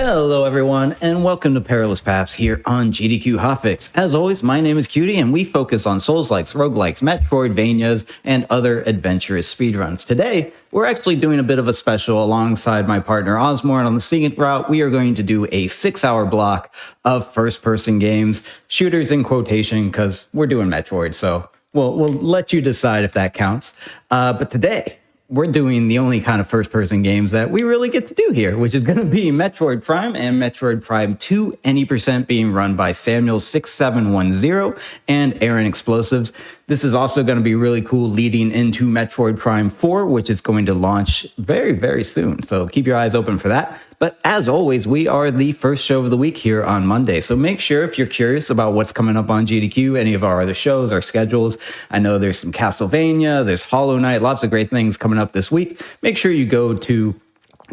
Hello everyone, and welcome to Perilous Paths here on GDQ Hotfix. As always, my name is Cutie, and we focus on Soulslikes, Roguelikes, Metroidvanias, and other adventurous speedruns. Today, we're actually doing a bit of a special alongside my partner Osmore, and on the second route, we are going to do a 6-hour block of first-person games, shooters in quotation, because we're doing Metroid, so we'll let you decide if that counts. But today, we're doing the only kind of first-person games that we really get to do here, which is going to be Metroid Prime and Metroid Prime 2, any percent being run by Samuel6710 and Aaron Explosives. This is also going to be really cool leading into Metroid Prime 4, which is going to launch very, very soon. So keep your eyes open for that. But as always, we are the first show of the week here on Monday. So make sure if you're curious about what's coming up on GDQ, any of our other shows, our schedules, I know there's some Castlevania, there's Hollow Knight, lots of great things coming up this week. Make sure you go to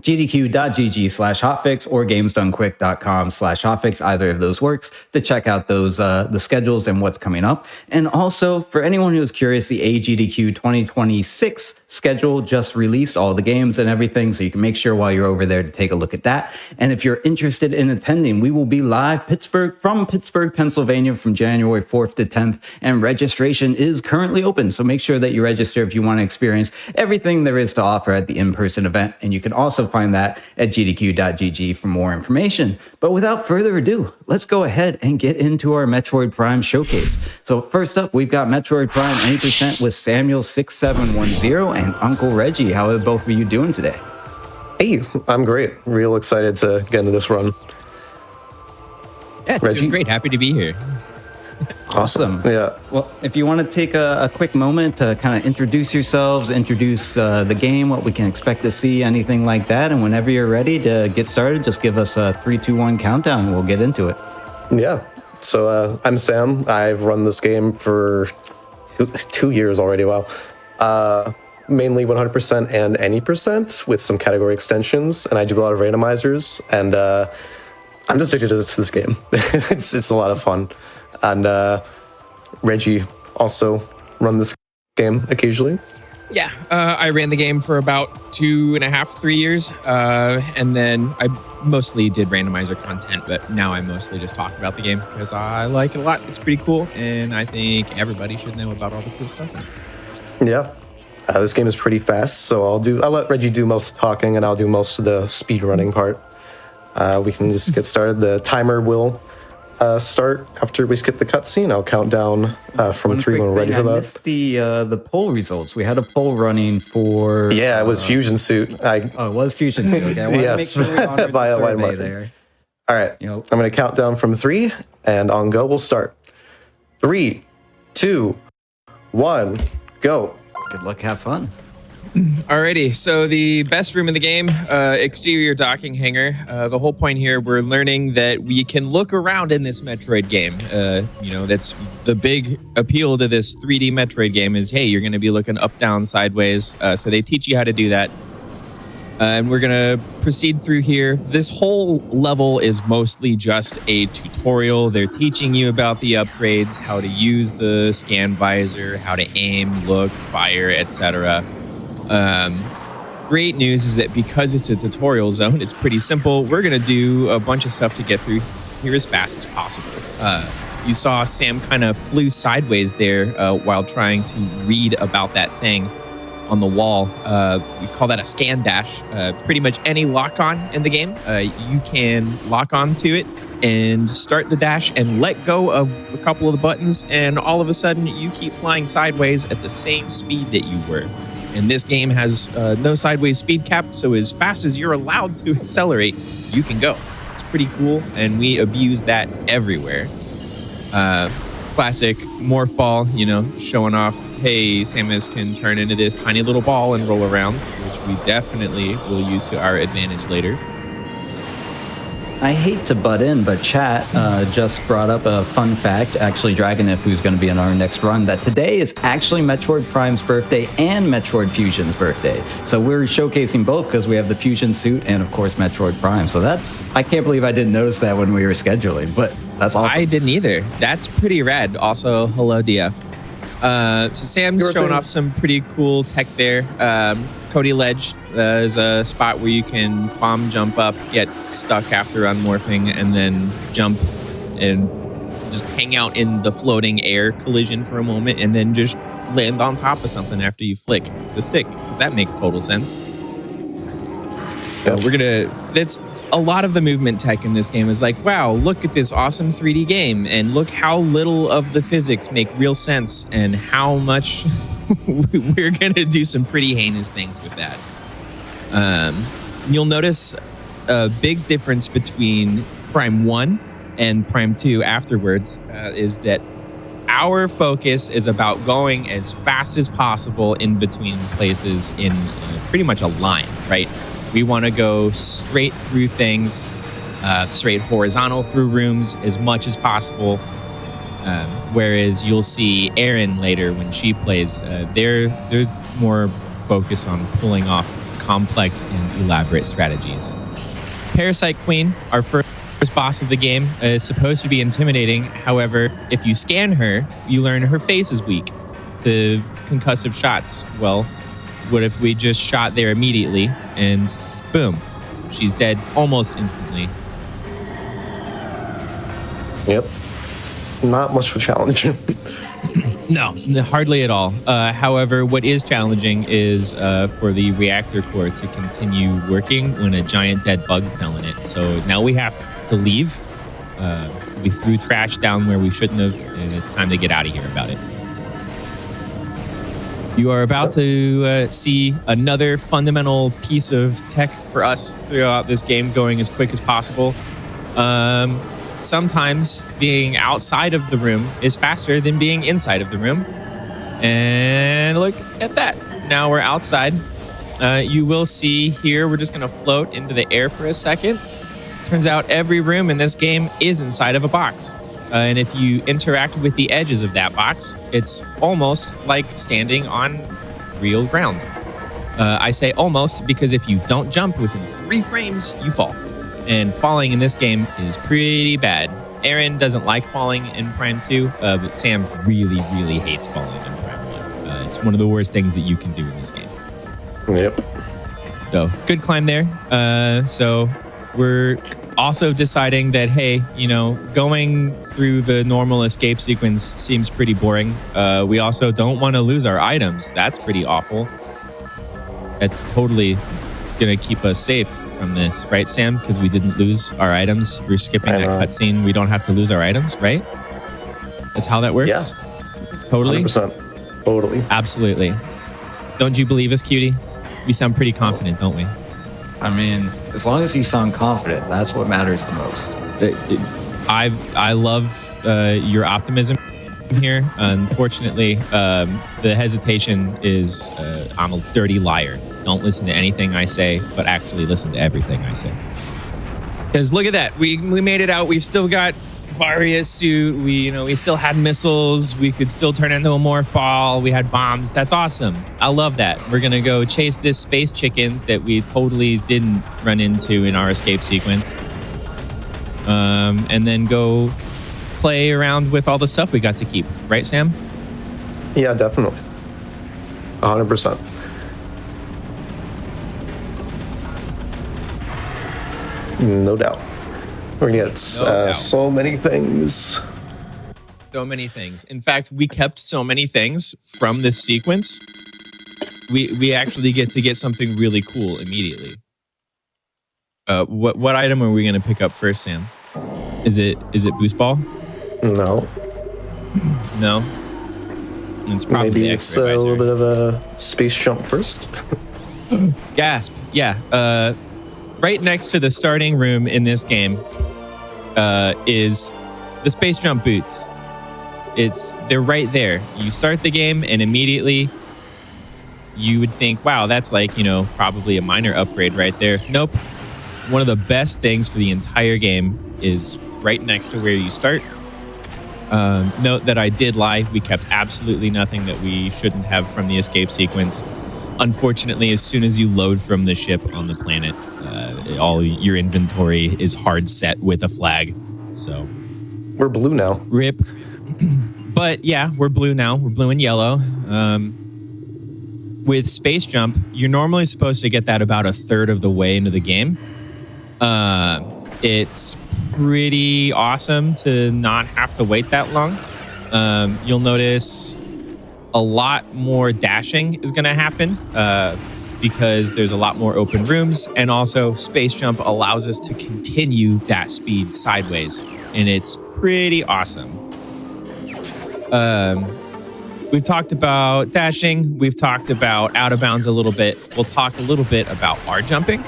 gdq.gg/hotfix or gamesdonequick.com/hotfix. Either of those works to check out those the schedules and what's coming up. And also, for anyone who's curious, the AGDQ 2026 schedule just released, all the games and everything, so you can make sure while you're over there to take a look at that. And if you're interested in attending, we will be live from Pittsburgh, Pennsylvania from January 4th to 10th, and registration is currently open. So make sure that you register if you want to experience everything there is to offer at the in-person event. And you can also find that at gdq.gg for more information. But without further ado, let's go ahead and get into our Metroid Prime showcase. So first up, we've got Metroid Prime 80% with Samuel6710 and Uncle Reggie. How are both of you doing today? Hey, I'm great. Real excited to get into this run. Yeah, Reggie? doing great. Happy to be here. Awesome. Yeah. Well, if you want to take a quick moment to kind of introduce yourselves, introduce the game, what we can expect to see, anything like that, and whenever you're ready to get started, just give us a 3, 2, 1 countdown and we'll get into it. Yeah. So I'm Sam. I've run this game for 2 years already. Wow. Mainly 100% and any percent with some category extensions, and I do a lot of randomizers, and I'm just addicted to this game. It's a lot of fun. And Reggie also run this game occasionally. Yeah, I ran the game for about 2.5, 3 years, and then I mostly did randomizer content, but now I mostly just talk about the game because I like it a lot. It's pretty cool, and I think everybody should know about all the cool stuff in it. Yeah. This game is pretty fast, so I'll let Reggie do most of the talking, and I'll do most of the speed running part. We can just get started. The timer will start after we skip the cutscene. I'll count down from 3 when we're ready for that. I missed the poll results. We had a poll running for... Yeah, it was Fusion Suit. It was Fusion Suit. Okay, I wanted yes, to make sure we honored by the a wide survey margin. there. All right, You know. I'm going to count down from 3, and on go, we'll start. 3, 2, 1, go. Good luck, have fun. Alrighty, so the best room in the game, exterior docking hangar. The whole point here, we're learning that we can look around in this Metroid game. That's the big appeal to this 3D Metroid game is, hey, you're going to be looking up, down, sideways. So they teach you how to do that. And we're going to proceed through here. This whole level is mostly just a tutorial. They're teaching you about the upgrades, how to use the scan visor, how to aim, look, fire, etc. Great news is that because it's a tutorial zone, it's pretty simple. We're going to do a bunch of stuff to get through here as fast as possible. You saw Sam kind of flew sideways there while trying to read about that thing on the wall. We call that a scan dash. Pretty much any lock-on in the game, you can lock on to it and start the dash and let go of a couple of the buttons, and all of a sudden you keep flying sideways at the same speed that you were. And this game has no sideways speed cap, so as fast as you're allowed to accelerate, you can go. It's pretty cool, and we abuse that everywhere. Classic morph ball, showing off, hey, Samus can turn into this tiny little ball and roll around, which we definitely will use to our advantage later. I hate to butt in, but chat just brought up a fun fact, actually Dragonif, who's going to be in our next run, that today is actually Metroid Prime's birthday and Metroid Fusion's birthday. So we're showcasing both because we have the Fusion suit and, of course, Metroid Prime. So I can't believe I didn't notice that when we were scheduling, but that's awesome. I didn't either. That's pretty rad. Also, hello, DF. So Sam's Your showing thing. off some pretty cool tech there. Cody Ledge is a spot where you can bomb jump up, get stuck after unmorphing, and then jump and just hang out in the floating air collision for a moment, and then just land on top of something after you flick the stick, because that makes total sense. That's a lot of the movement tech in this game is like, wow, look at this awesome 3D game, and look how little of the physics make real sense, and how much we're gonna do some pretty heinous things with that. You'll notice a big difference between Prime 1 and Prime 2 afterwards is that our focus is about going as fast as possible in between places in pretty much a line, right? We want to go straight through things, straight horizontal through rooms as much as possible. Whereas you'll see Erin later when she plays, they're more focused on pulling off complex and elaborate strategies. Parasite Queen, our first boss of the game, is supposed to be intimidating. However, if you scan her, you learn her face is weak to concussive shots. Well, what if we just shot there immediately and boom, she's dead almost instantly. Yep. Not much of a challenge. No, hardly at all. However, what is challenging is for the reactor core to continue working when a giant dead bug fell in it. So now we have to leave. We threw trash down where we shouldn't have, and it's time to get out of here about it. You are about to see another fundamental piece of tech for us throughout this game going as quick as possible. Sometimes being outside of the room is faster than being inside of the room. And look at that. Now we're outside. You will see here, we're just going to float into the air for a second. Turns out every room in this game is inside of a box. And if you interact with the edges of that box, it's almost like standing on real ground. I say almost because if you don't jump within 3 frames, you fall. And falling in this game is pretty bad. Erin doesn't like falling in Prime 2, but Sam really, really hates falling in Prime 1. It's one of the worst things that you can do in this game. Yep. So, good climb there. So, we're also deciding that, hey, going through the normal escape sequence seems pretty boring. We also don't want to lose our items. That's pretty awful. That's totally going to keep us safe from this, right, Sam? Because we didn't lose our items. We're skipping that cutscene. We don't have to lose our items, right? That's how that works? Yeah. Totally? 100%. Totally. Absolutely. Don't you believe us, cutie? We sound pretty confident, don't we? I mean, as long as you sound confident, that's what matters the most. I love your optimism here. Unfortunately, the hesitation is I'm a dirty liar. Don't listen to anything I say, but actually listen to everything I say. Because look at that, we made it out. We've still got Varia's suit. We still had missiles. We could still turn into a morph ball. We had bombs. That's awesome. I love that. We're gonna go chase this space chicken that we totally didn't run into in our escape sequence, and then go play around with all the stuff we got to keep. Right, Sam? Yeah, definitely. 100%. No doubt. We're gonna get so many things. So many things. In fact, we kept so many things from this sequence. We actually get to get something really cool immediately. What item are we gonna pick up first, Sam? Is it Boost Ball? No. No. It's probably maybe the it's X-ray a little visor. bit of a space jump first. Gasp. Yeah. Right next to the starting room in this game is the space jump boots. They're right there. You start the game and immediately you would think, wow, that's like, probably a minor upgrade right there. Nope. One of the best things for the entire game is right next to where you start. Note that I did lie. We kept absolutely nothing that we shouldn't have from the escape sequence. Unfortunately, as soon as you load from the ship on the planet, all your inventory is hard set with a flag. So We're blue now. rip. But yeah, we're blue now. We're blue and yellow. With space jump, you're normally supposed to get that about a third of the way into the game. It's pretty awesome to not have to wait that long. You'll notice a lot more dashing is going to happen because there's a lot more open rooms, and also space jump allows us to continue that speed sideways, and it's pretty awesome. We've talked about dashing. We've talked about out of bounds a little bit. We'll talk a little bit about R jumping.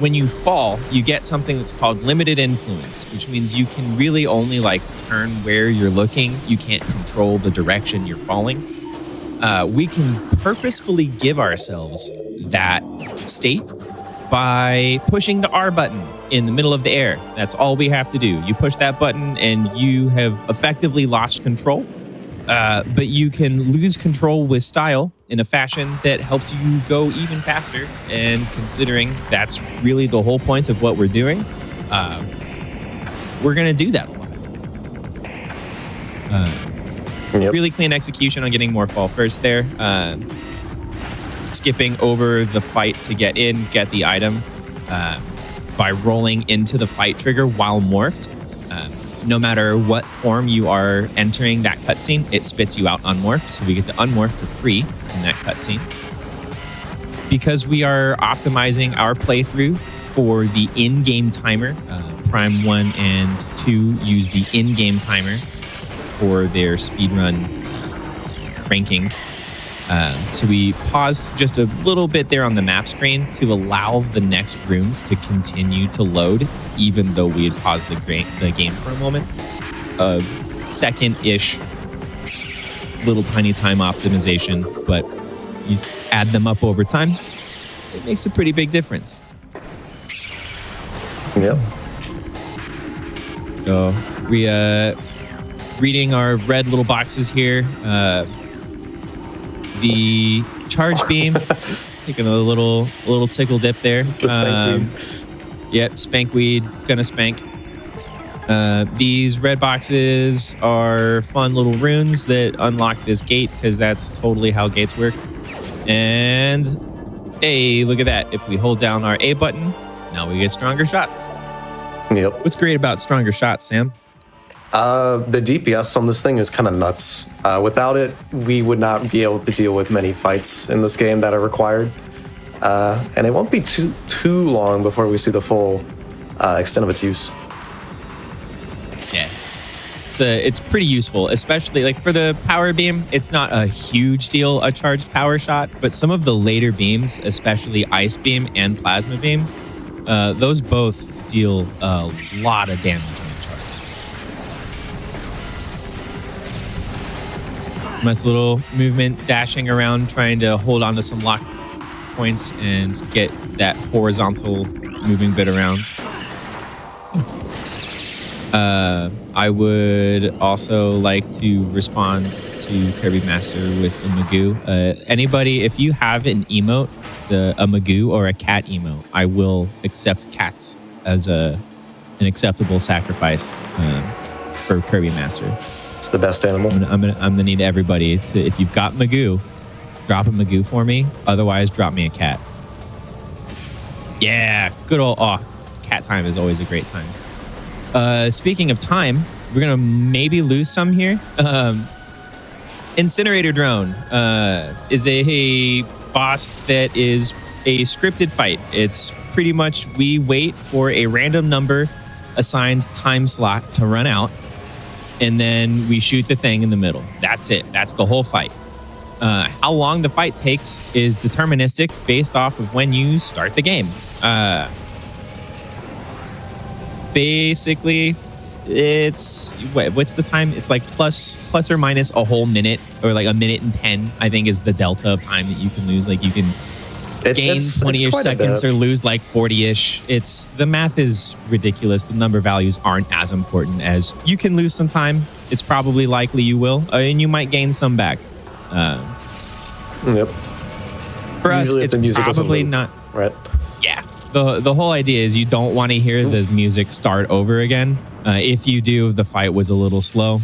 When you fall, you get something that's called limited influence, which means you can really only like turn where you're looking. You can't control the direction you're falling. We can purposefully give ourselves that state by pushing the R button in the middle of the air. That's all we have to do. You push that button and you have effectively lost control. But you can lose control with style in a fashion that helps you go even faster. And considering that's really the whole point of what we're doing, we're going to do that a lot. Really clean execution on getting more fall first there. Skipping over the fight to get in, get the item by rolling into the fight trigger while morphed. No matter what form you are entering that cutscene, it spits you out unmorphed. So we get to unmorph for free in that cutscene. Because we are optimizing our playthrough for the in-game timer, Prime 1 and 2 use the in-game timer for their speedrun rankings. So we paused just a little bit there on the map screen to allow the next rooms to continue to load, even though we had paused the game for a moment. A second-ish little tiny time optimization, but you add them up over time, it makes a pretty big difference. Yep. So we reading our red little boxes here. The charge beam, taking a little tickle dip there. The spank weed. Yep, spank weed, gonna spank. These red boxes are fun little runes that unlock this gate, because that's totally how gates work. And hey, look at that. If we hold down our A button, now we get stronger shots. Yep. What's great about stronger shots, Sam? The DPS on this thing is kind of nuts. Without it, we would not be able to deal with many fights in this game that are required. And it won't be too long before we see the full extent of its use. Yeah. It's pretty useful, especially like for the power beam. It's not a huge deal, a charged power shot, but some of the later beams, especially ice beam and plasma beam, those both deal a lot of damage when charged. Nice little movement, dashing around, trying to hold on to some lock points and get that horizontal moving bit around. I would also like to respond to Kirby Master with a Magoo. Anybody, if you have an emote, a Magoo or a cat emote, I will accept cats as an acceptable sacrifice for Kirby Master. It's the best animal. I'm gonna need everybody to, if you've got Magoo, drop a Magoo for me. Otherwise, drop me a cat. Yeah, good old cat time is always a great time. Speaking of time, we're gonna maybe lose some here. Incinerator Drone is a boss that is a scripted fight. It's pretty much we wait for a random number assigned time slot to run out, and then we shoot the thing in the middle. That's it. That's the whole fight. How long the fight takes is deterministic based off of when you start the game. Basically, it's what's the time? It's like plus or minus a whole minute, or like a minute and 10, I think, is the delta of time that you can lose. Like you can gain 20-ish seconds or lose like 40-ish. The math is ridiculous. The number values aren't as important as you can lose some time. It's probably likely you will, and you might gain some back. Yep. For us, it's probably not. Right. Yeah. The whole idea is you don't want to hear the music start over again. If you do, the fight was a little slow.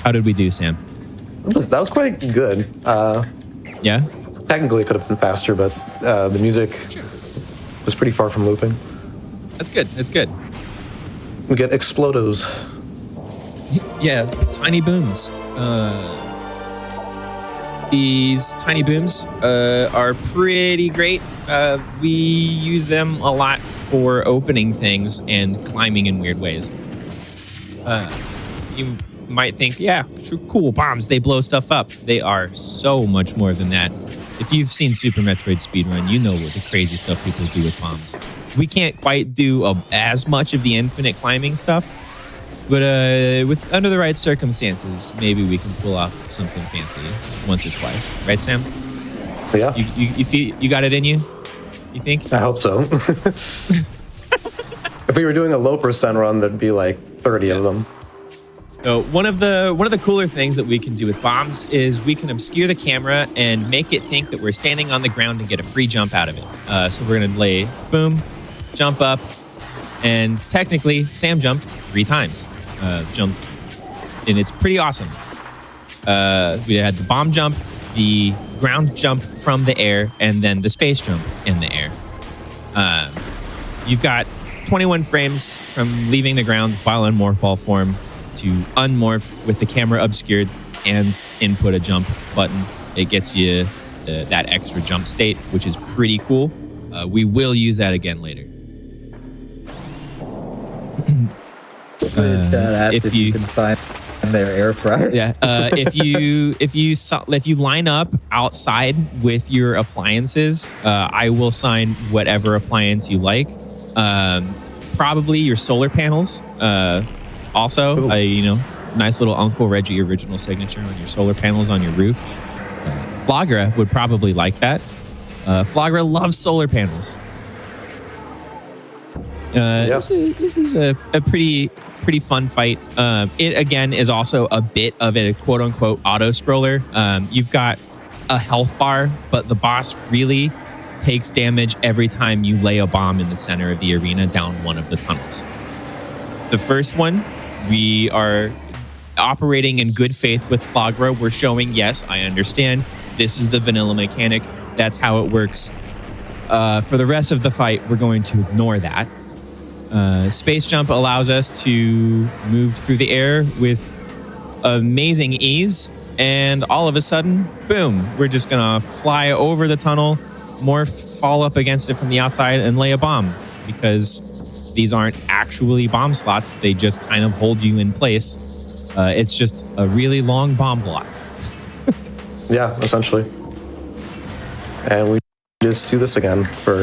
How did we do, Sam? That was quite good. Yeah? Technically, it could have been faster, but the music was pretty far from looping. That's good. That's good. We get explodos. Yeah, tiny booms. These tiny booms are pretty great. We use them a lot for opening things and climbing in weird ways. You might think, yeah, cool, bombs, they blow stuff up. They are so much more than that. If you've seen Super Metroid Speedrun, you know what the crazy stuff people do with bombs. We can't quite do as much of the infinite climbing stuff, but with under the right circumstances, maybe we can pull off something fancy once or twice. Right, Sam? Yeah. You feel you got it in you? You think? I hope so. If we were doing a low percent run, there'd be like 30 of them. So one of the cooler things that we can do with bombs is we can obscure the camera and make it think that we're standing on the ground and get a free jump out of it. So we're gonna lay boom, jump up, and technically Sam jumped 3 times. Jumped, and it's pretty awesome. We had the bomb jump, the ground jump from the air, and then the space jump in the air. You've got 21 frames from leaving the ground while in morph ball form to unmorph with the camera obscured and input a jump button. It gets you that extra jump state, which is pretty cool. We will use that again later. If you can sign their air fryer. Yeah. If you line up outside with your appliances, I will sign whatever appliance you like. Probably your solar panels. Also, nice little Uncle Reggie original signature on your solar panels on your roof. Flagra would probably like that. Flagra loves solar panels. This is a pretty fun fight. It again is also a bit of a quote unquote auto scroller. You've got a health bar, but the boss really takes damage every time you lay a bomb in the center of the arena down one of the tunnels. The first one, we are operating in good faith with Flagra. We're showing, yes, I understand. This is the vanilla mechanic. That's how it works. For the rest of the fight, we're going to ignore that. Space jump allows us to move through the air with amazing ease, and all of a sudden, boom, we're just gonna fly over the tunnel, morph, fall up against it from the outside, and lay a bomb, because these aren't actually bomb slots. They just kind of hold you in place. It's just a really long bomb block. Yeah, essentially. And we just do this again for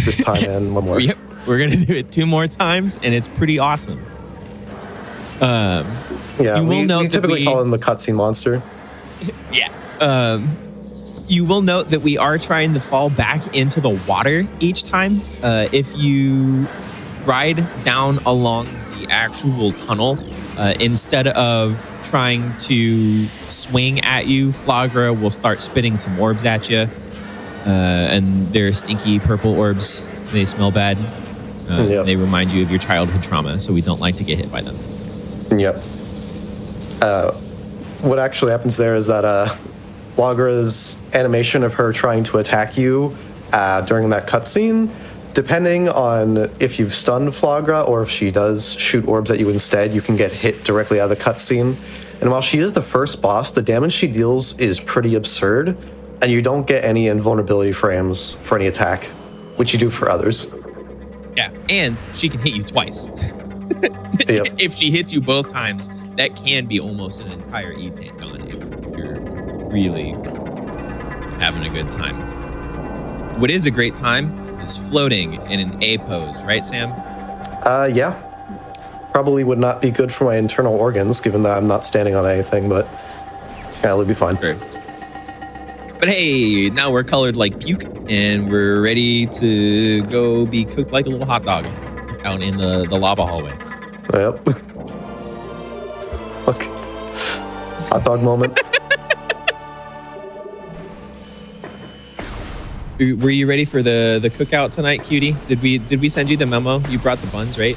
this time and one more. Yep. We're going to do it 2 more times, and it's pretty awesome. We typically call him the cutscene monster. Yeah. You will note that we are trying to fall back into the water each time. If you ride down along the actual tunnel, instead of trying to swing at you, Flagra will start spitting some orbs at you. And they're stinky purple orbs. They smell bad. They remind you of your childhood trauma, so we don't like to get hit by them. Yep. What actually happens there is that Flagra's animation of her trying to attack you during that cutscene, depending on if you've stunned Flagra or if she does shoot orbs at you instead, you can get hit directly out of the cutscene. And while she is the first boss, the damage she deals is pretty absurd, and you don't get any invulnerability frames for any attack, which you do for others. Yeah, and she can hit you twice. If she hits you both times, that can be almost an entire E-tank on if you're really having a good time. What is a great time is floating in an A pose, right, Sam? Yeah. Probably would not be good for my internal organs, given that I'm not standing on anything, but yeah, it'll be fine. Sure. But hey, now we're colored like puke, and we're ready to go be cooked like a little hot dog out in the lava hallway. Yep. Look. Hot dog moment. Were you ready for the cookout tonight, cutie? Did we send you the memo? You brought the buns, right?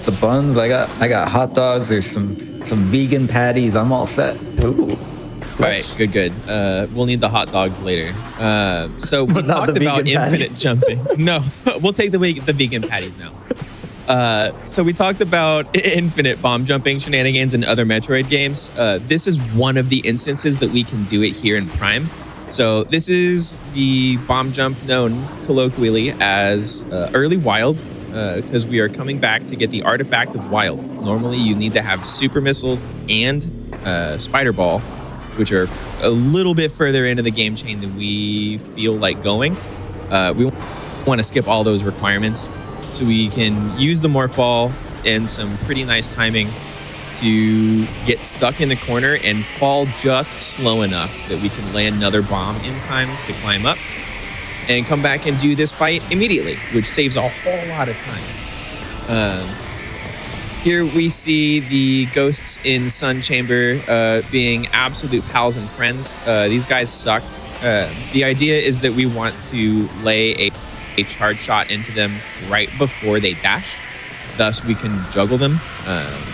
the buns. I got hot dogs. There's some vegan patties. I'm all set. Ooh. All right, good. We'll need the hot dogs later. So we But not talked the about vegan infinite jumping. No, we'll take the vegan patties now. So we talked about infinite bomb jumping shenanigans in other Metroid games. This is one of the instances that we can do it here in Prime. So this is the bomb jump known colloquially as early wild, because we are coming back to get the artifact of wild. Normally you need to have super missiles and spider ball, which are a little bit further into the game chain than we feel like going. We want to skip all those requirements so we can use the morph ball and some pretty nice timing to get stuck in the corner and fall just slow enough that we can land another bomb in time to climb up and come back and do this fight immediately, which saves a whole lot of time. Here we see the ghosts in Sun Chamber being absolute pals and friends. These guys suck. The idea is that we want to lay a charge shot into them right before they dash. Thus, we can juggle them.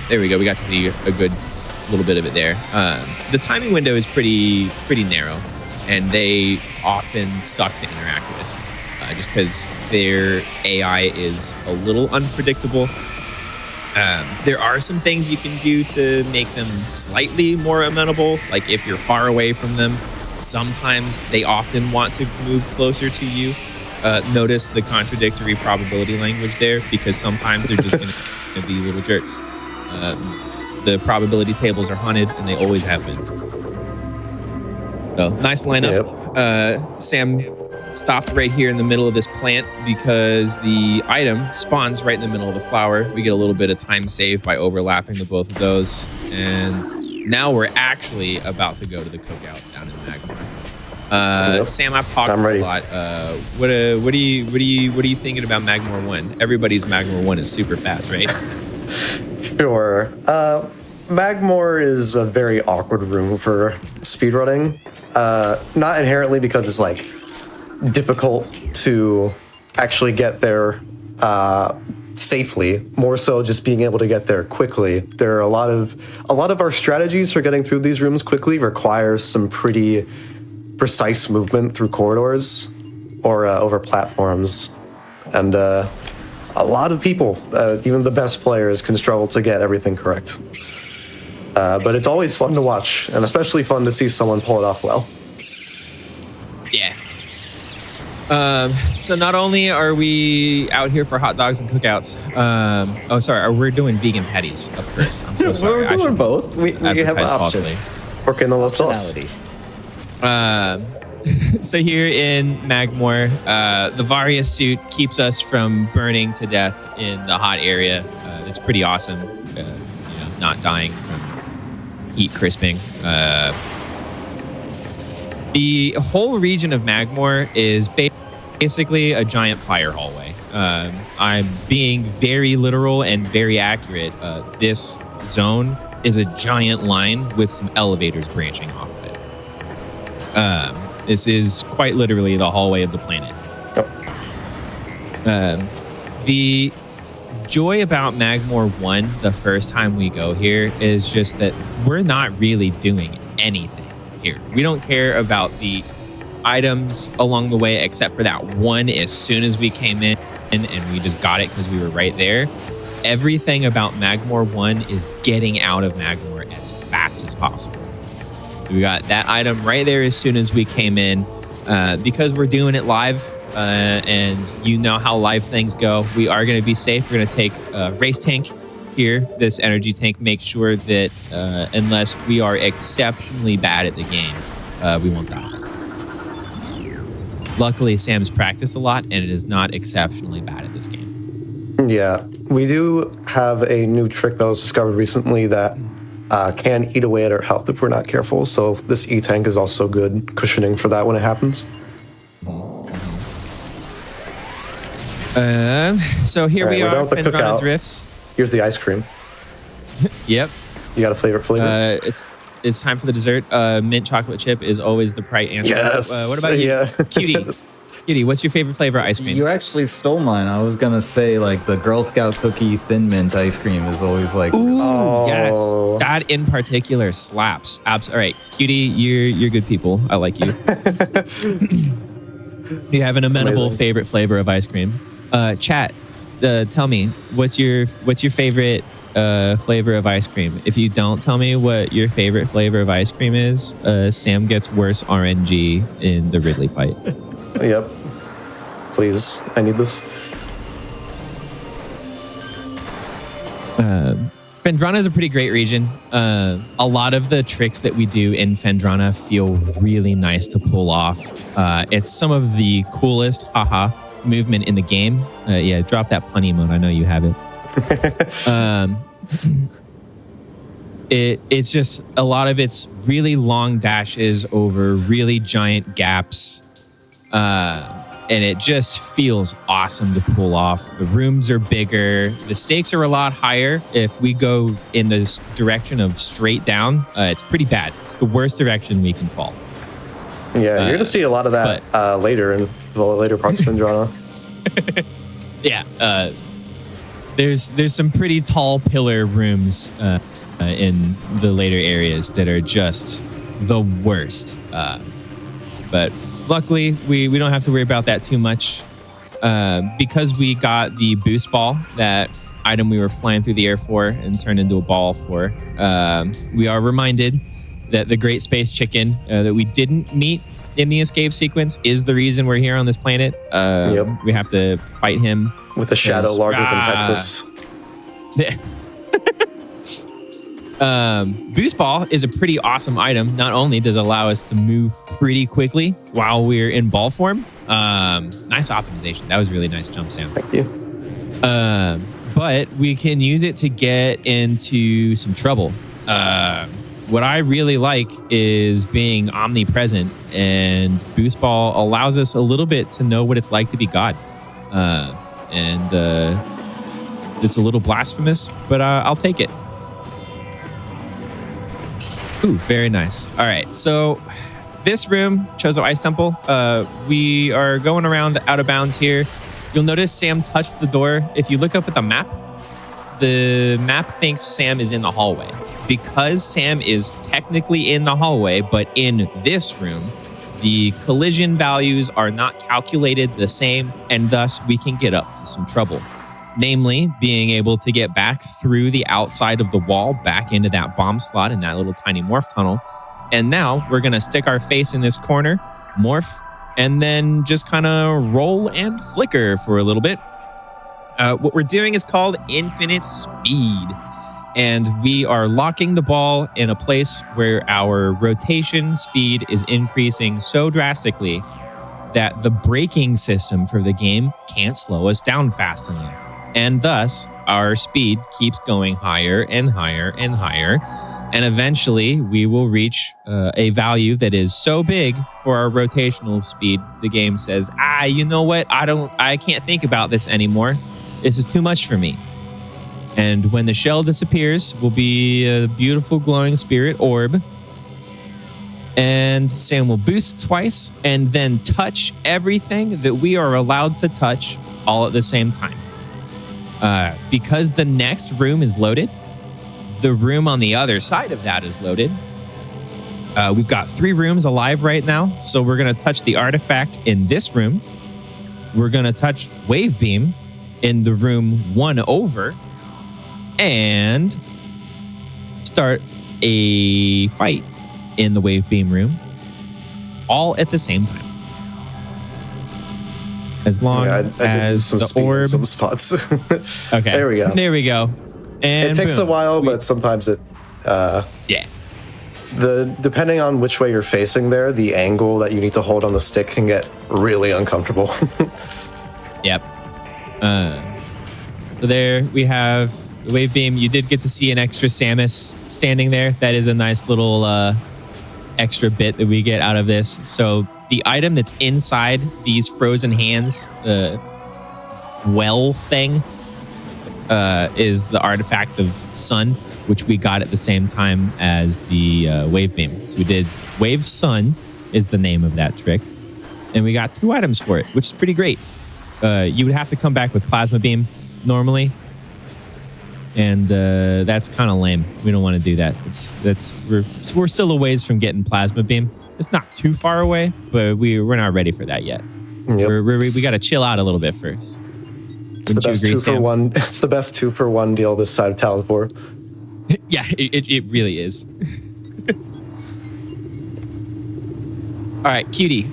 There we go. We got to see a good little bit of it there. The timing window is pretty narrow, and they often suck to interact with, just because their AI is a little unpredictable. There are some things you can do to make them slightly more amenable. Like if you're far away from them, sometimes they often want to move closer to you. Notice the contradictory probability language there, because sometimes they're just going to be little jerks. The probability tables are haunted, and they always have been. So nice lineup. Yep. Sam stopped right here in the middle of this plant because the item spawns right in the middle of the flower. We get a little bit of time saved by overlapping the both of those. And now we're actually about to go to the cookout down in Magmore. Yep. Sam, I've talked a lot. What are you thinking about Magmore 1? Everybody's Magmore 1 is super fast, right? Sure. Magmore is a very awkward room for speedrunning. Not inherently because it's like difficult to actually get there safely, more so just being able to get there quickly. There are a lot of our strategies for getting through these rooms quickly requires some pretty precise movement through corridors or over platforms, and a lot of people, even the best players, can struggle to get everything correct. But it's always fun to watch, and especially fun to see someone pull it off well. Yeah. So not only are we out here for hot dogs and cookouts, we're doing vegan patties up first. I'm so sorry. We're both. We have options. Working the los dos. So here in Magmore, the Varia suit keeps us from burning to death in the hot area. It's pretty awesome, not dying from heat crisping. The whole region of Magmore is basically a giant fire hallway. I'm being very literal and very accurate. This zone is a giant line with some elevators branching off of it. This is quite literally the hallway of the planet. The joy about Magmore 1, the first time we go here, is just that we're not really doing anything here. We don't care about the items along the way, except for that one as soon as we came in, and we just got it because we were right there. Everything about Magmore 1 is getting out of Magmore as fast as possible. We got that item right there as soon as we came in. Because we're doing it live, and you know how live things go, we are going to be safe. We're going to take a race tank here, this energy tank. Make sure that unless we are exceptionally bad at the game, we won't die. Luckily, Sam's practiced a lot, and it is not exceptionally bad at this game. Yeah, we do have a new trick that was discovered recently that can eat away at our health if we're not careful. So this E-tank is also good cushioning for that when it happens. So here we are, Fendron Drifts. Here's the ice cream. Yep. You got a favorite flavor? It's time for the dessert. Mint chocolate chip is always the right answer. Yes. What about you, Cutie? Kitty, what's your favorite flavor of ice cream? You actually stole mine. I was gonna say like the Girl Scout cookie Thin Mint ice cream is always like. Ooh, yes, that in particular slaps. All right, Cutie, you're good people. I like you. You have an amenable favorite flavor of ice cream. Chat, tell me what's your favorite flavor of ice cream. If you don't tell me what your favorite flavor of ice cream is, Sam gets worse RNG in the Ridley fight. Yep. Please, I need this. Phendrana is a pretty great region. A lot of the tricks that we do in Phendrana feel really nice to pull off. It's some of the coolest movement in the game. Yeah, drop that pun emote. I know you have it. It's just a lot of it's really long dashes over really giant gaps. And it just feels awesome to pull off. The rooms are bigger. The stakes are a lot higher. If we go in this direction of straight down, it's pretty bad. It's the worst direction we can fall. Yeah, you're going to see a lot of that later in the later parts of Phendrana. Yeah. There's some pretty tall pillar rooms in the later areas that are just the worst. But luckily, we don't have to worry about that too much. Because we got the boost ball, that item we were flying through the air for and turned into a ball for, we are reminded that the Great Space Chicken that we didn't meet in the escape sequence is the reason we're here on this planet. We have to fight him. With a shadow larger than Texas. Boost Ball is a pretty awesome item. Not only does it allow us to move pretty quickly while we're in ball form. Nice optimization. That was really nice jump, Sam. Thank you. But we can use it to get into some trouble. What I really like is being omnipresent, and Boost Ball allows us a little bit to know what it's like to be God. It's a little blasphemous, but I'll take it. Ooh, very nice. All right, so this room, Chozo Ice Temple, we are going around out of bounds here. You'll notice Sam touched the door. If you look up at the map thinks Sam is in the hallway. Because Sam is technically in the hallway, but in this room, the collision values are not calculated the same, and thus we can get up to some trouble. Namely, being able to get back through the outside of the wall, back into that bomb slot in that little tiny morph tunnel. And now we're going to stick our face in this corner, morph, and then just kind of roll and flicker for a little bit. What we're doing is called infinite speed. And we are locking the ball in a place where our rotation speed is increasing so drastically that the braking system for the game can't slow us down fast enough. And thus, our speed keeps going higher and higher and higher. And eventually, we will reach a value that is so big for our rotational speed, the game says, you know what? I can't think about this anymore. This is too much for me. And when the shell disappears, will be a beautiful glowing spirit orb. And Sam will boost twice and then touch everything that we are allowed to touch all at the same time. Because the next room is loaded, the room on the other side of that is loaded. We've got 3 rooms alive right now, so we're going to touch the artifact in this room. We're going to touch Wave Beam in the room 1 over, and start a fight in the Wave Beam room, all at the same time. As long as the orb... some spots. Okay. There we go. There we go. And it takes boom. a while, but sometimes it... yeah. Depending on which way you're facing there, the angle that you need to hold on the stick can get really uncomfortable. Yep. So there we have the Wave Beam. You did get to see an extra Samus standing there. That is a nice little extra bit that we get out of this. So the item that's inside these frozen hands, well thing, is the artifact of Sun, which we got at the same time as the Wave Beam. So we did Wave Sun is the name of that trick. and we got 2 items for it, which is pretty great. You would have to come back with plasma beam normally, and that's kind of lame. We don't want to do that. We're still a ways from getting plasma beam. It's not too far away, but we're not ready for that yet. Yep. We got to chill out a little bit first. It's the best 2-for-1. It's the best 2-for-1 deal this side of Talipor. Yeah, it really is. All right, Cutie.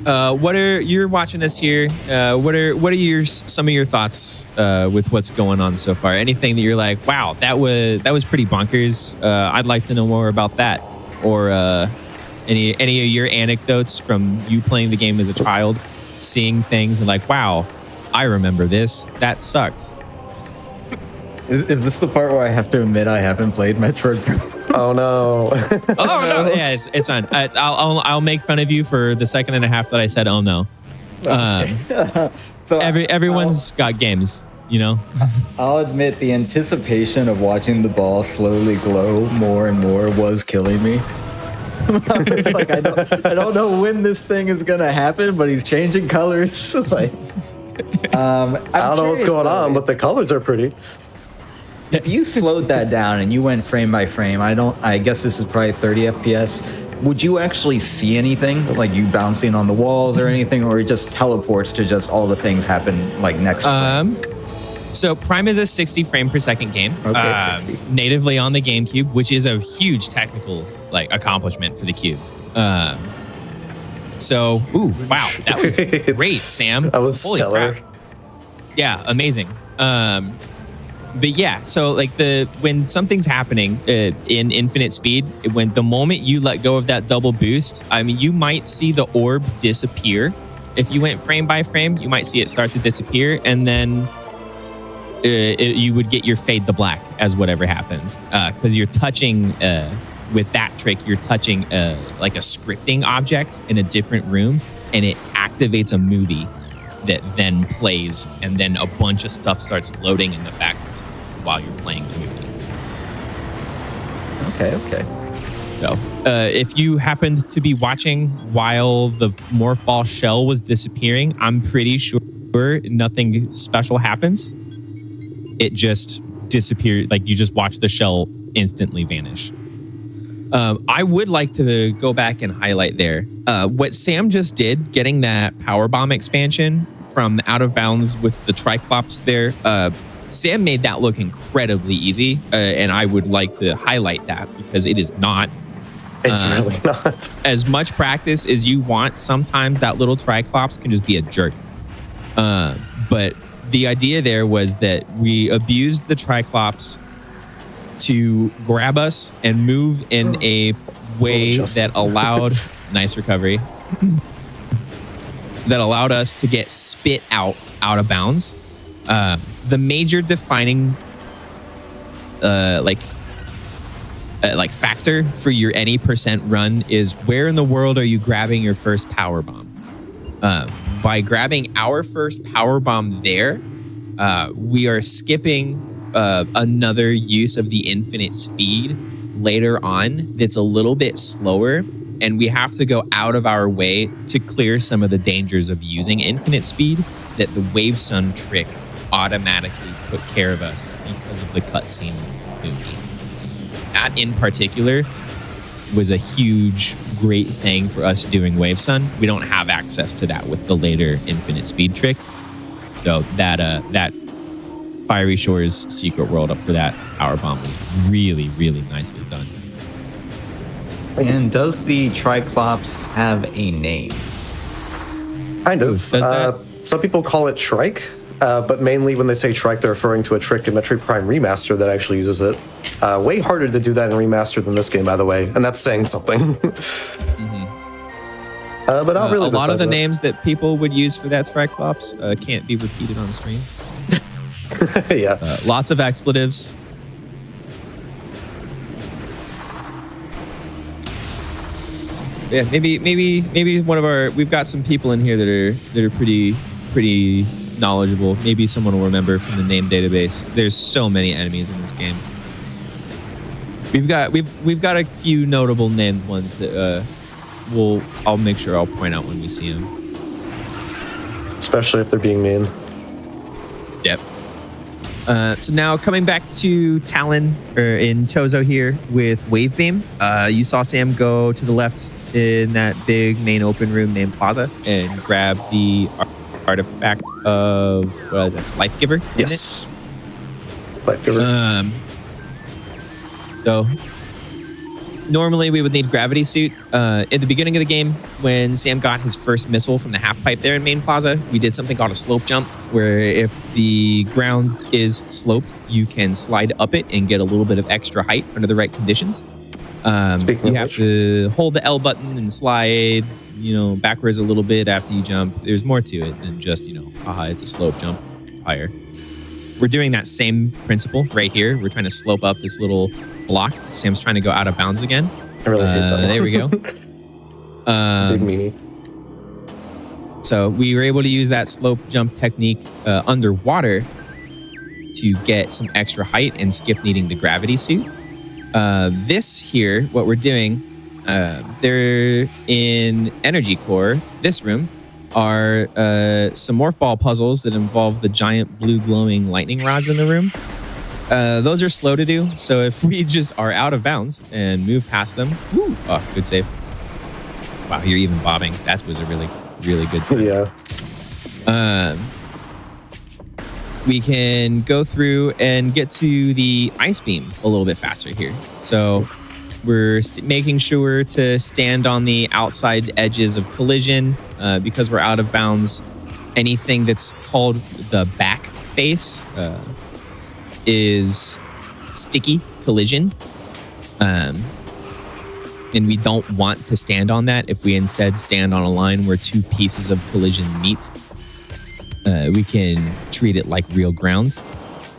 You're watching this here? What are some of your thoughts with what's going on so far? Anything that you're like, wow, that was pretty bonkers. I'd like to know more about that. Or any of your anecdotes from you playing the game as a child, seeing things and like, wow, I remember this. That sucked. Is this the part where I have to admit I haven't played Metroid Prime? Oh no! Oh no! Yeah, it's on. I'll make fun of you for the second and a half that I said, "Oh no." So Everyone's got games, you know. I'll admit the anticipation of watching the ball slowly glow more and more was killing me. I was like, I don't know when this thing is gonna happen, but he's changing colors. Like, I don't know what's going on, but the colors are pretty. If you slowed that down and you went frame by frame, I guess this is probably 30 FPS. Would you actually see anything, like you bouncing on the walls or anything, or it just teleports to just all the things happen like next frame? So Prime is a 60 frame per second game. Okay, 60. Natively on the GameCube, which is a huge technical accomplishment for the Cube. Wow, that was great, Sam. That was Holy stellar. crap. Yeah, amazing. But yeah, so when something's happening in infinite speed, when the moment you let go of that double boost, I mean, you might see the orb disappear. If you went frame by frame, you might see it start to disappear, and then you would get your fade to black as whatever happened, because you're touching with that trick. You're touching like a scripting object in a different room, and it activates a movie that then plays, and then a bunch of stuff starts loading in the background while you're playing the movie. Okay. So, if you happened to be watching while the morph ball shell was disappearing, I'm pretty sure nothing special happens. It just disappeared. Like, you just watch the shell instantly vanish. I would like to go back and highlight there what Sam just did, getting that power bomb expansion from Out of Bounds with the Triclops there. Sam made that look incredibly easy, and I would like to highlight that because it is not. It's really not. As much practice as you want, sometimes that little Triclops can just be a jerk. But the idea there was that we abused the Triclops to grab us and move in a way that allowed nice recovery that allowed us to get spit out of bounds. The major defining factor for your any percent run is where in the world are you grabbing your first power bomb. By grabbing our first power bomb there, we are skipping another use of the infinite speed later on that's a little bit slower, and we have to go out of our way to clear some of the dangers of using infinite speed that the Wave Sun trick automatically took care of us because of the cutscene movie. That in particular was a huge, great thing for us doing Wave Sun. We don't have access to that with the later infinite speed trick. So that Fiery Shores Secret World up for that power bomb was really, really nicely done. And does the Triclops have a name? Kind of. Does that? Some people call it Trike, but mainly when they say Trike, they're referring to a trick in Metroid Prime Remaster that actually uses it. Way harder to do that in Remaster than this game, by the way, and that's saying something. But not really. A lot of the that. names that people would use for that Triclops can't be repeated on stream. Yeah. Lots of expletives. Yeah, maybe one of our. We've got some people in here that are pretty knowledgeable. Maybe someone will remember from the name database. There's so many enemies in this game. We've got a few notable named ones that I'll make sure I'll point out when we see them. especially if they're being mean. Yep. So now coming back to Talon in Chozo here with Wave Beam. You saw Sam go to the left in that big main open room named Plaza and grab the artifact of that's Life Giver. Yes. Life Giver. So normally we would need Gravity Suit. At the beginning of the game, when Sam got his first missile from the half pipe there in Main Plaza, we did something called a slope jump, where if the ground is sloped, you can slide up it and get a little bit of extra height under the right conditions. You have to hold the L button and slide, backwards a little bit after you jump. There's more to it than just, it's a slope jump higher. We're doing that same principle right here. We're trying to slope up this little block. Sam's trying to go out of bounds again. I really hate that. There we go. Big meanie. So we were able to use that slope jump technique underwater to get some extra height and skip needing the gravity suit. This here, what we're doing, they're in Energy Core, this room, are some morph ball puzzles that involve the giant blue glowing lightning rods in the room. Those are slow to do, so if we just are out of bounds and move past them, good save. Wow, you're even bobbing. That was a really, really good time. Yeah. We can go through and get to the ice beam a little bit faster here. So we're making sure to stand on the outside edges of collision because we're out of bounds. Anything that's called the back face is sticky collision. And we don't want to stand on that. If we instead stand on a line where two pieces of collision meet, we can treat it like real ground.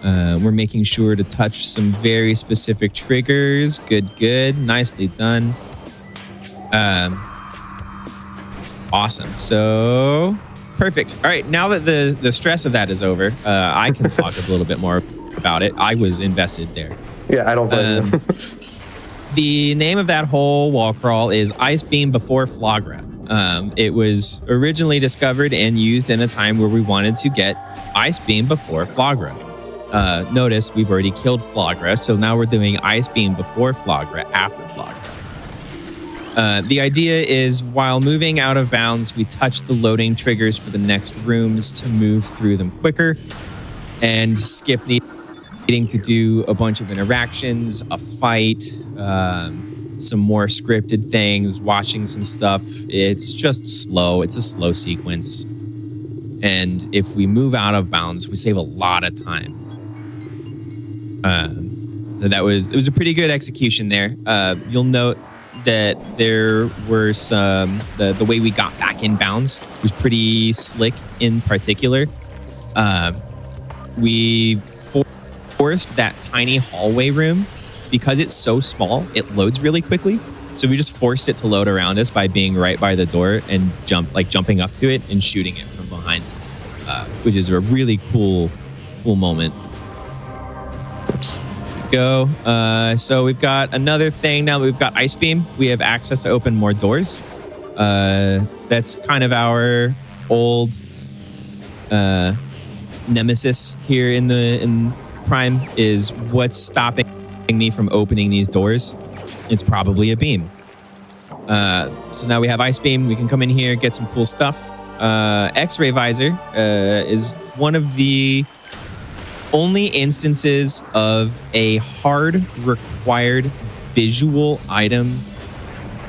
We're making sure to touch some very specific triggers. Good. Nicely done. Awesome. So, perfect. All right, now that the stress of that is over, I can talk a little bit more about it. I was invested there. Yeah, I don't blame you. The name of that whole wall crawl is Ice Beam Before Flagra. It was originally discovered and used in a time where we wanted to get Ice Beam before Flagra. Notice we've already killed Flagra, so now we're doing Ice Beam before Flagra, after Flagra. The idea is while moving out of bounds, we touch the loading triggers for the next rooms to move through them quicker and skip needing to do a bunch of interactions, a fight, some more scripted things, watching some stuff. It's just slow. It's a slow sequence. And if we move out of bounds, we save a lot of time. So it was a pretty good execution there. You'll note that there were some, the way we got back in bounds was pretty slick in particular. We forced that tiny hallway room. Because it's so small, it loads really quickly. So we just forced it to load around us by being right by the door and jumping up to it and shooting it from behind, which is a really cool moment. Oops. Go. So we've got another thing now that we've got Ice Beam. We have access to open more doors. That's kind of our old nemesis here in Prime is what's stopping me from opening these doors. It's probably a beam. So now we have Ice Beam. We can come in here, get some cool stuff. X-Ray Visor is one of the only instances of a hard required visual item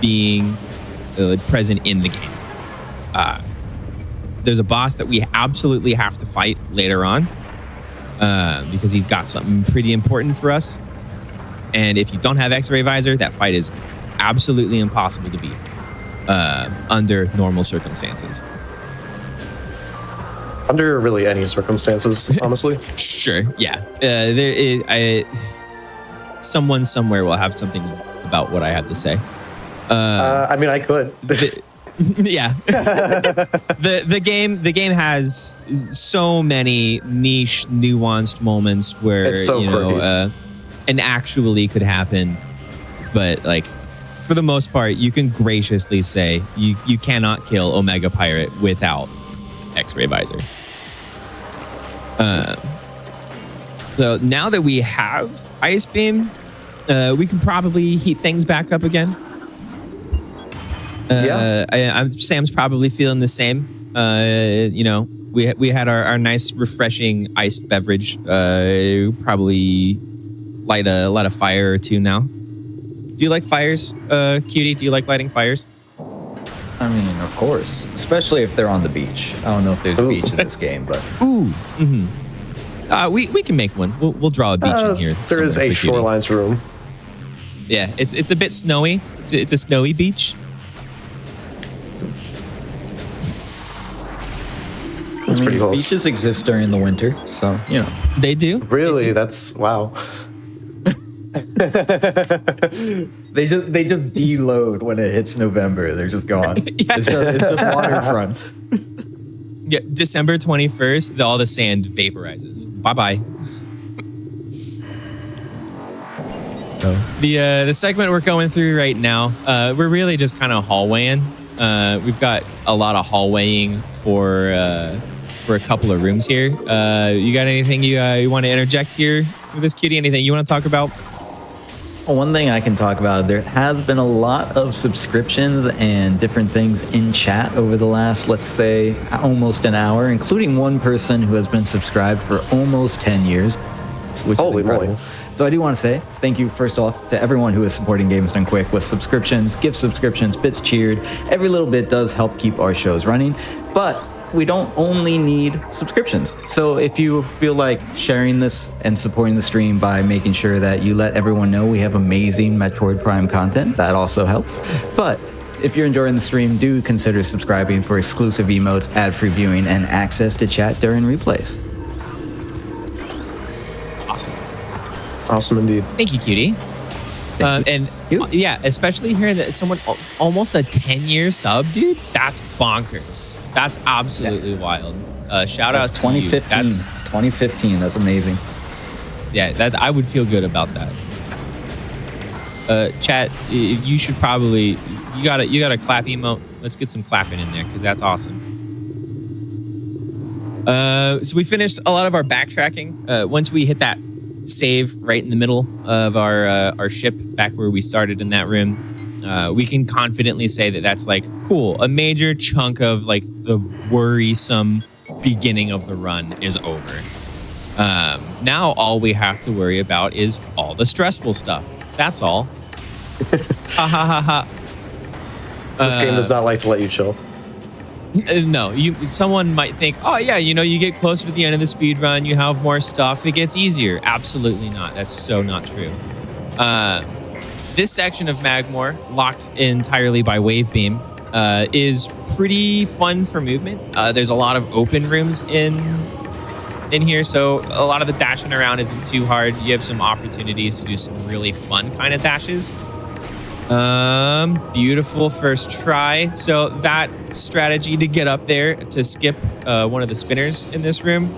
being present in the game. There's a boss that we absolutely have to fight later on because he's got something pretty important for us. And if you don't have X-Ray Visor, that fight is absolutely impossible to beat under normal circumstances. Under really any circumstances, honestly. Sure, yeah. Someone somewhere will have something about what I have to say. I mean, I could. Yeah. The game has so many niche, nuanced moments where It's so quirky. And actually could happen, but like for the most part, you can graciously say you cannot kill Omega Pirate without X-ray visor. So now that we have Ice Beam, we can probably heat things back up again. Sam's probably feeling the same. We had our nice, refreshing iced beverage. Probably light a fire or two now. Do you like fires, Cutie? Do you like lighting fires? I mean, of course, especially if they're on the beach. I don't know if there's a beach in this game, but we can make one. We'll draw a beach in here. There is a shorelines room. Yeah, it's a bit snowy. It's a snowy beach. That's pretty close. Beaches exist during the winter, so They do. Really? That's wow. They just deload when it hits November. They're just gone. Yeah. It's just waterfront. Yeah, December 21st, all the sand vaporizes. Bye-bye. The segment we're going through right now, we're really just kind of hallwaying. We've got a lot of hallwaying for a couple of rooms here. You got anything you want to interject here with this, Cutie? Anything you want to talk about? One thing I can talk about, there has been a lot of subscriptions and different things in chat over the last, let's say, almost an hour, including one person who has been subscribed for almost 10 years, which is incredible. Moly. So I do want to say thank you, first off, to everyone who is supporting Games Done Quick with subscriptions, gift subscriptions, bits cheered. Every little bit does help keep our shows running, but we don't only need subscriptions. So if you feel like sharing this and supporting the stream by making sure that you let everyone know we have amazing Metroid Prime content, that also helps. But if you're enjoying the stream, do consider subscribing for exclusive emotes, ad-free viewing, and access to chat during replays. Awesome. Awesome indeed. Thank you, Cutie. Yeah, especially hearing that someone almost a 10-year sub, dude. That's bonkers. That's absolutely wild. Shout out to 2015. you. That's 2015. That's amazing. Yeah, that I would feel good about that. Chat, you should probably you got a clap emote. Let's get some clapping in there because that's awesome. So we finished a lot of our backtracking. Once we hit that save right in the middle of our ship back where we started in that room, we can confidently say that that's like cool. A major chunk of like the worrisome beginning of the run is over. Now all we have to worry about is all the stressful stuff. That's all. Ha ha ha ha. This game does not like to let you chill. No, someone might think, oh yeah, you get closer to the end of the speed run, you have more stuff, it gets easier. Absolutely not. That's so not true. This section of Magmore, locked entirely by wave beam, is pretty fun for movement. There's a lot of open rooms in here, so a lot of the dashing around isn't too hard. You have some opportunities to do some really fun kind of dashes. Beautiful first try. So that strategy to get up there to skip one of the spinners in this room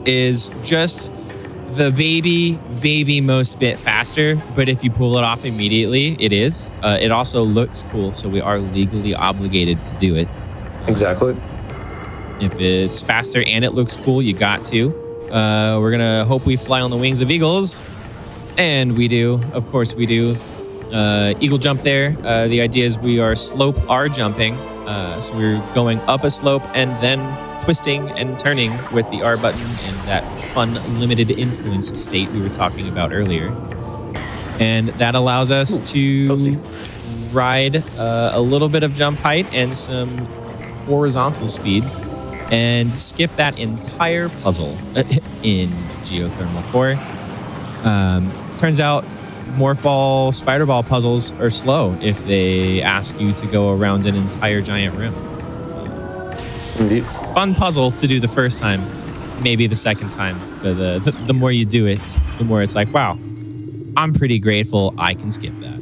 is just the baby most bit faster, but if you pull it off immediately, it is. It also looks cool, so we are legally obligated to do it. Exactly. If it's faster and it looks cool, you got to. We're gonna hope we fly on the wings of eagles, and we do. Of course we do. Eagle jump there. The idea is we are slope R jumping. So we're going up a slope and then twisting and turning with the R button in that fun limited influence state we were talking about earlier. And that allows us to ride a little bit of jump height and some horizontal speed and skip that entire puzzle in geothermal core. Turns out morph ball, spider ball puzzles are slow if they ask you to go around an entire giant room. Indeed. Fun puzzle to do the first time, maybe the second time. But the more you do it, the more it's like, wow, I'm pretty grateful I can skip that.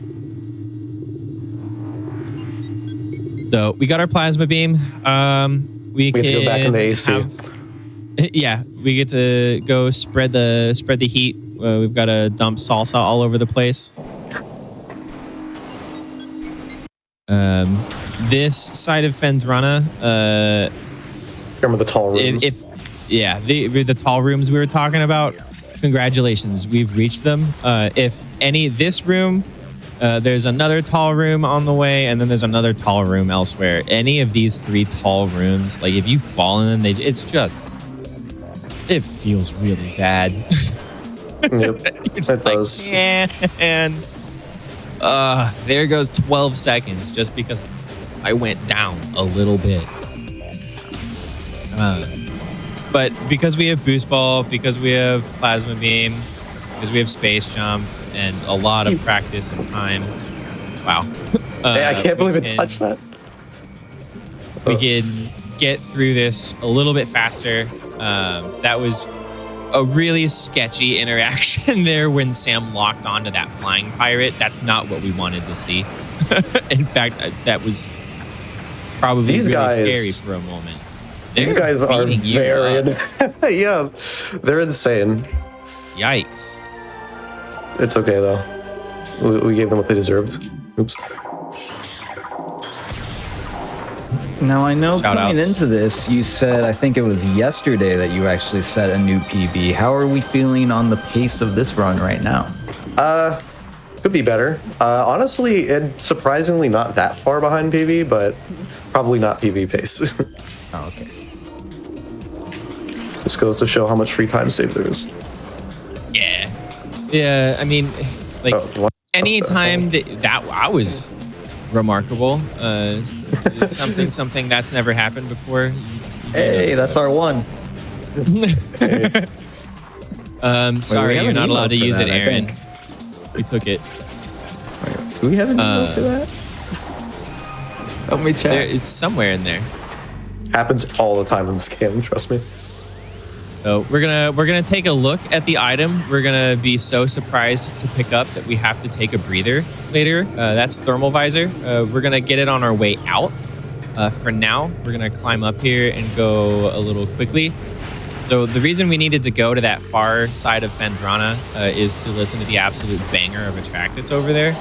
So we got our plasma beam. We get to go back in the AC. Yeah, we get to go spread the heat. We've got to dump salsa all over the place. This side of Fendrana Remember the tall rooms? The tall rooms we were talking about. Congratulations, we've reached them. This room, there's another tall room on the way, and then there's another tall room elsewhere. Any of these 3 tall rooms, like if you fall in them, it feels really bad. Yep, it does. And there goes 12 seconds just because I went down a little bit. But because we have boost ball, because we have plasma beam, because we have space jump, and a lot of practice and time. Wow. Hey, I can't believe it touched that. We can get through this a little bit faster. That was a really sketchy interaction there when Sam locked onto that flying pirate. That's not what we wanted to see. In fact, that was probably scary for a moment. These guys are very... yeah, they're insane. Yikes. It's okay, though. We gave them what they deserved. Oops. Now, I know Shout coming outs. into this, you said, I think it was yesterday that you actually set a new PB. How are we feeling on the pace of this run right now? Could be better. Honestly, it's surprisingly not that far behind PB, but probably not PB pace. Oh, okay. This goes to show how much free time save there is. Yeah. Yeah, I mean, like, anytime that I was remarkable. Something that's never happened before. Hey, that's our one. Sorry, have you're an not allowed to emote for use that, it, I Aaron. think. We took it. Do we have an emote for that? Help me check. There is somewhere in there. Happens all the time in this game, trust me. So we're gonna take a look at the item. We're gonna be so surprised to pick up that we have to take a breather later. That's thermal visor. We're gonna get it on our way out. For now, we're gonna climb up here and go a little quickly. So the reason we needed to go to that far side of Fendrana is to listen to the absolute banger of a track that's over there.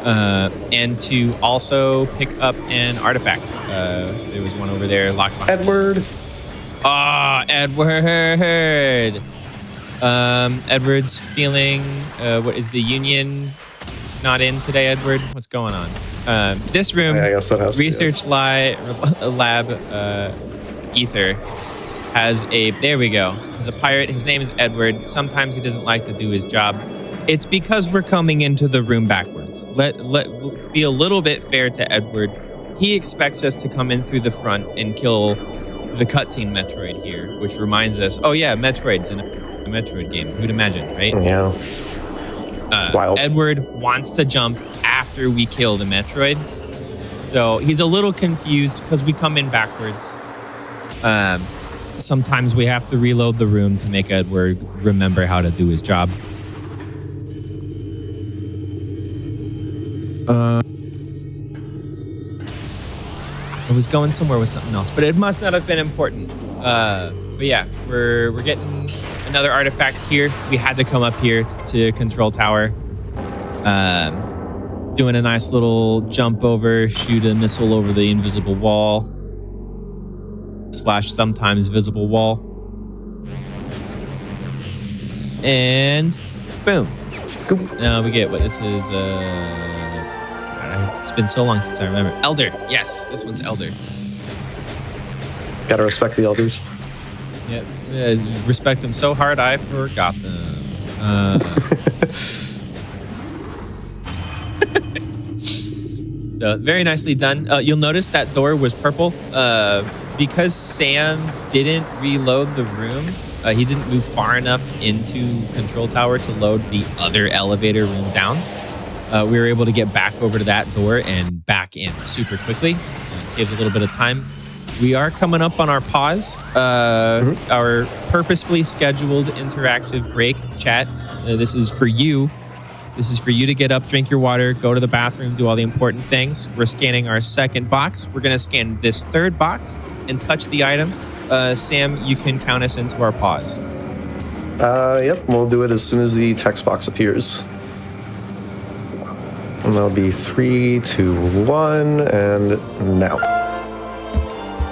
And to also pick up an artifact. There was one over there locked behind. Edward. Ah, Edward. Edward's feeling. What is the union not in today, Edward? What's going on? This room, I guess that has to be research lab, Ether has a. There we go. Has a pirate. His name is Edward. Sometimes he doesn't like to do his job. It's because we're coming into the room backwards. Let's be a little bit fair to Edward. He expects us to come in through the front and kill the cutscene Metroid here, which reminds us, oh yeah, Metroid's in a Metroid game. Who'd imagine, right? Yeah. Wild. Edward wants to jump after we kill the Metroid. So he's a little confused because we come in backwards. Sometimes we have to reload the room to make Edward remember how to do his job. I was going somewhere with something else, but it must not have been important. But yeah, we're getting another artifact here. We had to come up here to Control Tower. Doing a nice little jump over, shoot a missile over the invisible wall. / sometimes visible wall. And boom. Now we get what this is. It's been so long since I remember. Elder. Yes, this one's Elder. Gotta respect the elders. Yep. Respect them so hard I forgot them. Very nicely done. You'll notice that door was purple. Because Sam didn't reload the room, he didn't move far enough into Control Tower to load the other elevator room down. We were able to get back over to that door and back in super quickly. Saves a little bit of time. We are coming up on our pause, our purposefully scheduled interactive break chat. This is for you. This is for you to get up, drink your water, go to the bathroom, do all the important things. We're scanning our second box. We're going to scan this third box and touch the item. Sam, you can count us into our pause. Yep, we'll do it as soon as the text box appears. And that'll be 3, 2, 1, and now.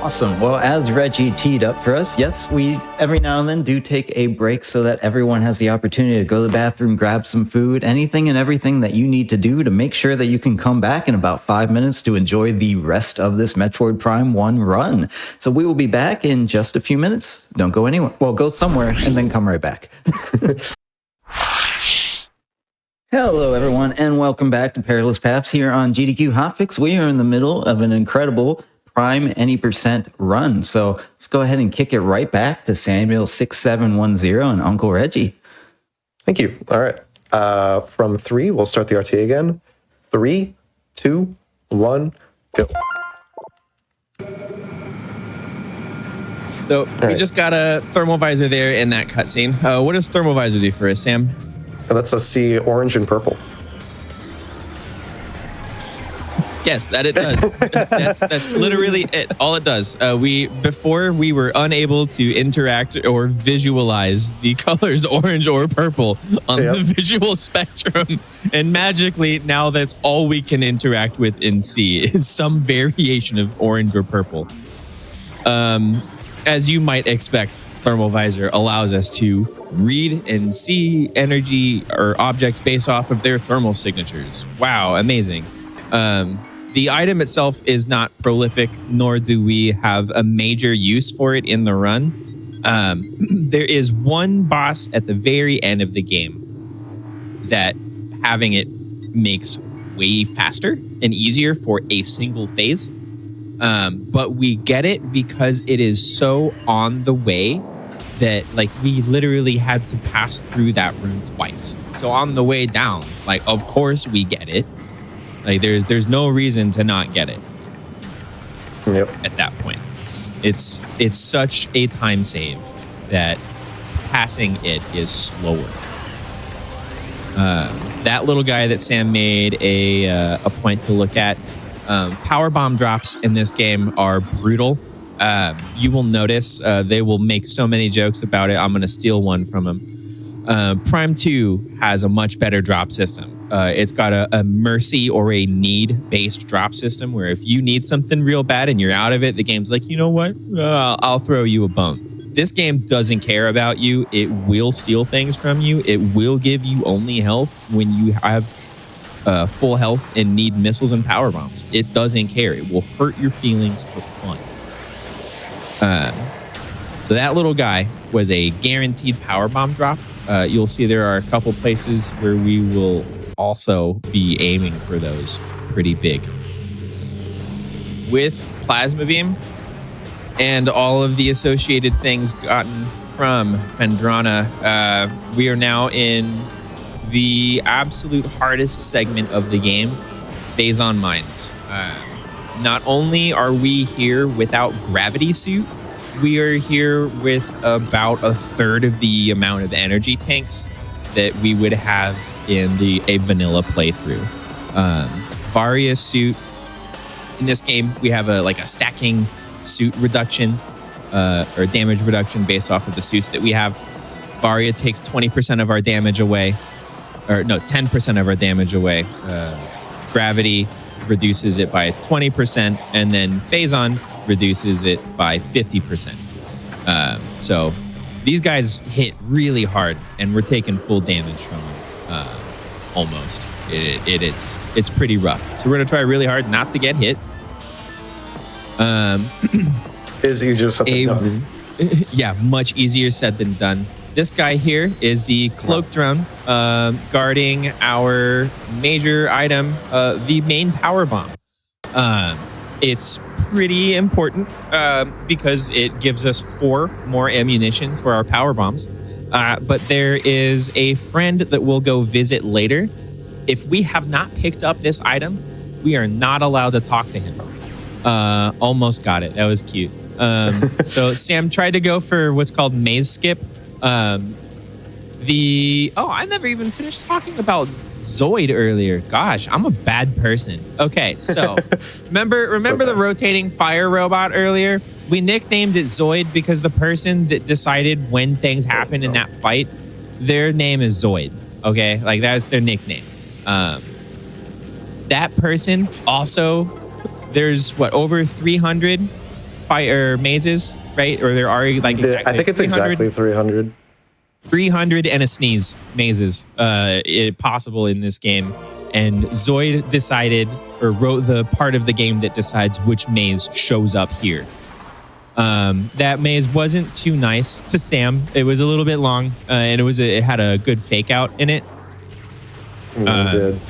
Awesome. Well, as Reggie teed up for us, yes, we every now and then do take a break so that everyone has the opportunity to go to the bathroom, grab some food, anything and everything that you need to do to make sure that you can come back in about 5 minutes to enjoy the rest of this Metroid Prime 1 run. So we will be back in just a few minutes. Don't go anywhere. Well, go somewhere and then come right back. Hello, everyone, and welcome back to Perilous Paths here on GDQ Hotfix. We are in the middle of an incredible Prime any percent run. So let's go ahead and kick it right back to Samuel6710 and Uncle Reggie. Thank you. All right. From 3, we'll start the RT again. 3, 2, 1, go. So we just got a thermal visor there in that cutscene. What does thermal visor do for us, Sam? It lets us see orange and purple. Yes, that it does. That's literally it. All it does. Before we were unable to interact or visualize the colors orange or purple on the visual spectrum, and magically now that's all we can interact with and see is some variation of orange or purple. As you might expect, thermal visor allows us to read and see energy or objects based off of their thermal signatures. Wow, amazing. The item itself is not prolific, nor do we have a major use for it in the run. There is one boss at the very end of the game that having it makes way faster and easier for a single phase. But we get it because it is so on the way that like we literally had to pass through that room twice. So on the way down, like of course we get it. Like there's no reason to not get it. Yep. At that point, it's such a time save that passing it is slower. That little guy that Sam made a point to look at. Power bomb drops in this game are brutal. You will notice they will make so many jokes about it. I'm going to steal one from him. Prime 2 has a much better drop system. It's got a mercy or a need-based drop system where if you need something real bad and you're out of it, the game's like, you know what? I'll throw you a bone. This game doesn't care about you. It will steal things from you. It will give you only health when you have full health and need missiles and power bombs. It doesn't care. It will hurt your feelings for fun. So that little guy was a guaranteed power bomb drop. You'll see there are a couple places where we will also be aiming for those pretty big. With Plasma Beam and all of the associated things gotten from Pendrana, we are now in the absolute hardest segment of the game, Phase on Mines. Not only are we here without gravity suit, we are here with about a third of the amount of energy tanks that we would have in a vanilla playthrough. Varia's suit, in this game, we have a stacking suit reduction or damage reduction based off of the suits that we have. Varia takes 20% of our damage away, or no, 10% of our damage away. Gravity reduces it by 20%, and then Phazon reduces it by 50%. So these guys hit really hard, and we're taking full damage from them, almost. It's pretty rough. So we're gonna try really hard not to get hit. Is easier said than done. Yeah, much easier said than done. This guy here is the cloak drone guarding our major item, the main power bomb. It's pretty important because it gives us 4 more ammunition for our power bombs. But there is a friend that we'll go visit later. If we have not picked up this item, we are not allowed to talk to him. Almost got it. That was cute. So Sam tried to go for what's called maze skip. I never even finished talking about Zoid earlier. Gosh, I'm a bad person. Okay, so remember the rotating fire robot earlier? We nicknamed it Zoid because the person that decided when things happen in that fight, their name is Zoid. Okay, like that's their nickname. That person also, there's over 300 fire mazes, right? Or there are like exactly, I think it's exactly 300. 300 and a sneeze mazes possible in this game. And Zoid decided or wrote the part of the game that decides which maze shows up here. That maze wasn't too nice to Sam. It was a little bit long, and it had a good fake out in it. It did.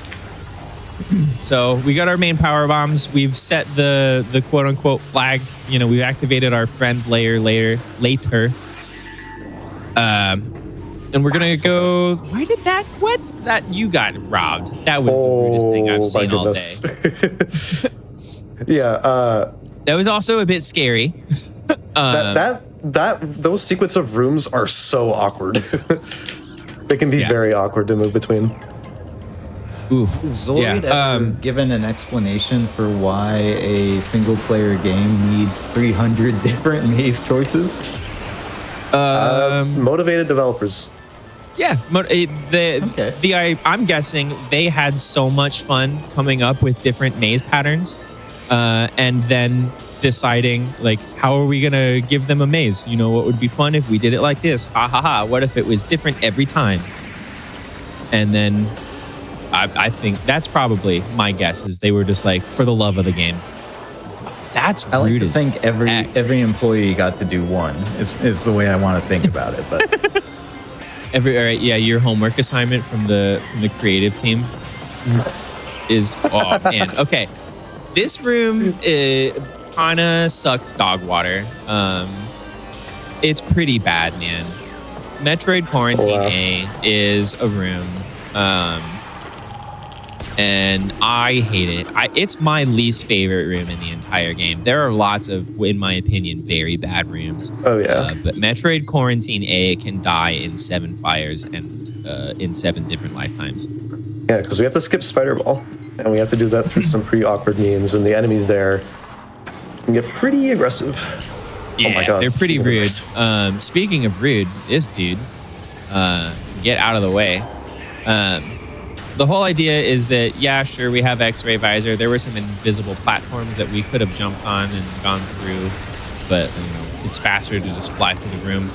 So we got our main power bombs. We've set the quote unquote flag. You know, we've activated our friend later. And we're gonna go. Why did that? What? That you got robbed. That was the weirdest thing I've seen all day. Yeah. That was also a bit scary. Those sequence of rooms are so awkward. They can be very awkward to move between. Oof. Zoid ever given an explanation for why a single player game needs 300 different maze choices? Motivated developers. Yeah, I'm guessing they had so much fun coming up with different maze patterns, and then deciding like, how are we gonna give them a maze? You know, what would be fun if we did it like this? Ha ha ha! What if it was different every time? And then I think that's probably my guess is they were just like, for the love of the game. That's I like rude to as think heck. every employee got to do one. It's the way I want to think about it. But All right, yeah, your homework assignment from the creative team is oh man. Okay, this room kind of sucks dog water. It's pretty bad, man. Metroid Quarantine A is a room, and I hate it. It's my least favorite room in the entire game. There are lots of, in my opinion, very bad rooms. Oh yeah. But Metroid Quarantine A can die in 7 fires and in 7 different lifetimes. Yeah, because we have to skip Spider Ball, and we have to do that through some pretty awkward means, and the enemies there can get pretty aggressive. Yeah, oh my God, they're pretty rude. aggressive. Speaking of rude, this dude, get out of the way. The whole idea is that, yeah, sure, we have X-ray visor. There were some invisible platforms that we could have jumped on and gone through, but you know, it's faster to just fly through the room.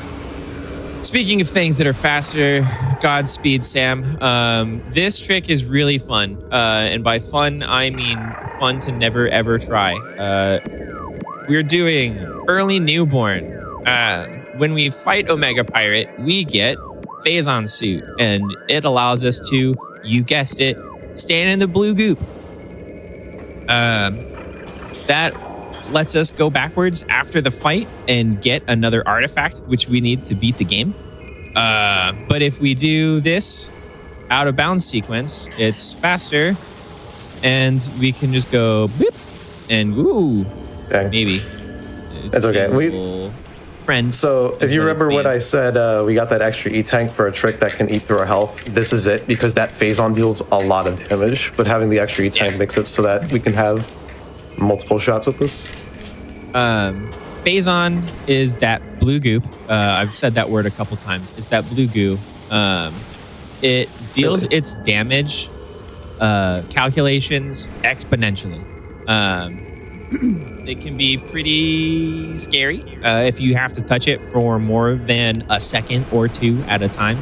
Speaking of things that are faster, Godspeed, Sam. This trick is really fun, and by fun, I mean fun to never ever try. We're doing early newborn. When we fight Omega Pirate, we get Phazon suit, and it allows us to, you guessed it, stand in the blue goop. That lets us go backwards after the fight and get another artifact, which we need to beat the game. But if we do this out of bounds sequence, it's faster, and we can just go boop, and woo, maybe. That's okay. Friend. So if you remember what I said, we got that extra E-tank for a trick that can eat through our health. This is it, because that Phazon deals a lot of damage, but having the extra E-tank makes it so that we can have multiple shots with this. Phazon is that blue goop. I've said that word a couple times. It's that blue goo. It deals its damage calculations exponentially. It can be pretty scary if you have to touch it for more than a second or 2 at a time.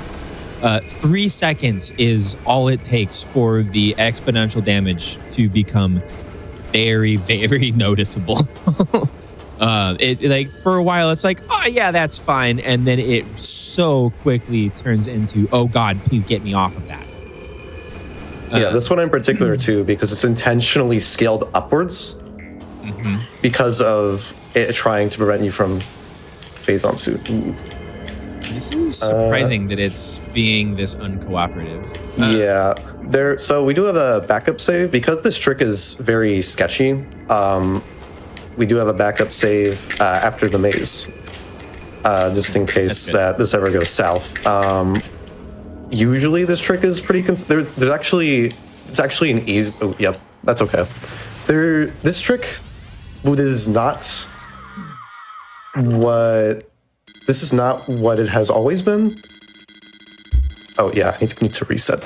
3 seconds is all it takes for the exponential damage to become very, very noticeable. It like for a while it's like, oh yeah, that's fine, and then it so quickly turns into, oh god, please get me off of that. Yeah, this one in particular too, because it's intentionally scaled upwards because of it trying to prevent you from Phazon suit. Ooh. This is surprising that it's being this uncooperative. Yeah, so we do have a backup save because this trick is very sketchy. We do have a backup save after the maze, just in case that this ever goes south. Usually, this trick is pretty. It's actually an easy. Oh, yep, that's okay. This trick is not what. This is not what it has always been. Oh yeah, I need to reset.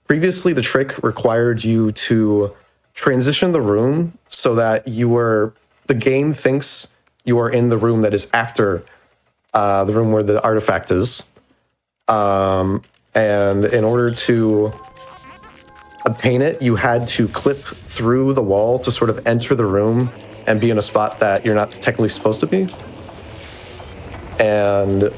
Previously, the trick required you to transition the room so that the game thinks you are in the room that is after the room where the artifact is. And in order to obtain it, you had to clip through the wall to sort of enter the room and be in a spot that you're not technically supposed to be. And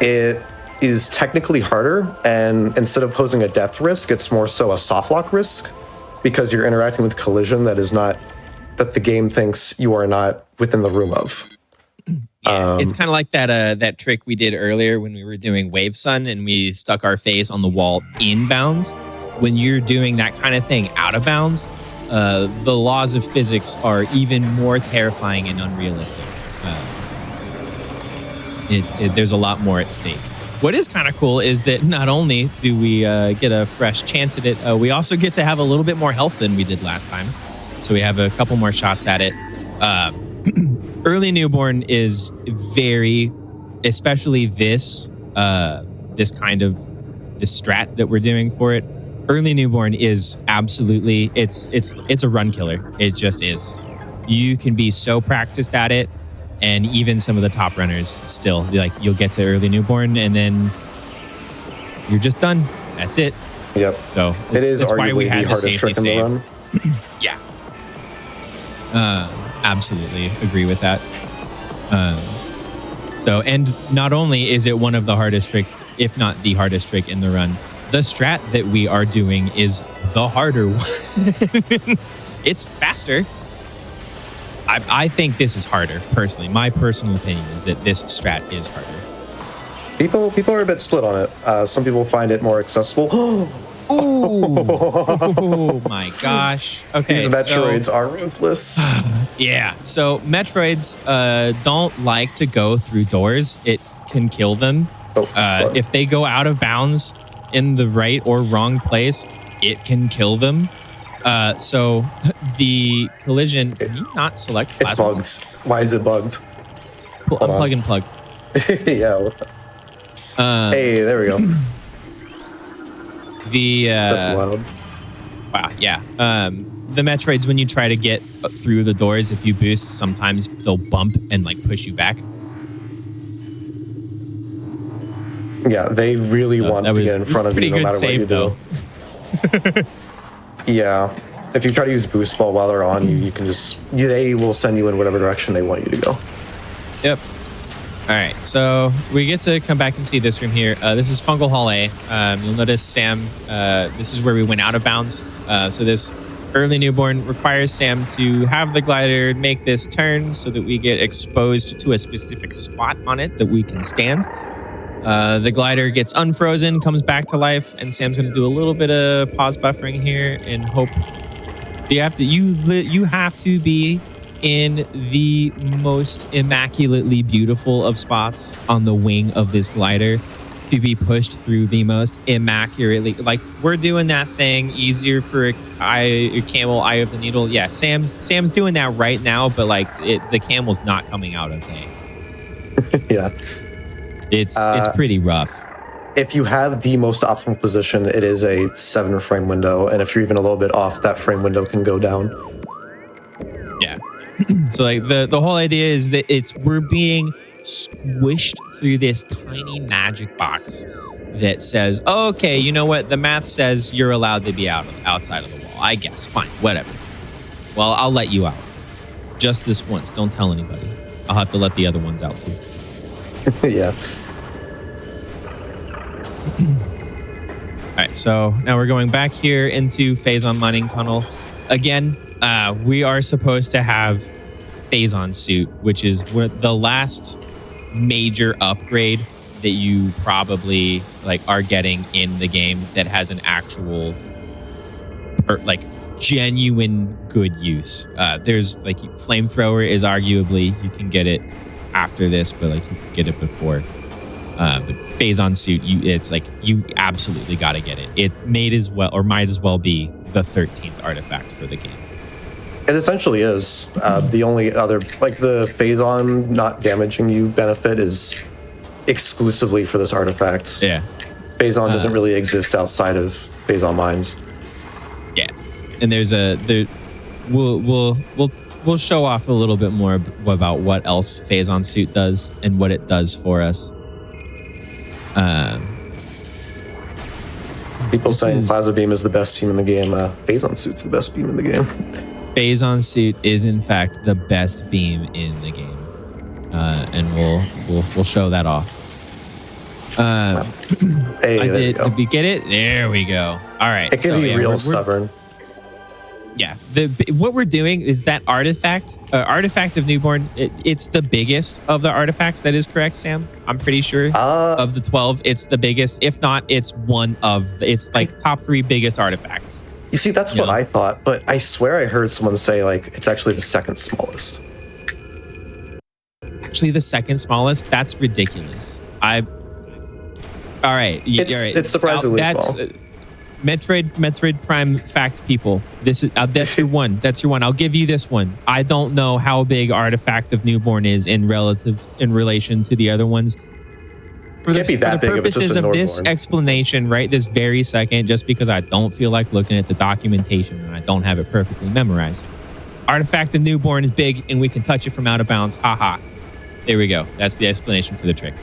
it is technically harder, and instead of posing a death risk, it's more so a softlock risk, because you're interacting with collision that the game thinks you are not within the room of. Yeah, it's kind of like that trick we did earlier when we were doing Wave Sun and we stuck our face on the wall in bounds. When you're doing that kind of thing out of bounds, the laws of physics are even more terrifying and unrealistic. There's a lot more at stake. What is kind of cool is that not only do we get a fresh chance at it, we also get to have a little bit more health than we did last time. So we have a couple more shots at it. Early Newborn is very, especially this strat that we're doing for it. Early Newborn is absolutely, it's a run killer. It just is. You can be so practiced at it, and even some of the top runners still, like, you'll get to Early Newborn and then you're just done. That's it. Yep. So it's arguably why we had the hardest trick in the run. Yeah. Absolutely agree with that. So, and not only is it one of the hardest tricks, if not the hardest trick in the run, the strat that we are doing is the harder one. It's faster. I think this is harder, personally. My personal opinion is that this strat is harder. People are a bit split on it. Some people find it more accessible. Oh my gosh. Okay. These Metroids are ruthless. Yeah. So Metroids don't like to go through doors. It can kill them. If they go out of bounds in the right or wrong place, it can kill them. So the collision, can you not select plasma? It's bugged. Why is it bugged? Unplug and plug. Yeah. Hey, there we go. That's wild. Wow, yeah. The Metroids, when you try to get through the doors, if you boost, sometimes they'll bump and like push you back. Yeah, they really want to get in front of you no matter what you do. Yeah. If you try to use boost ball while they're on you, you can they will send you in whatever direction they want you to go. Yep. All right, so we get to come back and see this room here. This is Fungal Hall A. You'll notice, Sam, this is where we went out of bounds. So this Early Newborn requires Sam to have the glider make this turn so that we get exposed to a specific spot on it that we can stand. The glider gets unfrozen, comes back to life, and Sam's going to do a little bit of pause buffering here and hope. You have to be in the most immaculately beautiful of spots on the wing of this glider to be pushed through the most immaculately. Like, we're doing that thing easier for a camel, Eye of the Needle. Yeah, Sam's doing that right now, but like the camel's not coming out okay. Yeah. It's pretty rough. If you have the most optimal position, it is a 7-frame window, and if you're even a little bit off, that frame window can go down. Yeah. So like the whole idea is that we're being squished through this tiny magic box that says, oh, okay, you know what? The math says you're allowed to be outside of the wall. I guess. Fine. Whatever. Well, I'll let you out. Just this once. Don't tell anybody. I'll have to let the other ones out too. Yeah. All right, so now we're going back here into Phazon Mining Tunnel. Again, we are supposed to have Phazon Suit, which is the last major upgrade that you probably are getting in the game that has an actual genuine good use. There's Flamethrower is arguably, you can get it after this, but you could get it before. But Phazon Suit, you absolutely got to get it. It might as well be the 13th artifact for the game. It essentially is. The only other, the Phazon not damaging you benefit is exclusively for this artifact. Yeah. Phazon doesn't really exist outside of phase on mines. Yeah, and we'll show off a little bit more about what else phase-on suit does and what it does for us. People saying plasma beam is the best beam in the game. Phase-on suit's the best beam in the game. Phase-on suit is in fact the best beam in the game, and we'll show that off. Hey, did we get it? There we go. All right. It can be real stubborn. Yeah. What we're doing is that artifact of newborn. It's the biggest of the artifacts. That is correct, Sam. I'm pretty sure of the 12, it's the biggest. If not, it's it's like top 3 biggest artifacts. You see, that's what I thought, but I swear I heard someone say like it's actually the second smallest. Actually, the second smallest. That's ridiculous. All right. It's surprisingly small. Metroid Prime fact, people. That's your one. That's your one. I'll give you this one. I don't know how big Artifact of Newborn is in relation to the other ones. For the purposes of this explanation, right this very second, just because I don't feel like looking at the documentation and I don't have it perfectly memorized. Artifact of Newborn is big and we can touch it from out of bounds. Haha. There we go. That's the explanation for the trick.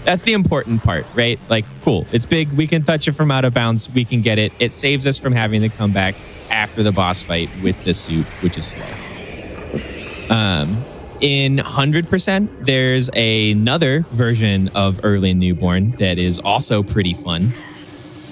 That's the important part, right? Like, cool. It's big. We can touch it from out of bounds. We can get it. It saves us from having to come back after the boss fight with this suit, which is slow. In 100%, there's another version of Early Newborn that is also pretty fun,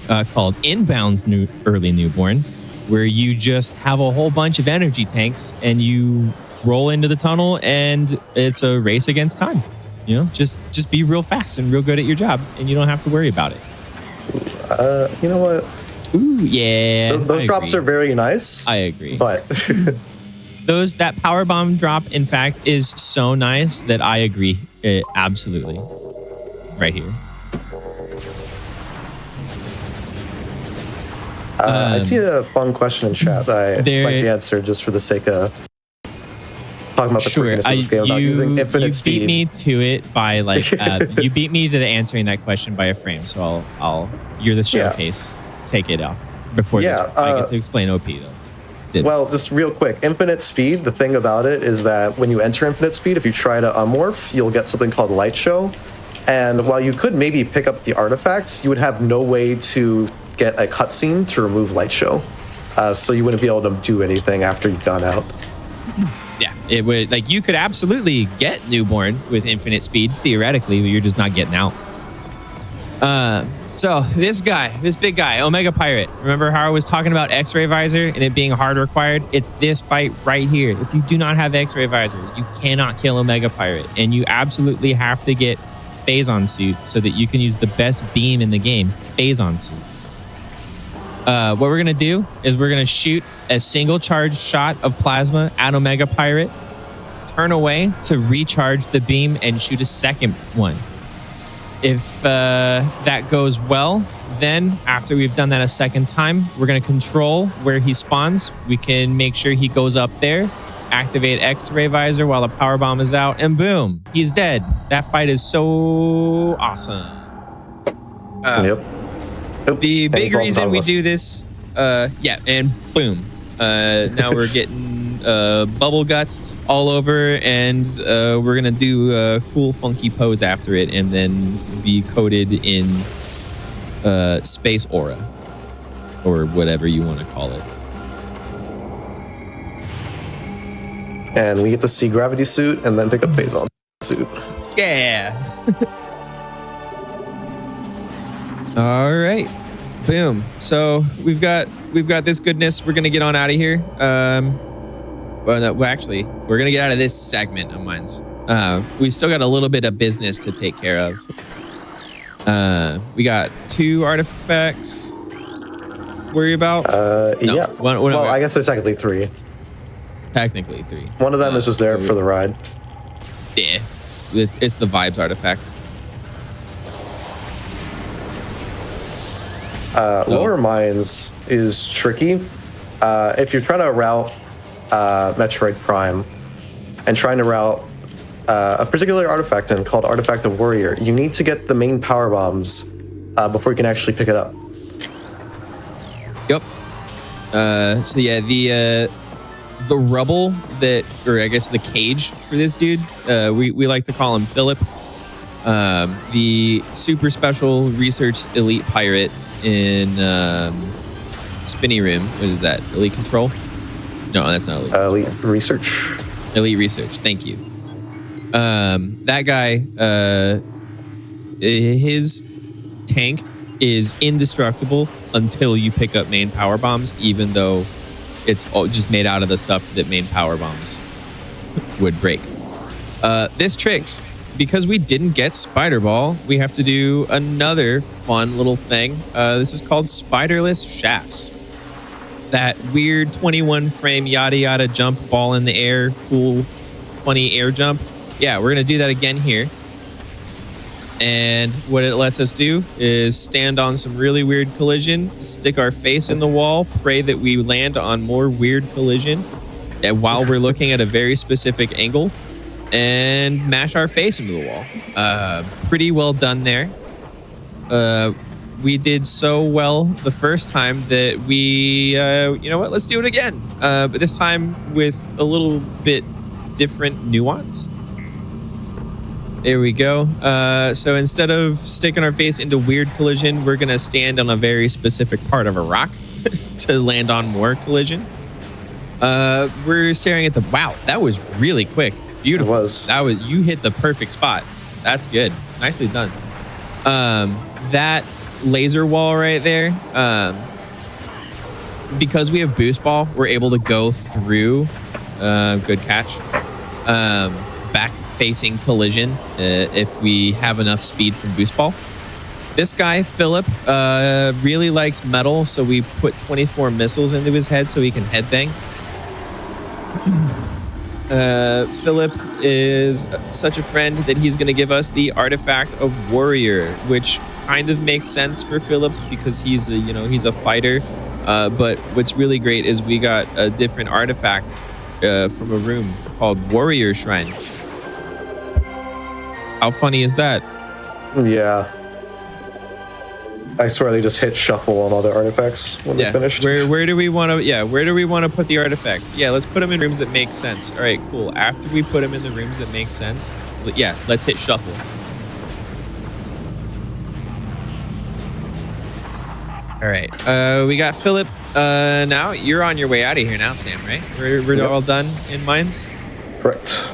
called Inbounds Early Newborn, where you just have a whole bunch of energy tanks and you roll into the tunnel and it's a race against time. You know, just be real fast and real good at your job, and you don't have to worry about it. You know what? Ooh, yeah. Those drops are very nice. I agree. But that power bomb drop, in fact, is so nice that I agree. Absolutely. Right here. I see a fun question in chat that I'd like to answer just for the sake of talking about the quickness of this game without using infinite speed. You beat me to it by like you beat me to the answering that question by a frame. So I'll you're the showcase. Yeah. Take it off before this. I get to explain OP though. Well, just real quick, infinite speed. The thing about it is that when you enter infinite speed, if you try to unmorph, you'll get something called light show. And while you could maybe pick up the artifacts, you would have no way to get a cutscene to remove light show. So you wouldn't be able to do anything after you've gone out. Yeah, it would, like, you could absolutely get Newborn with infinite speed, theoretically, but you're just not getting out. So this big guy, Omega Pirate, remember how I was talking about X-Ray Visor and it being hard required? It's this fight right here. If you do not have X-Ray Visor, you cannot kill Omega Pirate, and you absolutely have to get Phase-On Suit so that you can use the best beam in the game, Phase-On Suit. What we're going to do is we're going to shoot a single charge shot of plasma at Omega Pirate, turn away to recharge the beam, and shoot a second one. If that goes well, then after we've done that a second time, we're going to control where he spawns. We can make sure he goes up there, activate X-Ray Visor while the power bomb is out, and boom, he's dead. That fight is so awesome. Yep. The big reason we do this, and boom. Now we're getting bubble guts all over, and we're gonna do a cool, funky pose after it, and then be coated in space aura, or whatever you want to call it. And we get to see Gravity Suit, and then pick up Phase-On Suit. Yeah. All right, boom. So we've got this goodness. We're gonna get on out of here. Actually, we're gonna get out of this segment of mine's. We've still got a little bit of business to take care of. We got 2 artifacts. Worry about? No. Yeah. Well, I guess there's technically 3. Technically 3. One of them is just there for the ride. Yeah, it's the vibes artifact. Lower Mines is tricky. If you're trying to route Metroid Prime and trying to route a particular artifact called Artifact of Warrior, you need to get the main power bombs before you can actually pick it up. Yep. So yeah, the rubble that, or I guess the cage for this dude, we like to call him Philip, the super special research elite pirate in Spinny Room. What is that? Elite Control? No, that's not Elite. Elite Research. Elite Research. Thank you. That guy, his tank is indestructible until you pick up main power bombs, even though it's all just made out of the stuff that main power bombs would break. This trick, because we didn't get Spider Ball, we have to do another fun little thing. This is called Spiderless Shafts. That weird 21 frame yada yada jump, ball in the air, cool, funny air jump. Yeah, we're gonna do that again here. And what it lets us do is stand on some really weird collision, stick our face in the wall, pray that we land on more weird collision while we're looking at a very specific angle, and mash our face into the wall. Pretty well done there. We did so well the first time that we, you know what, let's do it again. But this time with a little bit different nuance. There we go. So instead of sticking our face into weird collision, we're going to stand on a very specific part of a rock to land on more collision. We're staring at the... Wow, that was really quick. Beautiful. It was. You hit the perfect spot. That's good. Nicely done. That laser wall right there, because we have boost ball, we're able to go through, good catch, back facing collision if we have enough speed from boost ball. This guy, Philip, really likes metal, so we put 24 missiles into his head so he can headbang. Philip is such a friend that he's going to give us the artifact of Warrior, which kind of makes sense for Philip because he's a fighter. But what's really great is we got a different artifact from a room called Warrior Shrine. How funny is that? Yeah. I swear they just hit shuffle on all the artifacts when they finished. Where do we want to put the artifacts? Yeah, let's put them in rooms that make sense. All right, cool. After we put them in the rooms that make sense, yeah, let's hit shuffle. All right, we got Philip. Now you're on your way out of here now, Sam, right? We're all done in mines? Correct.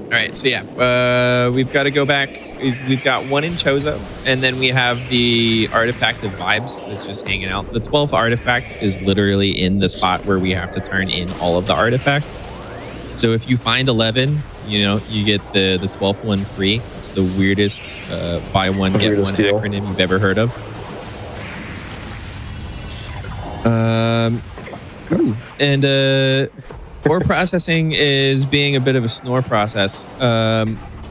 All right, so yeah, we've got to go back. We've got one in Chozo, and then we have the artifact of vibes that's just hanging out. The 12th artifact is literally in the spot where we have to turn in all of the artifacts. So if you find 11, you get the 12th one free. It's the weirdest buy one, get one deal. acronym you've ever heard of. Core processing is being a bit of a snore process.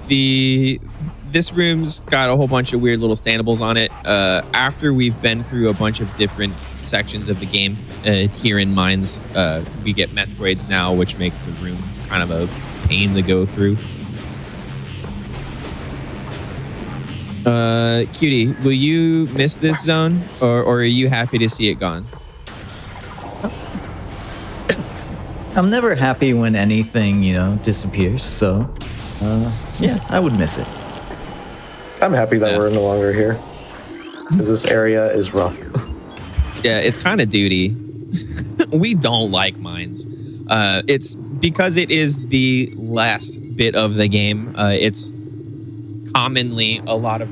This room's got a whole bunch of weird little standables on it. After we've been through a bunch of different sections of the game here in Mines, we get Metroids now, which make the room kind of a pain to go through. Cutie, will you miss this zone, or are you happy to see it gone? I'm never happy when anything, disappears. So, yeah, I would miss it. I'm happy that we're no longer here, because this area is rough. Yeah, it's kind of duty. We don't like mines. It's because it is the last bit of the game. It's commonly a lot of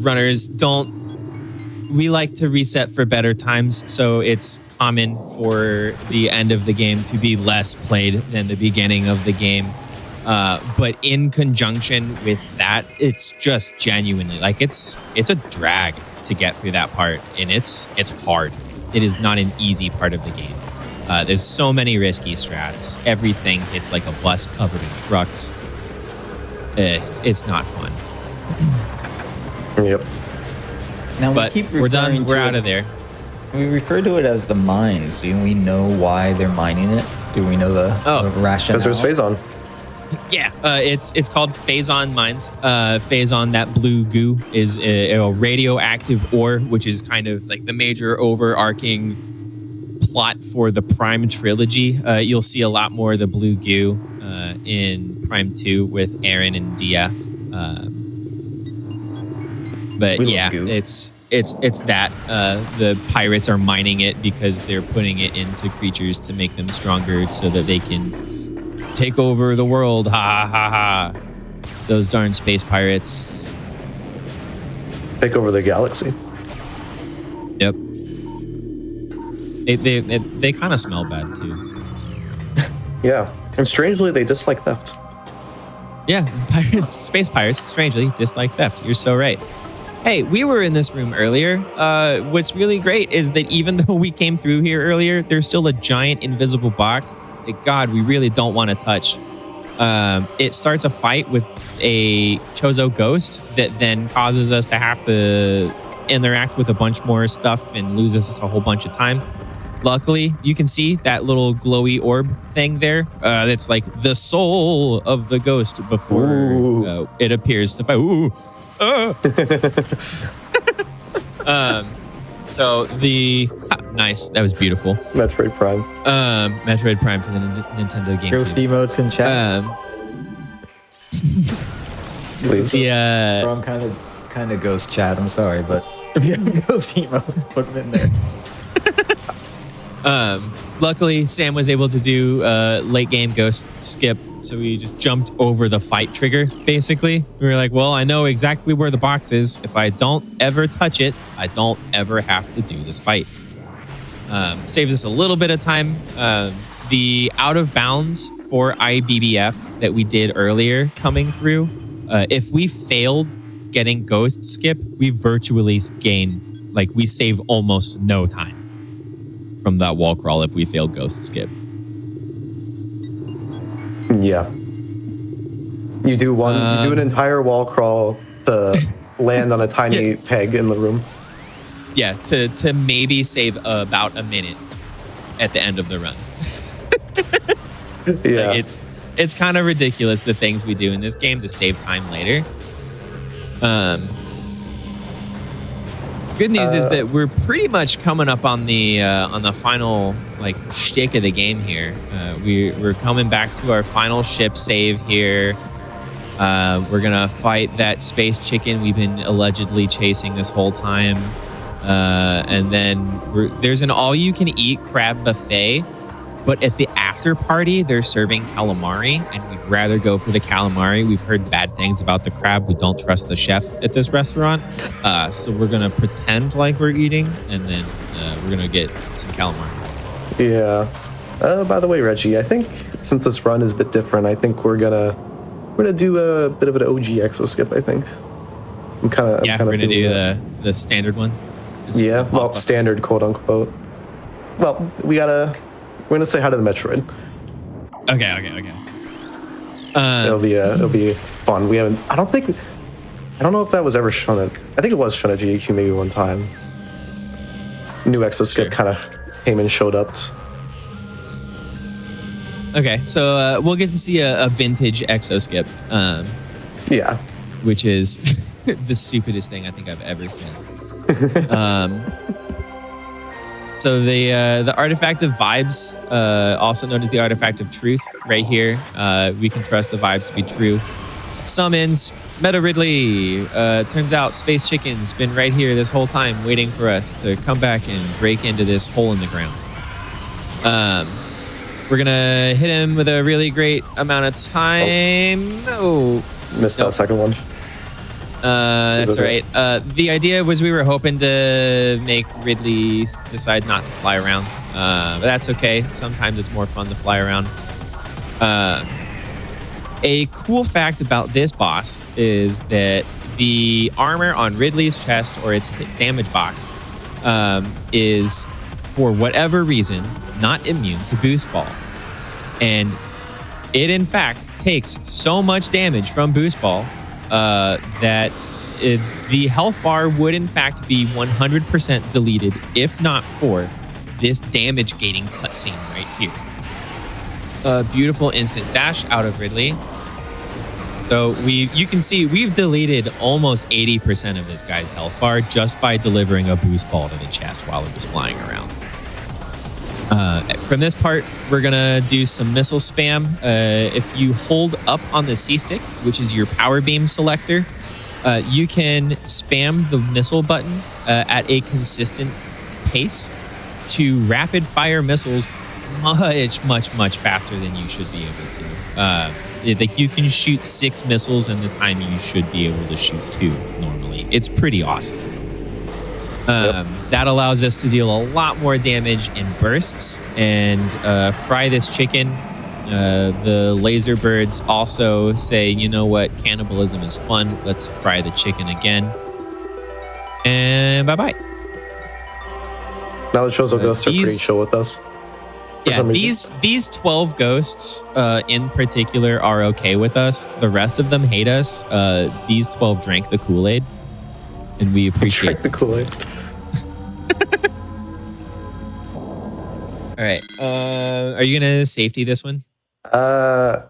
runners don't. We like to reset for better times, so it's common for the end of the game to be less played than the beginning of the game. But in conjunction with that, it's just genuinely like it's a drag to get through that part, and it's hard. It is not an easy part of the game. There's so many risky strats. Everything hits like a bus covered in trucks. It's not fun. Yep. Now But we're done. We're out of there. We refer to it as the mines. Do we know why they're mining it? Do we know the rationale? Because there's phase on. Yeah, it's called Phazon Mines. Phazon, that blue goo, is a radioactive ore, which is kind of like the major overarching plot for the Prime trilogy. You'll see a lot more of the blue goo in Prime 2 with Aaron and DF. But We love yeah, goo. it's that the pirates are mining it because they're putting it into creatures to make them stronger so that they can take over the world. Ha ha ha ha. Those darn space pirates. Take over the galaxy. Yep. They kind of smell bad too. Yeah, and strangely, they dislike theft. Yeah, pirates, space pirates, strangely dislike theft. You're so right. Hey, we were in this room earlier. What's really great is that even though we came through here earlier, there's still a giant invisible box that, God, we really don't want to touch. It starts a fight with a Chozo ghost that then causes us to have to interact with a bunch more stuff and loses us a whole bunch of time. Luckily, you can see that little glowy orb thing there. That's like the soul of the ghost before it appears to fight. Ooh. So nice. That was beautiful. Metroid Prime. Metroid Prime for the Nintendo GameCube. Ghost emotes in chat. Please. Yeah. Bro, I'm kind of ghost chat. I'm sorry, but if you have a ghost emote, put them in there. Luckily, Sam was able to do late game ghost skip, so we just jumped over the fight trigger, basically. We were like, well, I know exactly where the box is. If I don't ever touch it, I don't ever have to do this fight. Saves us a little bit of time. The out of bounds for IBBF that we did earlier coming through, if we failed getting ghost skip, we virtually gain, like we save almost no time from that wall crawl if we fail ghost skip. Yeah. You do an entire wall crawl to land on a tiny peg in the room. Yeah, to maybe save about a minute at the end of the run. Yeah. Like it's kind of ridiculous the things we do in this game to save time later. Good news is that we're pretty much coming up on the final like shtick of the game here. We're coming back to our final ship save here. We're gonna fight that space chicken we've been allegedly chasing this whole time, and then there's an all-you-can-eat crab buffet. But at the after party, they're serving calamari, and we'd rather go for the calamari. We've heard bad things about the crab. We don't trust the chef at this restaurant. So we're going to pretend like we're eating, and then we're going to get some calamari. Yeah. By the way, Reggie, I think since this run is a bit different, I think we're gonna do a bit of an OG exo skip, I think. We're going to do the standard one. Well, standard, quote unquote. Well, we're going to say hi to the Metroid. Okay. It'll be fun. I don't know if that was ever shown at, I think it was shown at GDQ maybe one time. New Exoskip kind of came and showed up. Okay, so we'll get to see a vintage Exoskip. Yeah. Which is the stupidest thing I think I've ever seen. So the Artifact of Vibes, also known as the Artifact of Truth, right here. We can trust the vibes to be true. Summons Meta Ridley. Turns out Space Chicken's been right here this whole time waiting for us to come back and break into this hole in the ground. We're going to hit him with a really great amount of time. Missed that second one. That's all right. The idea was we were hoping to make Ridley decide not to fly around. But that's okay. Sometimes it's more fun to fly around. A cool fact about this boss is that the armor on Ridley's chest, or its hit damage box, is, for whatever reason, not immune to Boost Ball. And it, in fact, takes so much damage from Boost Ball that the health bar would in fact be 100% deleted if not for this damage gating cutscene right here. A beautiful instant dash out of Ridley. So you can see we've deleted almost 80% of this guy's health bar just by delivering a boost ball to the chest while it was flying around. From this part, we're gonna do some missile spam. If you hold up on the C-stick, which is your power beam selector, you can spam the missile button at a consistent pace to rapid fire missiles much faster than you should be able to. Like you can shoot 6 missiles in the time you should be able to shoot 2 normally. It's pretty awesome. That allows us to deal a lot more damage in bursts and fry this chicken. The laser birds also say, you know what, cannibalism is fun. Let's fry the chicken again. And bye-bye. Now the chosen ghosts are pretty chill with us. Yeah, these 12 ghosts in particular are okay with us. The rest of them hate us. These 12 drank the Kool-Aid, and we appreciate the Kool-Aid. All right. Are you gonna safety this one? Nah.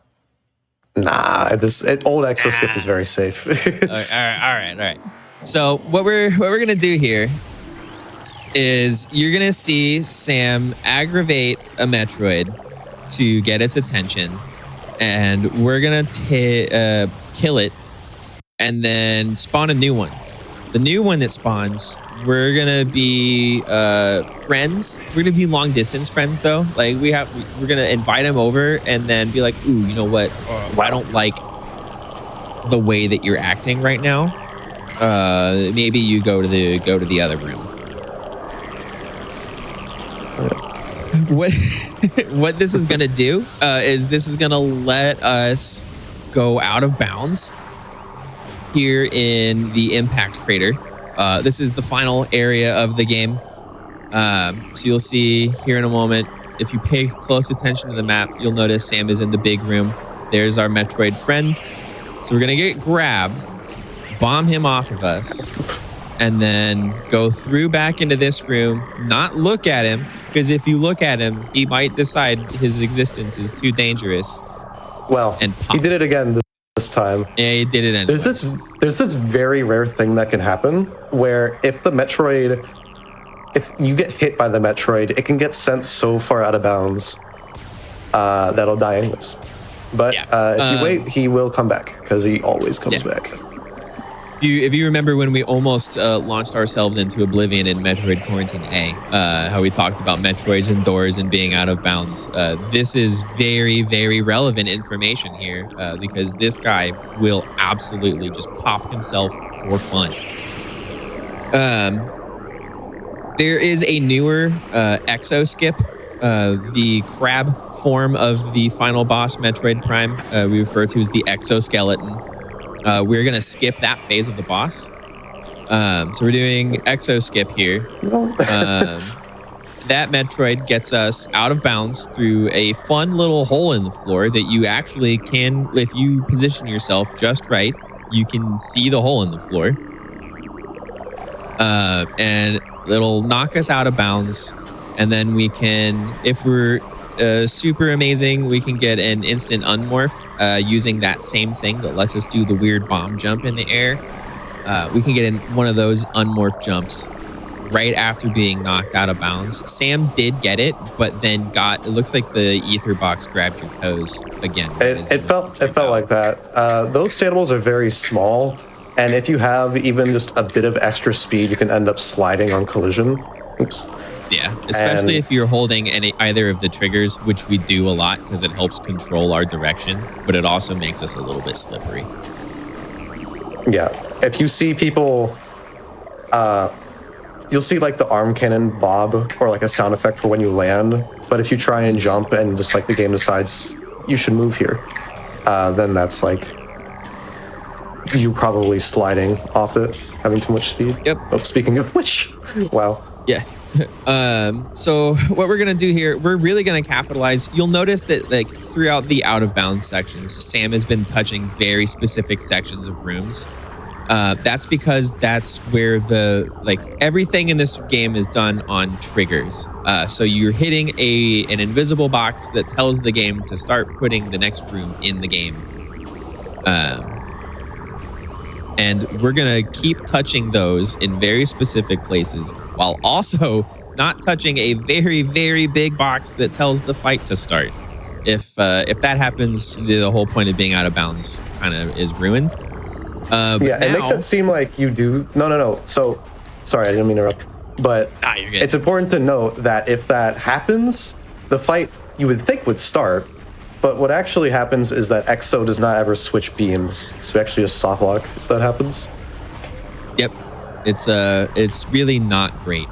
Old Exoskip is very safe. All right. So what we're gonna do here is you're gonna see Sam aggravate a Metroid to get its attention, and we're gonna kill it, and then spawn a new one. The new one that spawns, we're gonna be friends. We're gonna be long distance friends though. Like we're gonna invite him over and then be like, ooh, you know what? I don't like the way that you're acting right now. Maybe you go to the other room. What this is gonna do is this is gonna let us go out of bounds here in the impact crater. This is the final area of the game. So you'll see here in a moment, if you pay close attention to the map, you'll notice Sam is in the big room. There's our Metroid friend. So we're gonna get grabbed, bomb him off of us, and then go through back into this room, not look at him, because if you look at him, he might decide his existence is too dangerous. Well, and he did it again this time. Yeah, he did it anyway. There's this very rare thing that can happen where if you get hit by the Metroid, it can get sent so far out of bounds that'll die anyways. But if you wait, he will come back because he always comes back. If you remember when we almost launched ourselves into oblivion in Metroid Quarantine A, how we talked about Metroids and doors and being out of bounds, this is very, very relevant information here because this guy will absolutely just pop himself for fun. There is a newer exo skip, the crab form of the final boss Metroid Prime. We refer to as the exoskeleton. We're going to skip that phase of the boss. So we're doing exo skip here. That Metroid gets us out of bounds through a fun little hole in the floor that you actually can, if you position yourself just right, you can see the hole in the floor. And it'll knock us out of bounds. And then we can, if we're super amazing, we can get an instant unmorph using that same thing that lets us do the weird bomb jump in the air. We can get in one of those unmorph jumps right after being knocked out of bounds. Sam did get it, but then it looks like the ether box grabbed your toes again. It felt like that. Those animals are very small, and if you have even just a bit of extra speed, you can end up sliding on collision. Oops. Yeah, especially if you're holding either of the triggers, which we do a lot because it helps control our direction, but it also makes us a little bit slippery. Yeah, if you see people, you'll see like the arm cannon bob or like a sound effect for when you land, but if you try and jump and just like the game decides you should move here, then that's like you probably sliding off it, having too much speed. Yep. Oh, speaking of which, wow. Yeah. So what we're going to do here, we're really going to capitalize. You'll notice that like throughout the out of bounds sections, Sam has been touching very specific sections of rooms. That's because that's where everything in this game is done on triggers. So you're hitting an invisible box that tells the game to start putting the next room in the game. And we're going to keep touching those in very specific places while also not touching a very, very big box that tells the fight to start. If that happens, the whole point of being out of bounds kind of is ruined. It makes it seem like you do. No. So, sorry, I didn't mean to interrupt. But you're good. It's important to note that if that happens, the fight you would think would start. But what actually happens is that EXO does not ever switch beams. So actually just soft lock if that happens. Yep. It's really not great.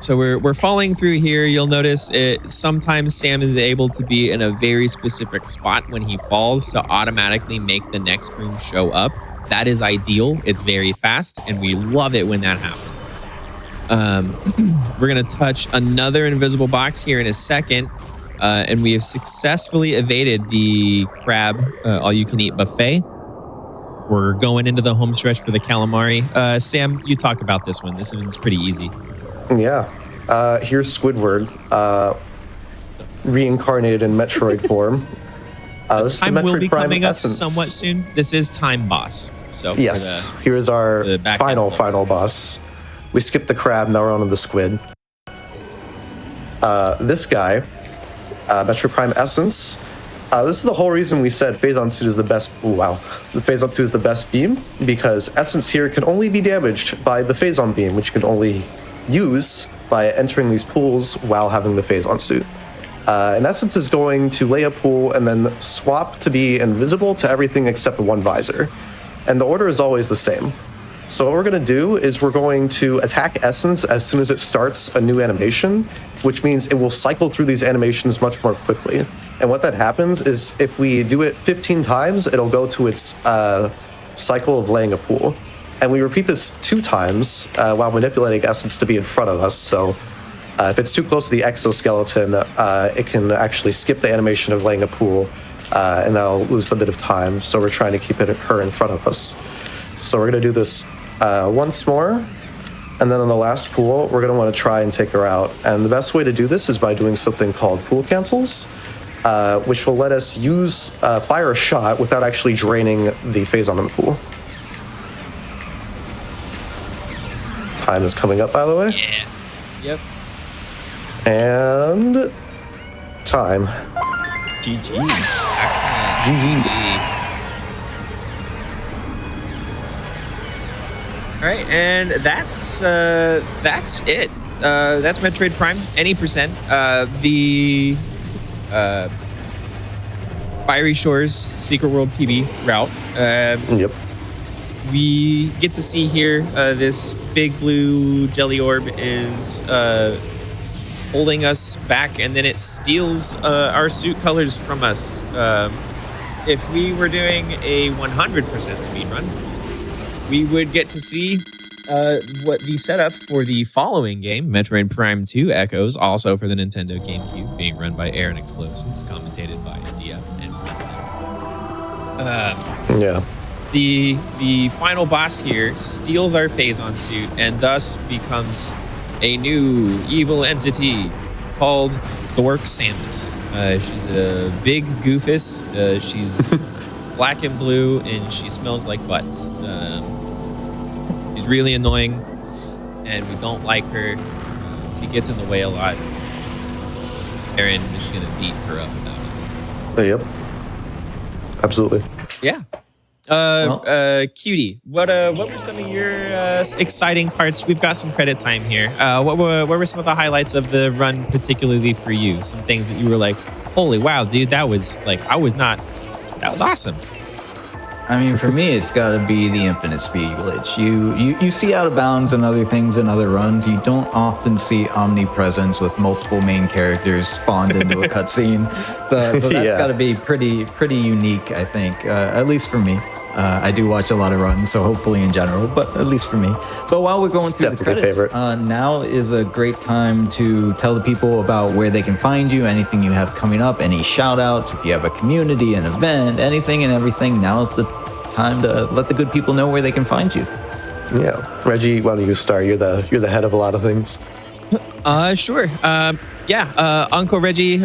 So we're falling through here. You'll notice sometimes Sam is able to be in a very specific spot when he falls to automatically make the next room show up. That is ideal. It's very fast, and we love it when that happens. We're going to touch another invisible box here in a second, and we have successfully evaded the crab all-you-can-eat buffet. We're going into the home stretch for the calamari. Sam, you talk about this one. This one's pretty easy. Yeah. Here's Squidward, reincarnated in Metroid form. This is the Time will Metroid be Prime coming up essence. somewhat soon. This is Time Boss. So Yes. Here's our final boss. We skipped the crab, now we're on to the squid. This guy, Metroid Prime Essence. This is the whole reason we said Phazon Suit is the best. Ooh, wow. The Phazon Suit is the best beam because Essence here can only be damaged by the Phazon beam, which you can only use by entering these pools while having the Phazon Suit. And Essence is going to lay a pool and then swap to be invisible to everything except one visor. And the order is always the same. So what we're going to do is we're going to attack Essence as soon as it starts a new animation, which means it will cycle through these animations much more quickly. And what that happens is if we do it 15 times, it'll go to its cycle of laying a pool. And we repeat this 2 times while manipulating Essence to be in front of us. So if it's too close to the exoskeleton, it can actually skip the animation of laying a pool, and that'll lose a bit of time. So we're trying to keep her in front of us. So we're going to do this once more. And then on the last pool, we're going to want to try and take her out. And the best way to do this is by doing something called pool cancels, which will let us fire a shot without actually draining the Phazon in the pool. Time is coming up, by the way. Yeah. Yep. And time. GG. Excellent. GG. All right, and that's it. That's Metroid Prime. Any percent. The Fiery Shores Secret World PB route. Yep. We get to see here this big blue jelly orb is holding us back, and then it steals our suit colors from us. If we were doing a 100% speed run, we would get to see what the setup for the following game, Metroid Prime 2 Echoes, also for the Nintendo GameCube, being run by Aaron Explosives, commentated by DF and Yeah. The final boss here steals our Phazon suit and thus becomes a new evil entity called Dork Samus. She's a big goofus. She's black and blue, and she smells like butts. She's really annoying, and we don't like her. She gets in the way a lot. Aaron is going to beat her up about it. Yep. Absolutely. Yeah. Cutie, what were some of your exciting parts? We've got some credit time here. What were some of the highlights of the run, particularly for you? Some things that you were like, holy wow, dude, that was awesome. I mean, for me, it's got to be the infinite speed glitch. You see out of bounds and other things in other runs. You don't often see omnipresence with multiple main characters spawned into a cutscene. So that's got to be pretty unique, I think, at least for me. I do watch a lot of runs, so hopefully in general, but at least for me. But while we're going through the credits, now is a great time to tell the people about where they can find you, anything you have coming up, any shout outs, if you have a community, an event, anything and everything. Now is the time to let the good people know where they can find you. Yeah. Reggie, why don't you start? You're the head of a lot of things. Sure. Yeah, Uncle Reggie.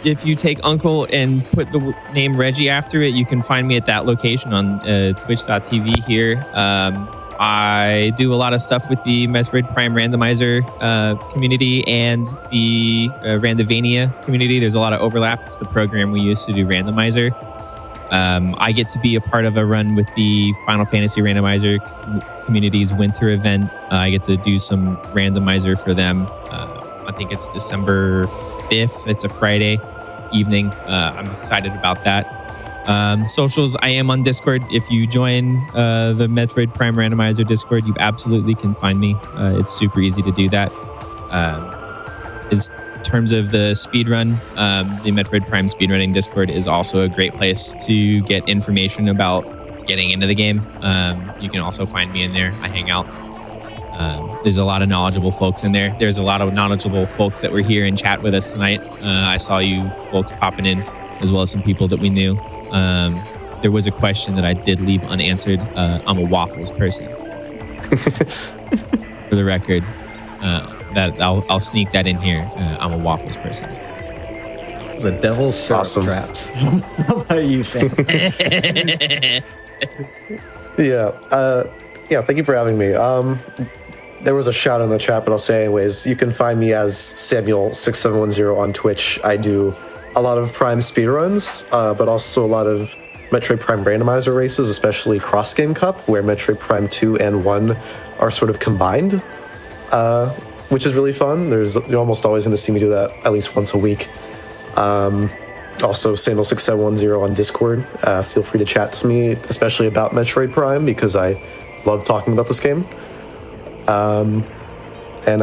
If you take Uncle and put the name Reggie after it, you can find me at that location on twitch.tv here. I do a lot of stuff with the Metroid Prime randomizer community and the Randomania community. There's a lot of overlap. It's the program we use to do randomizer. I get to be a part of a run with the Final Fantasy randomizer community's winter event. I get to do some randomizer for them. I think it's December 5th. It's a Friday evening. I'm excited about that. Socials, I am on Discord. If you join the Metroid Prime Randomizer Discord, you absolutely can find me. It's super easy to do that. In terms of the speedrun, the Metroid Prime speedrunning Discord is also a great place to get information about getting into the game. You can also find me in there. I hang out. There's a lot of knowledgeable folks in there. There's a lot of knowledgeable folks that were here in chat with us tonight. I saw you folks popping in, as well as some people that we knew. There was a question that I did leave unanswered. I'm a waffles person. For the record, that I'll sneak that in here. I'm a waffles person. The devil's syrup Awesome. traps. How about you, Sam? Yeah, thank you for having me. There was a shout in the chat, but I'll say anyways. You can find me as Samuel6710 on Twitch. I do a lot of Prime speedruns, but also a lot of Metroid Prime randomizer races, especially Cross Game Cup, where Metroid Prime 2 and 1 are sort of combined, which is really fun. You're almost always going to see me do that at least once a week. Also, Samuel6710 on Discord. Feel free to chat to me, especially about Metroid Prime, because I love talking about this game. And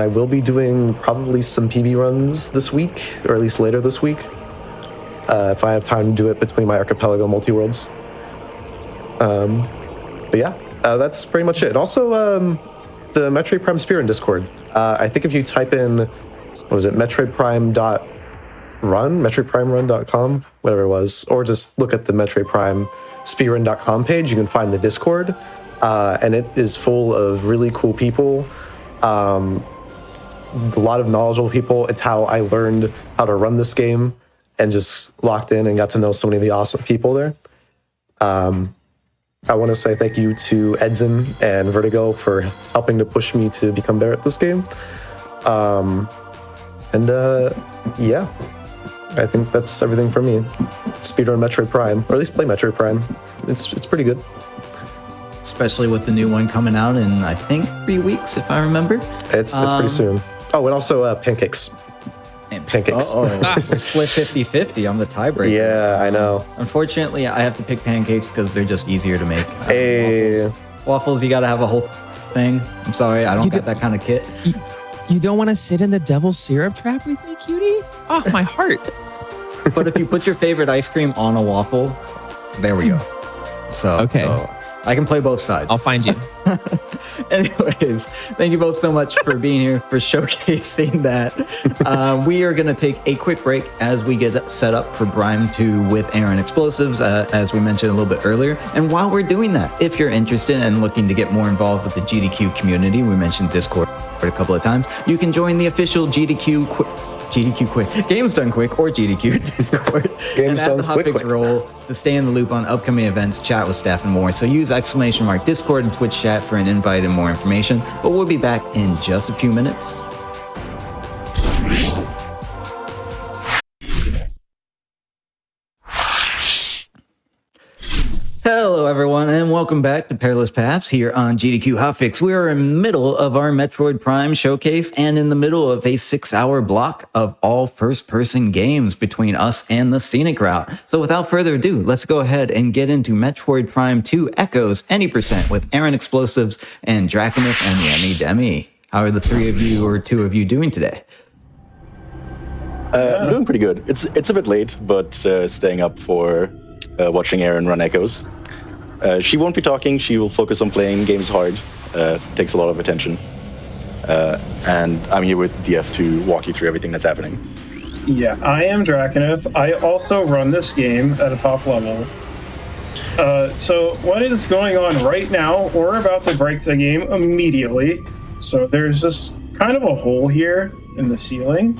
I will be doing probably some PB runs this week, or at least later this week, if I have time to do it between my Archipelago multi-worlds. But yeah, that's pretty much it. And also, the Metroid Prime Spear in Discord. I think if you type in, what was it, MetroidPrime.run.com, whatever it was, or just look at the Metroid Prime speedrun.com page, you can find the Discord. And it is full of really cool people, a lot of knowledgeable people. It's how I learned how to run this game and just locked in and got to know so many of the awesome people there. I want to say thank you to Edson and Vertigo for helping to push me to become better at this game. Yeah, I think that's everything from me. Speedrun Metroid Prime, or at least play Metroid Prime. It's pretty good. Especially with the new one coming out in, I think, 3 weeks, if I remember. It's pretty soon. Oh, and also pancakes. Pancakes. We're split 50-50. I'm the tiebreaker. Yeah, I know. Unfortunately, I have to pick pancakes because they're just easier to make. Hey. Waffles, you got to have a whole thing. I'm sorry, I don't got that kind of kit. You don't want to sit in the devil's syrup trap with me, cutie? Oh, my heart. But if you put your favorite ice cream on a waffle, there we go. So I can play both sides. I'll find you. Anyways, thank you both so much for being here, for showcasing that. We are going to take a quick break as we get set up for Prime 2 with Aaron Explosives, as we mentioned a little bit earlier. And while we're doing that, if you're interested and looking to get more involved with the GDQ community, we mentioned Discord a couple of times, you can join the official GDQ Quick, Games Done Quick, or GDQ Discord. Games and Done add the Hotfix Quick. role to stay in the loop on upcoming events, chat with staff, and more. So use !Discord and Twitch chat for an invite and more information. But we'll be back in just a few minutes. Hello, everyone, and welcome back to Perilous Paths here on GDQ Hotfix. We are in the middle of our Metroid Prime showcase and in the middle of a 6-hour block of all first-person games between us and the scenic route. So without further ado, let's go ahead and get into Metroid Prime 2 Echoes Any Percent with Aaron Explosives and Draconif and Yemi Demi. How are the three of you or two of you doing today? I'm doing pretty good. It's a bit late, but staying up for watching Aaron run Echoes. She won't be talking. She will focus on playing games hard. Takes a lot of attention. And I'm here with DF to walk you through everything that's happening. Yeah, I am Draconif. I also run this game at a top level. So what is going on right now? We're about to break the game immediately. So there's this kind of a hole here in the ceiling.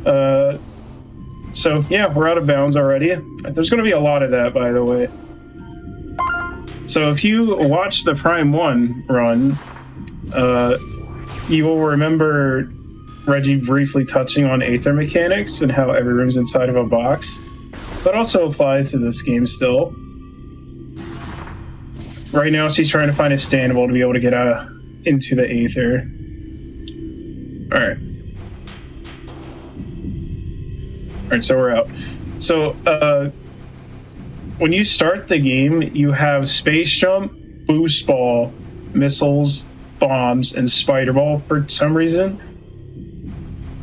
So yeah, we're out of bounds already. There's going to be a lot of that, by the way. So if you watch the Prime 1 run, you will remember Reggie briefly touching on Aether mechanics and how every room's inside of a box. That also applies to this game still. Right now, she's trying to find a standable to be able to get into the Aether. Alright. Alright, so we're out. So, when you start the game, you have Space Jump, Boost Ball, Missiles, Bombs, and Spider Ball for some reason.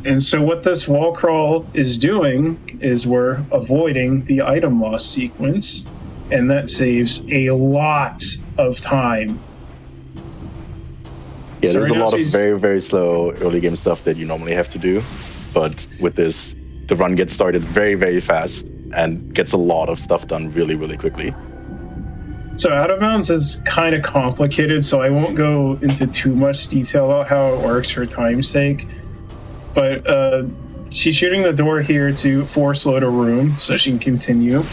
And so what this wall crawl is doing is we're avoiding the item loss sequence, and that saves a lot of time. Yeah, So there's right a now lot of she's- very, very slow early game stuff that you normally have to do. But with this, the run gets started very, very fast and gets a lot of stuff done really, really quickly. So Out of Bounds is kind of complicated, so I won't go into too much detail about how it works for time's sake. But she's shooting the door here to force load a room so she can continue.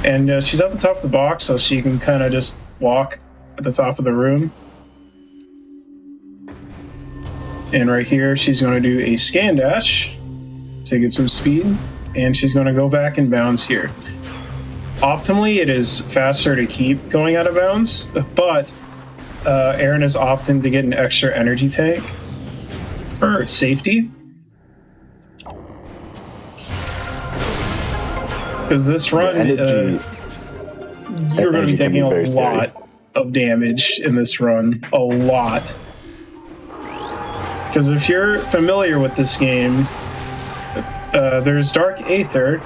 And she's at the top of the box, so she can kind of just walk at the top of the room. And right here, she's going to do a scan dash to get some speed, and she's going to go back in bounds here. Optimally, it is faster to keep going out of bounds, but Aaron is opting to get an extra energy tank for safety. Because this run, Energy, you're going to be energy can be taking a very scary. lot of damage in this run. A lot. Because if you're familiar with this game, there's Dark Aether,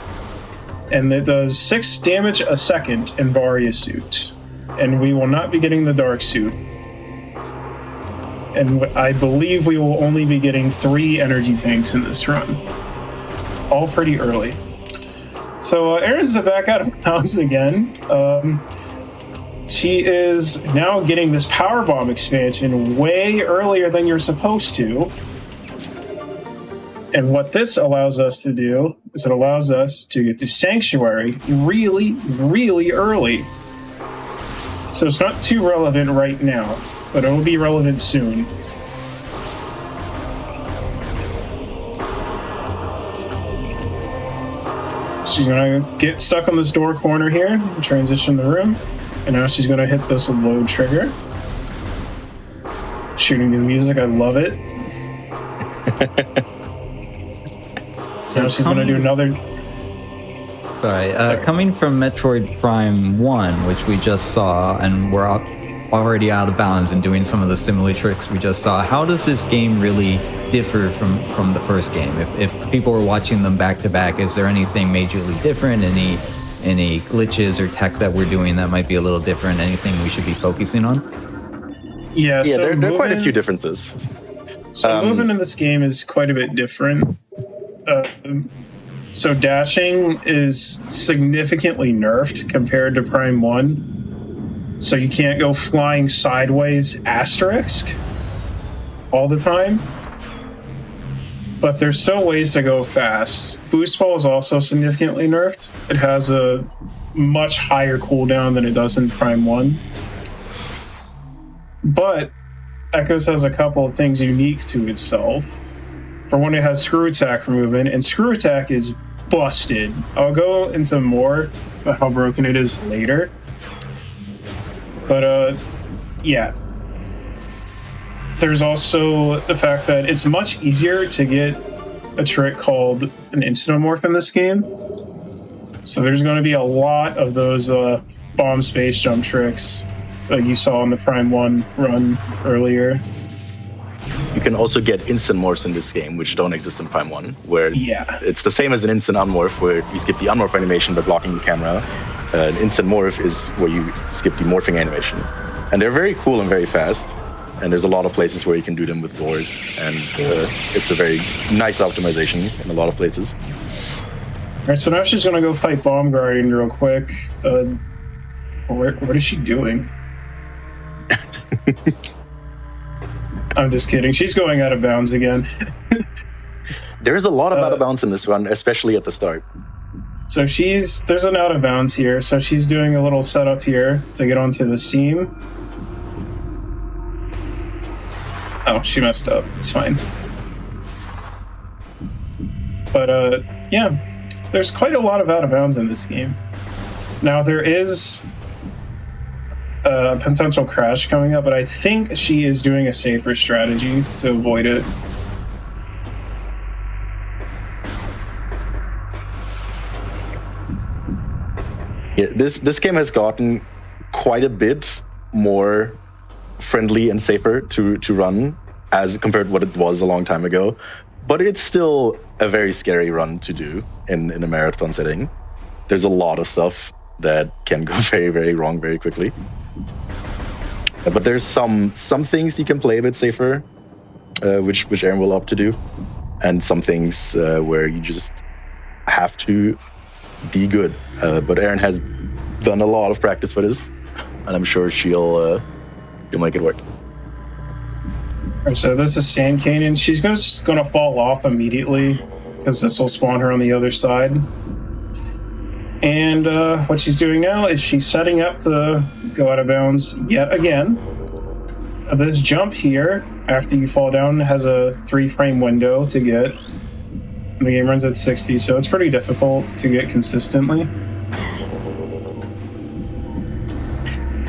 and it does 6 damage a second in Varia suit. And we will not be getting the Dark suit. And I believe we will only be getting 3 energy tanks in this run. All pretty early. So Erin's back out of bounds again. She is now getting this power bomb expansion way earlier than you're supposed to. And what this allows us to do is it allows us to get to Sanctuary really, really early. So it's not too relevant right now, but it will be relevant soon. She's gonna get stuck on this door corner here and transition the room. And now she's gonna hit this load trigger. Shooting the music, I love it. So now she's gonna do another. Sorry, coming from Metroid Prime 1, which we just saw, and we're already out of bounds and doing some of the similar tricks we just saw, how does this game really differ from the first game? If people were watching them back to back, is there anything majorly different? Any glitches or tech that we're doing that might be a little different? Anything we should be focusing on? Yeah, Yeah, so there are quite a few differences. So movement in this game is quite a bit different. So dashing is significantly nerfed compared to Prime 1. So you can't go flying sideways asterisk all the time. But there's still ways to go fast. Boost Ball is also significantly nerfed. It has a much higher cooldown than it does in Prime 1. But Echoes has a couple of things unique to itself. For one, it has screw attack for movement, and screw attack is busted. I'll go into more about how broken it is later. But, yeah. There's also the fact that it's much easier to get a trick called an instant morph in this game. So there's going to be a lot of those bomb space jump tricks that you saw in the Prime 1 run earlier. You can also get instant morphs in this game, which don't exist in Prime 1, where it's the same as an instant unmorph, where you skip the unmorph animation by blocking the camera. An instant morph is where you skip the morphing animation. And they're very cool and very fast, and there's a lot of places where you can do them with doors, and it's a very nice optimization in a lot of places. Alright, so now she's going to go fight Bomb Guardian real quick. What is she doing? I'm just kidding. She's going out of bounds again. There's a lot of out of bounds in this run, especially at the start. So there's an out of bounds here, so she's doing a little setup here to get onto the seam. Oh, she messed up. It's fine. But, yeah, there's quite a lot of out of bounds in this game. Now, there is a potential crash coming up, but I think she is doing a safer strategy to avoid it. Yeah, this game has gotten quite a bit more friendly and safer to run as compared to what it was a long time ago. But it's still a very scary run to do in a marathon setting. There's a lot of stuff that can go very, very wrong very quickly. But there's some things you can play a bit safer, which Aaron will opt to do, and some things where you just have to be good. But Aaron has done a lot of practice for this, and I'm sure she'll make it work. So this is Sand Canyon. She's just going to fall off immediately because this will spawn her on the other side. And what she's doing now is she's setting up to go out of bounds yet again. This jump here, after you fall down, has a 3-frame window to get. And the game runs at 60, so it's pretty difficult to get consistently.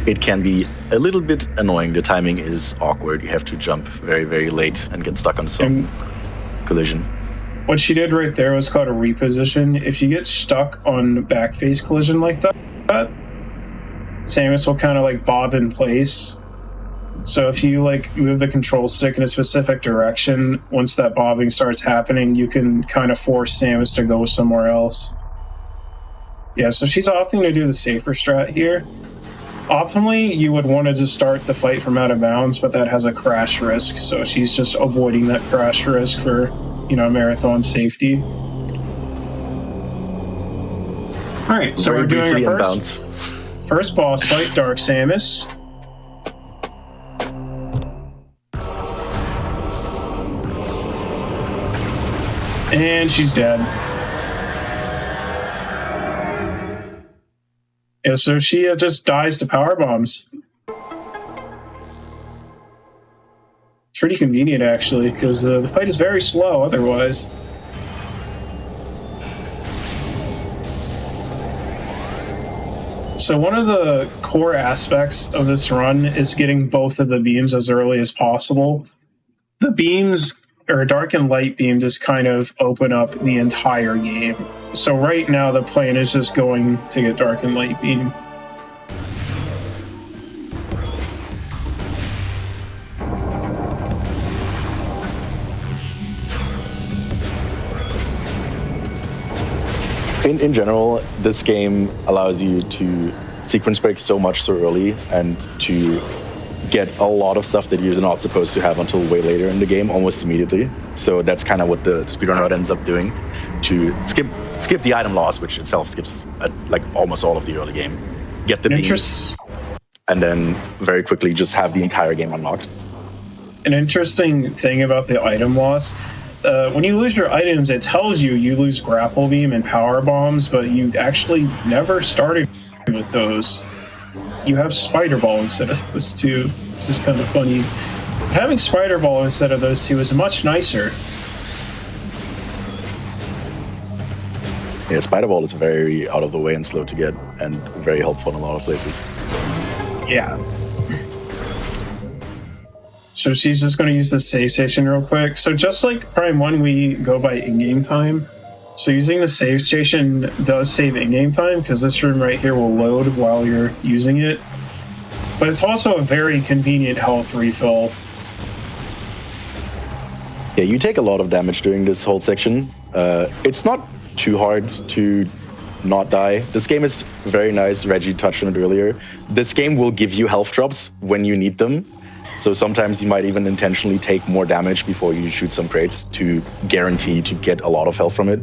It can be a little bit annoying. The timing is awkward. You have to jump very, very late and get stuck on some collision. What she did right there was called a reposition. If you get stuck on back face collision like that, Samus will kind of like bob in place. So if you like move the control stick in a specific direction, once that bobbing starts happening, you can kind of force Samus to go somewhere else. Yeah, so she's opting to do the safer strat here. Optimally, you would want to just start the fight from out of bounds, but that has a crash risk, so she's just avoiding that crash risk for, marathon safety. Alright, so we're doing our first boss fight, Dark Samus. And she's dead. Yeah, so she just dies to power bombs. It's pretty convenient, actually, because the fight is very slow otherwise. So one of the core aspects of this run is getting both of the beams as early as possible. The beams, or dark and light beam, just kind of open up the entire game. So right now the plan is just going to get dark and light beam. In general, this game allows you to sequence break so much so early and to get a lot of stuff that you're not supposed to have until way later in the game, almost immediately. So that's kind of what the speedrunner ends up doing, to skip the item loss, which itself skips like almost all of the early game. Get the beams, and then very quickly just have the entire game unlocked. An interesting thing about the item loss, when you lose your items, it tells you lose grapple beam and power bombs, but you actually never started with those. You have Spider Ball instead of those two. It's just kind of funny. Having Spider Ball instead of those two is much nicer. Yeah, Spider Ball is very out of the way and slow to get, and very helpful in a lot of places. Yeah. So she's just going to use the save station real quick. So just like Prime 1, we go by in-game time. So using the save station does save in-game time, because this room right here will load while you're using it. But it's also a very convenient health refill. Yeah, you take a lot of damage during this whole section. It's not too hard to not die. This game is very nice. Reggie touched on it earlier. This game will give you health drops when you need them. So sometimes you might even intentionally take more damage before you shoot some crates to guarantee to get a lot of health from it.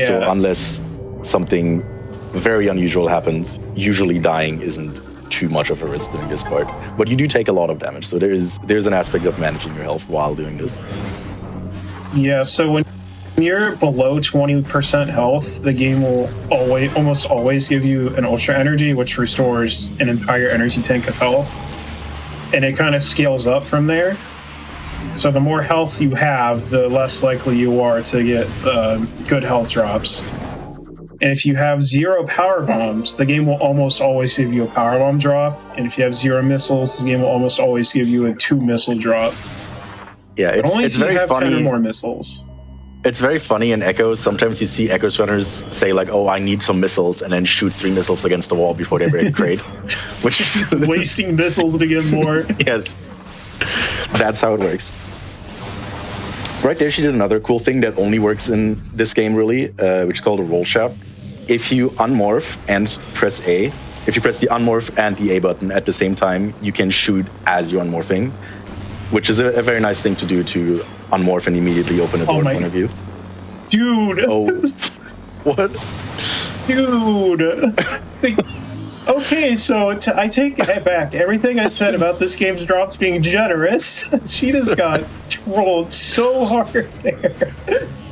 So unless something very unusual happens, usually dying isn't too much of a risk during this part. But you do take a lot of damage, so there's an aspect of managing your health while doing this. Yeah, so when you're below 20% health, the game will almost always give you an ultra energy, which restores an entire energy tank of health. And it kind of scales up from there. So the more health you have, the less likely you are to get good health drops. And if you have 0 power bombs, the game will almost always give you a power bomb drop. And if you have 0 missiles, the game will almost always give you a 2 missile drop. Yeah, But only it's if you very have 10 or funny. more missiles. It's very funny in Echoes. Sometimes you see Echoes runners say like, "Oh, I need some missiles," and then shoot 3 missiles against the wall before they break crate. Which is Wasting missiles to get more. Yes, that's how it works. Right there, she did another cool thing that only works in this game, really, which is called a roll shot. If you unmorph and press A, if you press the unmorph and the A button at the same time, you can shoot as you're unmorphing, which is a very nice thing to do to unmorph and immediately open a door in front of you. Dude. Oh, what? Dude. Okay, so I take it back. Everything I said about this game's drops being generous, she just got trolled so hard there.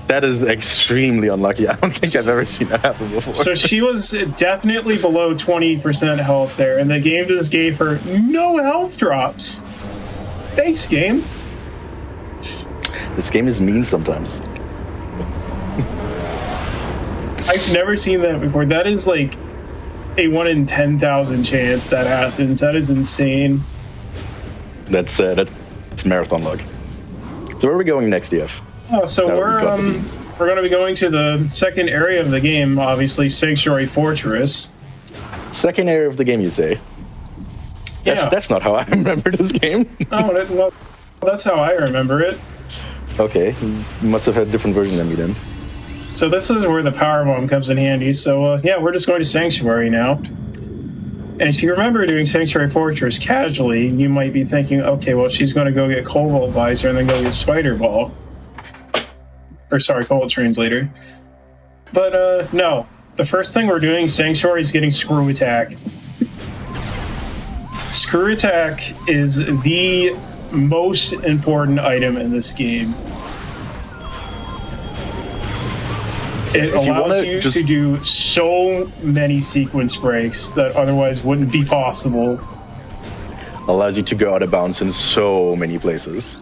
That is extremely unlucky. I don't think I've ever seen that happen before. So she was definitely below 20% health there, and the game just gave her no health drops. Thanks, game. This game is mean sometimes. I've never seen that before. That is like a 1 in 10,000 chance that happens. That is insane. That's marathon luck. So where are we going next, DF? Oh, so we're going to be going to the second area of the game, obviously Sanctuary Fortress. Second area of the game, you say? Yeah. That's not how I remember this game. Oh, well, that's how I remember it. Okay, you must have had a different version than me then. So this is where the power bomb comes in handy. So yeah, we're just going to Sanctuary now. And if you remember doing Sanctuary Fortress casually, you might be thinking, okay, well, she's going to go get Cobalt Visor and then go get Spider Ball. Or sorry, Cobalt Translator. But no, the first thing we're doing, Sanctuary, is getting Screw Attack. Screw Attack is the most important item in this game. It allows you to do so many sequence breaks that otherwise wouldn't be possible. Allows you to go out of bounds in so many places.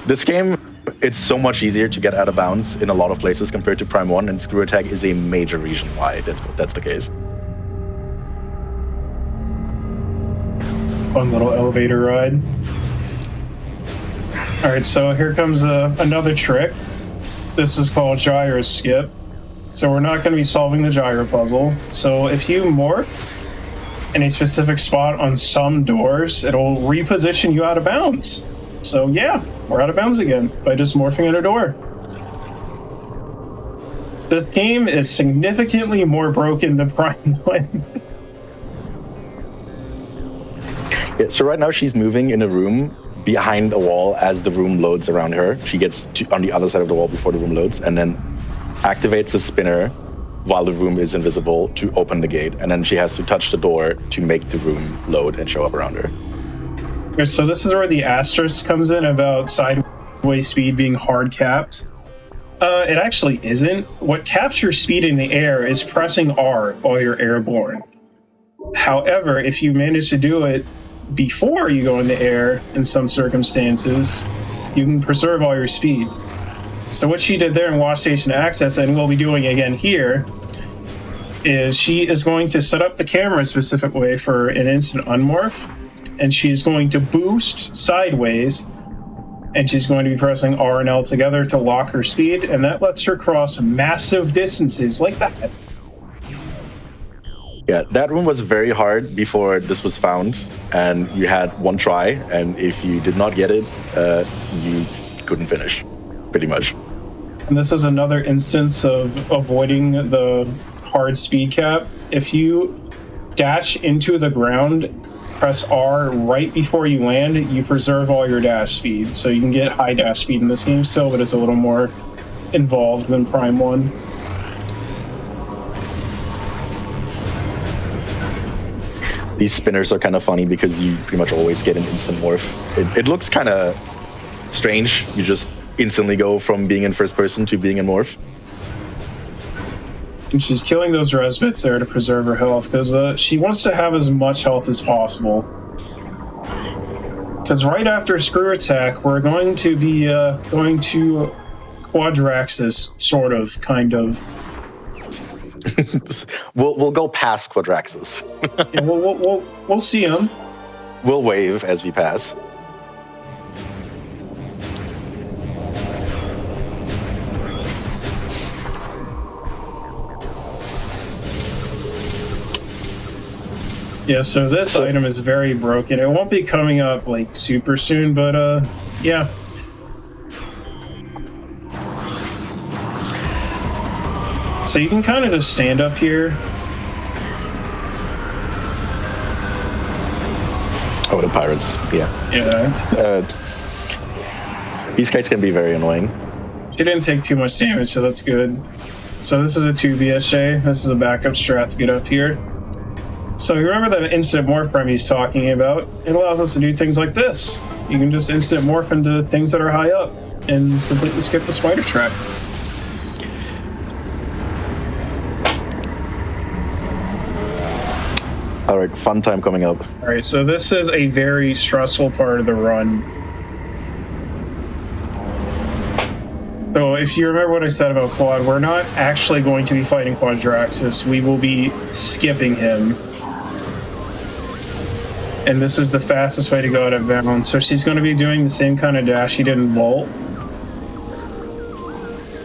This game, it's so much easier to get out of bounds in a lot of places compared to Prime 1, and Screw Attack is a major reason why that's the case. Fun little elevator ride. Alright, so here comes another trick. This is called Gyro Skip. So we're not going to be solving the gyro puzzle. So if you morph in a specific spot on some doors, it'll reposition you out of bounds. So yeah, we're out of bounds again by just morphing at a door. This game is significantly more broken than Prime 1. Yeah, so right now she's moving in a room behind a wall as the room loads around her. She gets on the other side of the wall before the room loads, and then activates a spinner while the room is invisible to open the gate, and then she has to touch the door to make the room load and show up around her. Okay, so this is where the asterisk comes in about sideways speed being hard capped. It actually isn't. What captures speed in the air is pressing R while you're airborne. However, if you manage to do it before you go in the air in some circumstances, you can preserve all your speed. So what she did there in Wash Station Access, and we'll be doing again here, is she is going to set up the camera a specific way for an instant unmorph, and she's going to boost sideways, and she's going to be pressing R and L together to lock her speed, and that lets her cross massive distances like that. Yeah, that room was very hard before this was found, and you had one try, and if you did not get it, you couldn't finish, pretty much. And this is another instance of avoiding the hard speed cap. If you dash into the ground, press R right before you land, you preserve all your dash speed. So you can get high dash speed in this game still, but it's a little more involved than Prime 1. These spinners are kind of funny because you pretty much always get an instant morph. It looks kind of strange. You just instantly go from being in first person to being in morph. And she's killing those res bits there to preserve her health, because she wants to have as much health as possible. Because right after screw attack, we're going to be going to Quadraxis, sort of, kind of. We'll go past Quadraxis. Yeah, we'll see him. We'll wave as we pass. Yeah, so this item is very broken. It won't be coming up like super soon, but yeah. So you can kind of just stand up here. Oh, the pirates, yeah. Yeah. These guys can be very annoying. She didn't take too much damage, so that's good. So this is a 2 BSJ. This is a backup strat to get up here. So you remember that instant morph prime he's talking about? It allows us to do things like this. You can just instant morph into things that are high up and completely skip the spider track. All right, fun time coming up. All right, so this is a very stressful part of the run. So if you remember what I said about Quad, we're not actually going to be fighting Quadraxis. We will be skipping him. And this is the fastest way to go out of bounds. So she's going to be doing the same kind of dash she did in Volt.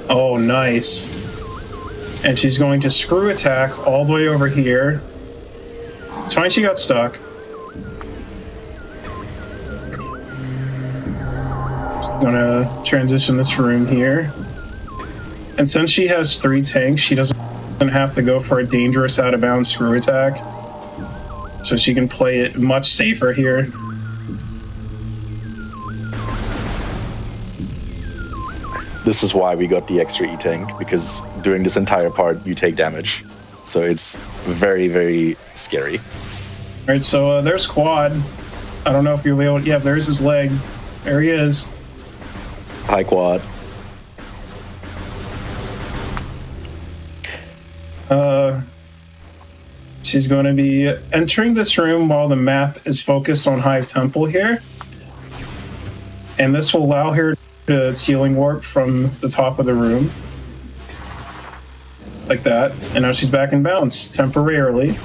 Oh, nice. And she's going to screw attack all the way over here. It's fine she got stuck. Just gonna transition this room here. And since she has 3 tanks, she doesn't have to go for a dangerous out of bounds screw attack. So she can play it much safer here. This is why we got the extra E-tank, because during this entire part you take damage. So it's very, very scary. Alright, so there's Quad. I don't know if you'll be able to... Yeah, there's his leg. There he is. Hi, Quad. She's going to be entering this room while the map is focused on Hive Temple here. And this will allow her to ceiling warp from the top of the room. Like that. And now she's back in bounds, temporarily.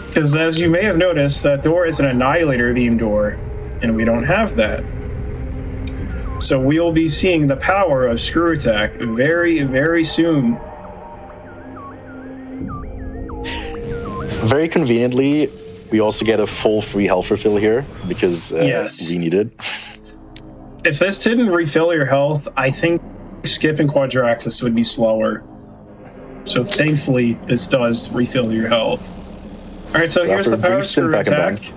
Because as you may have noticed, that door is an Annihilator beam door. And we don't have that. So we'll be seeing the power of Screw Attack very, very soon. Very conveniently, we also get a full free health refill here, because Yes. we need it. If this didn't refill your health, I think skipping Quadraxis would be slower. So thankfully, this does refill your health. Alright, so here's the after a power brief stint screw back in attack. bank.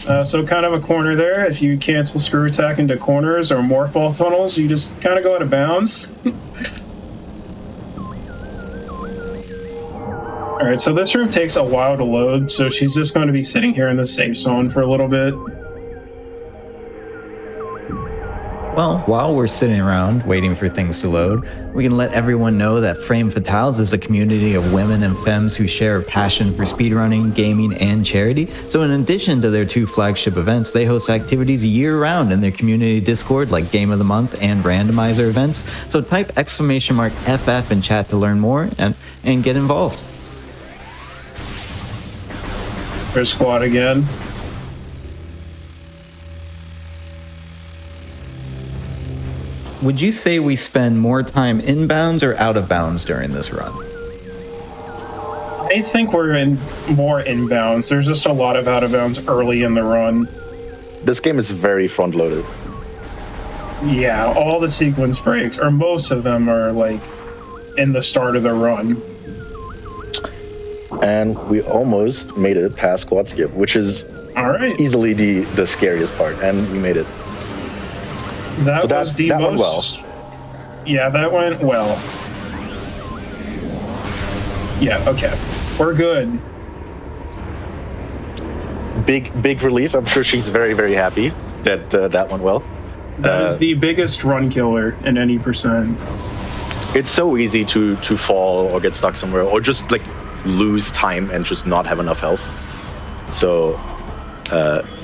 Yep. So kind of a corner there. If you cancel screw attack into corners or morph ball tunnels, you just kind of go out of bounds. Alright, so this room takes a while to load, so she's just going to be sitting here in the safe zone for a little bit. Well, while we're sitting around waiting for things to load, we can let everyone know that Frame Fatales is a community of women and femmes who share a passion for speedrunning, gaming, and charity. So in addition to their 2 flagship events, they host activities year-round in their community Discord, like Game of the Month and Randomizer events. So type !FF in chat to learn more and get involved. There's Squad again. Would you say we spend more time inbounds or out of bounds during this run? I think we're in more inbounds. There's just a lot of out of bounds early in the run. This game is very front-loaded. Yeah, all the sequence breaks, or most of them, are like in the start of the run. And we almost made it past quad skip, which is Alright. easily the scariest part, and we made it. That So was the that went most... Yeah, that went well. Yeah, okay. We're good. Big relief. I'm sure she's very, very happy that that went well. That is the biggest run killer in any percent. It's so easy to fall or get stuck somewhere or just like lose time and just not have enough health. So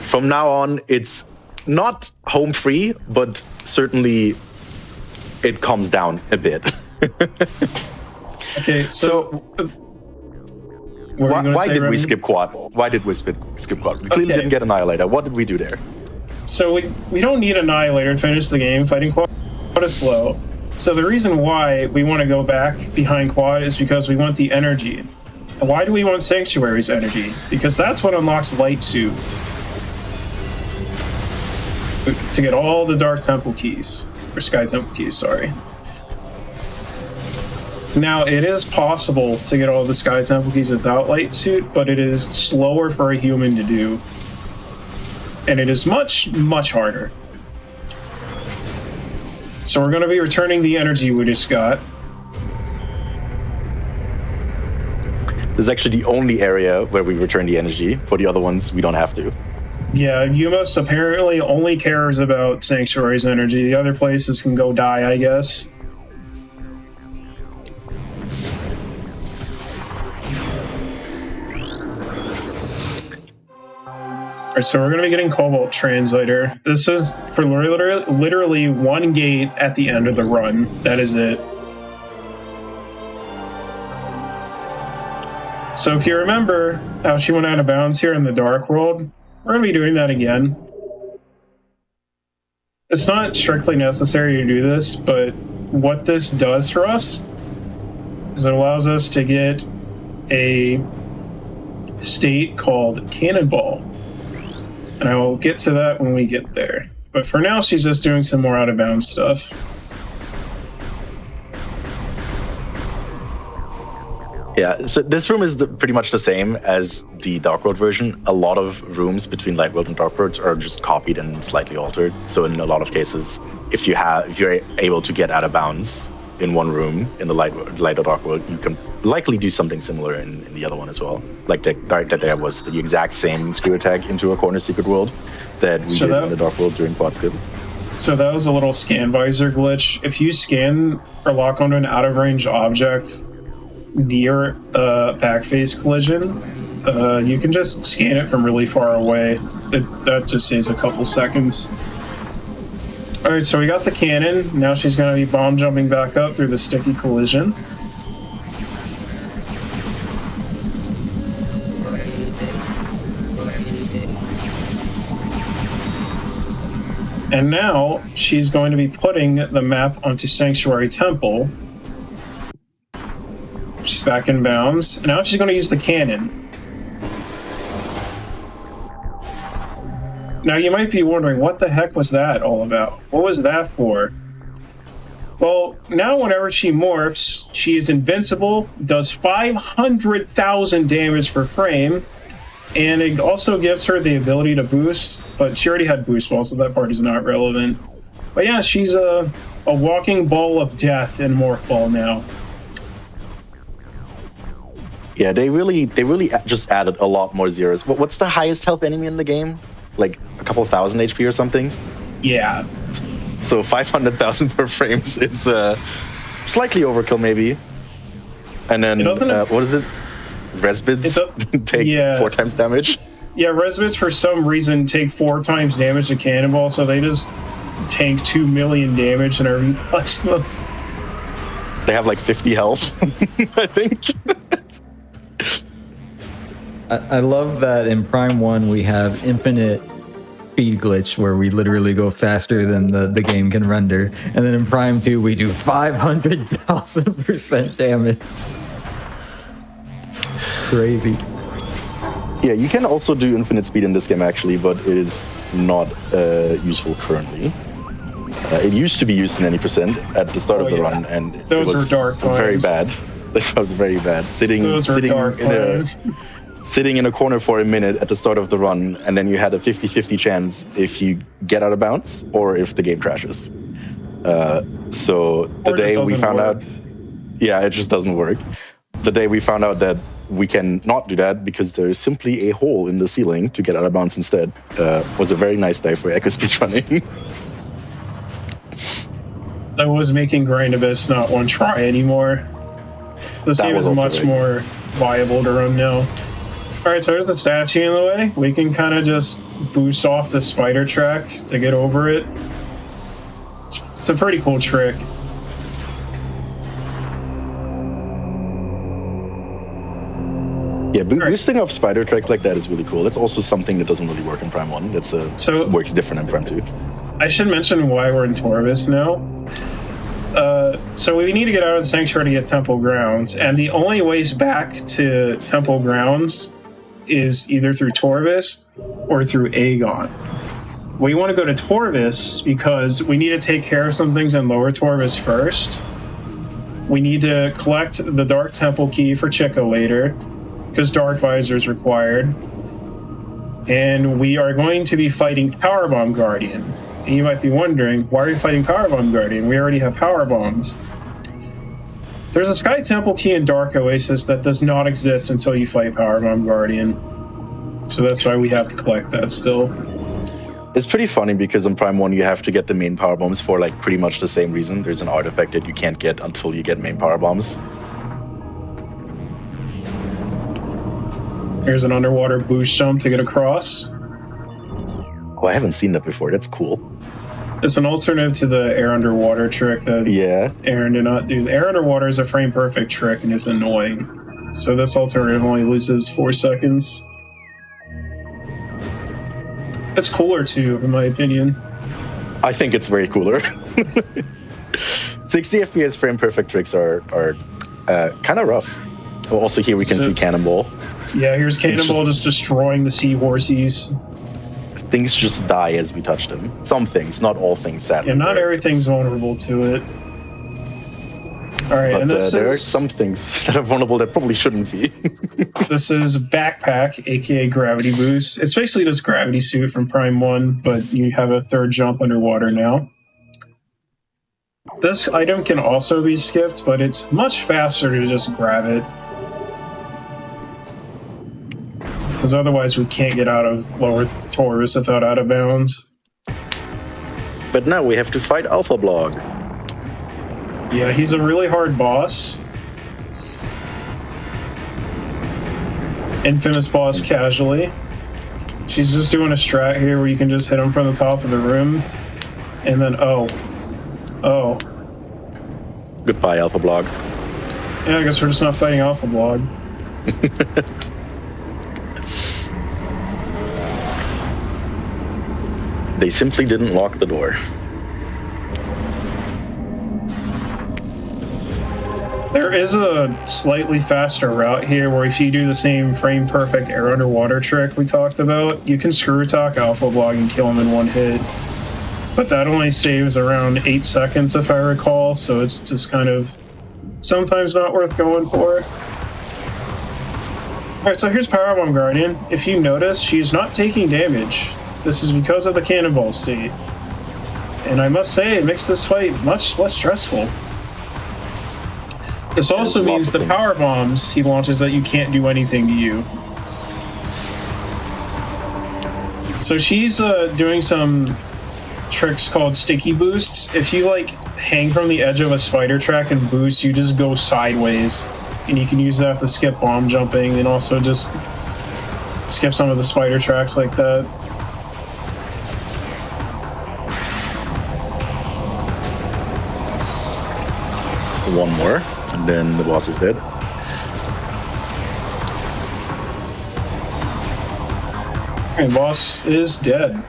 from now on, it's not home free, but certainly it comes down a bit. Okay, so why did we skip quad? Why did we skip quad? We clearly didn't get Annihilator. What did we do there? So we don't need Annihilator to finish the game. Fighting quad is slow. So the reason why we want to go back behind quad is because we want the energy. And why do we want Sanctuary's energy? Because that's what unlocks Light Suit. To get all the Dark Temple keys. Or Sky Temple keys, sorry. Now, it is possible to get all the Sky Temple keys without Light Suit, but it is slower for a human to do. And it is much, much harder. So we're going to be returning the energy we just got. This is actually the only area where we return the energy. For the other ones, we don't have to. Yeah, Yumos apparently only cares about Sanctuary's energy. The other places can go die, I guess. Alright, so we're going to be getting Cobalt Translator. This is for literally one gate at the end of the run. That is it. So if you remember how she went out of bounds here in the Dark World, we're going to be doing that again. It's not strictly necessary to do this, but what this does for us is it allows us to get a state called Cannonball. And I will get to that when we get there. But for now, she's just doing some more out-of-bounds stuff. Yeah, so this room is pretty much the same as the Dark World version. A lot of rooms between Light World and Dark World are just copied and slightly altered. So in a lot of cases, if you're able to get out of bounds in one room in the Light or Dark World, you can likely do something similar in the other one as well. Like that there was the exact same screw attack into a corner secret world that we did in the Dark World during quad skip. So that was a little scan visor glitch. If you scan or lock onto an out-of-range object near a backface collision, you can just scan it from really far away. That just saves a couple seconds. Alright, so we got the cannon. Now she's going to be bomb jumping back up through the sticky collision. And now she's going to be putting the map onto Sanctuary Temple. She's back in bounds. And now she's going to use the cannon. Now you might be wondering, what the heck was that all about? What was that for? Well, now whenever she morphs, she is invincible, does 500,000 damage per frame, and it also gives her the ability to boost, but she already had boost ball, so that part is not relevant. But yeah, she's a walking ball of death in Morph Ball now. Yeah, they really just added a lot more zeros. What's the highest health enemy in the game? Like a couple thousand HP or something? Yeah. So 500,000 per frames is slightly overkill, maybe. And then, what is it? Resbids take 4 times damage? Yeah, Resbids for some reason take 4 times damage to Cannonball, so they just tank 2 million damage and everything cuts them. They have like 50 health, I think. I love that in Prime 1 we have infinite speed glitch where we literally go faster than the game can render. And then in Prime 2 we do 500,000% damage. Crazy. Yeah, you can also do infinite speed in this game actually, but it is not useful currently. It used to be used in any percent at the start of the run, and those it was were dark times. Very bad. This was very bad. Sitting in a corner for a minute at the start of the run, and then you had a 50-50 chance if you get out of bounds or if the game crashes. So the day we found out, yeah, it just doesn't work. The day we found out that we can not do that because there is simply a hole in the ceiling to get out of bounds instead, was a very nice day for Echo Speedrunning. I was making Grind Abyss not one try anymore. This game is much more viable to run now. Alright, so there's the statue in the way. We can kind of just boost off the spider track to get over it. It's a pretty cool trick. Yeah, boosting off spider tracks like that is really cool. That's also something that doesn't really work in Prime 1. Works different in Prime 2. I should mention why we're in Torvis now. So we need to get out of the Sanctuary to get Temple Grounds, and the only ways back to Temple Grounds is either through Torvis or through Aegon. We want to go to Torvis because we need to take care of some things in Lower Torvis first. We need to collect the Dark Temple key for Chico later, because Dark Visor is required. And we are going to be fighting Powerbomb Guardian. And you might be wondering, why are you fighting Powerbomb Guardian? We already have Power Bombs. There's a Sky Temple key in Dark Oasis that does not exist until you fight Powerbomb Guardian. So that's why we have to collect that still. It's pretty funny because in Prime 1 you have to get the main power bombs for like pretty much the same reason. There's an artifact that you can't get until you get main power bombs. Here's an underwater boost jump to get across. Oh, I haven't seen that before. That's cool. It's an alternative to the air underwater trick that Aaron did not do. The air underwater is a frame perfect trick and it's annoying. So this alternative only loses 4 seconds. It's cooler too, in my opinion. I think it's way cooler. 60 FPS frame perfect tricks are kind of rough. Well, also here we can see Cannonball. Yeah, here's Cannonball just destroying the seahorses. Things just die as we touch them. Some things, not all things, sadly. Yeah, not everything's vulnerable to it. Alright, but and there are some things that are vulnerable that probably shouldn't be. This is Backpack, aka Gravity Boost. It's basically just Gravity Suit from Prime 1, but you have a third jump underwater now. This item can also be skipped, but it's much faster to just grab it. Because otherwise we can't get out of Lower Taurus without out of bounds. But now we have to fight Alpha Blog. Yeah, he's a really hard boss. Infamous boss casually. She's just doing a strat here where you can just hit him from the top of the room. And then, oh. Goodbye, Alpha Blog. Yeah, I guess we're just not fighting Alpha Blog. They simply didn't lock the door. There is a slightly faster route here where if you do the same frame perfect air underwater trick we talked about, you can screw talk Alpha Blog and kill him in one hit. But that only saves around 8 seconds if I recall, so it's just kind of sometimes not worth going for. Alright, so here's Powerbomb Guardian. If you notice, she's not taking damage. This is because of the cannonball state. And I must say, it makes this fight much less stressful. This also means the power bombs he launches that you can't do anything to you. So she's doing some tricks called sticky boosts. If you like hang from the edge of a spider track and boost, you just go sideways. And you can use that to skip bomb jumping and also just skip some of the spider tracks like that. One more, and then the boss is dead. And boss is dead.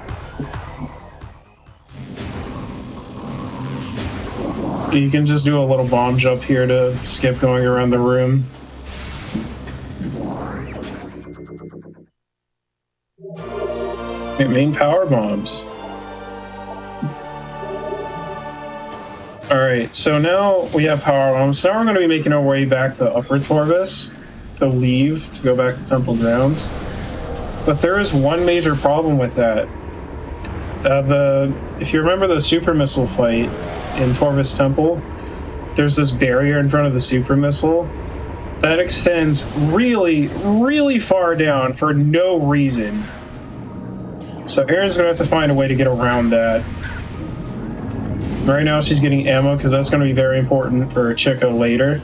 You can just do a little bomb jump here to skip going around the room. Okay, main power bombs. Alright, so now we have power bombs. Now we're going to be making our way back to Upper Torvis to leave, to go back to Temple Grounds. But there is one major problem with that. If you remember the super missile fight in Torvis Temple, there's this barrier in front of the super missile that extends really, really far down for no reason. So Aaron's going to have to find a way to get around that. Right now she's getting ammo because that's going to be very important for Chica later.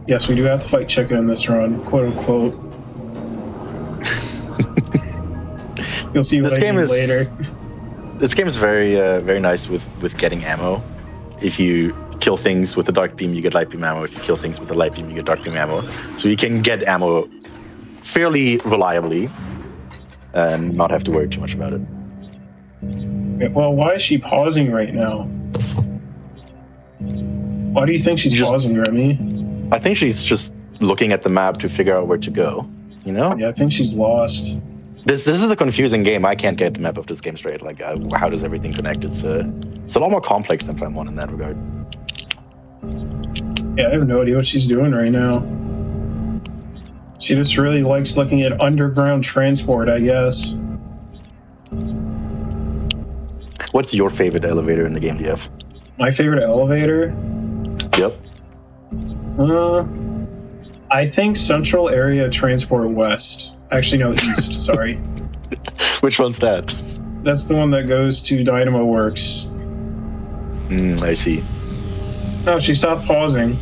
Yes, we do have to fight Chica in this run, quote unquote. You'll see what I mean later. This game is very very nice with getting ammo. If you kill things with a dark beam, you get light beam ammo. If you kill things with a light beam, you get dark beam ammo. So you can get ammo fairly reliably and not have to worry too much about it. Well, why is she pausing right now? Why do you think she's pausing, Remy? I think she's just looking at the map to figure out where to go, you know? Yeah, I think she's lost. This is a confusing game. I can't get the map of this game straight. Like, how does everything connect? It's a lot more complex than Prime 1 in that regard. Yeah, I have no idea what she's doing right now. She just really likes looking at underground transport, I guess. What's your favorite elevator in the game, DF? My favorite elevator? Yep. I think Central Area Transport West. Actually, no, East, sorry. Which one's that? That's the one that goes to Dynamo Works. I see. No, she stopped pausing.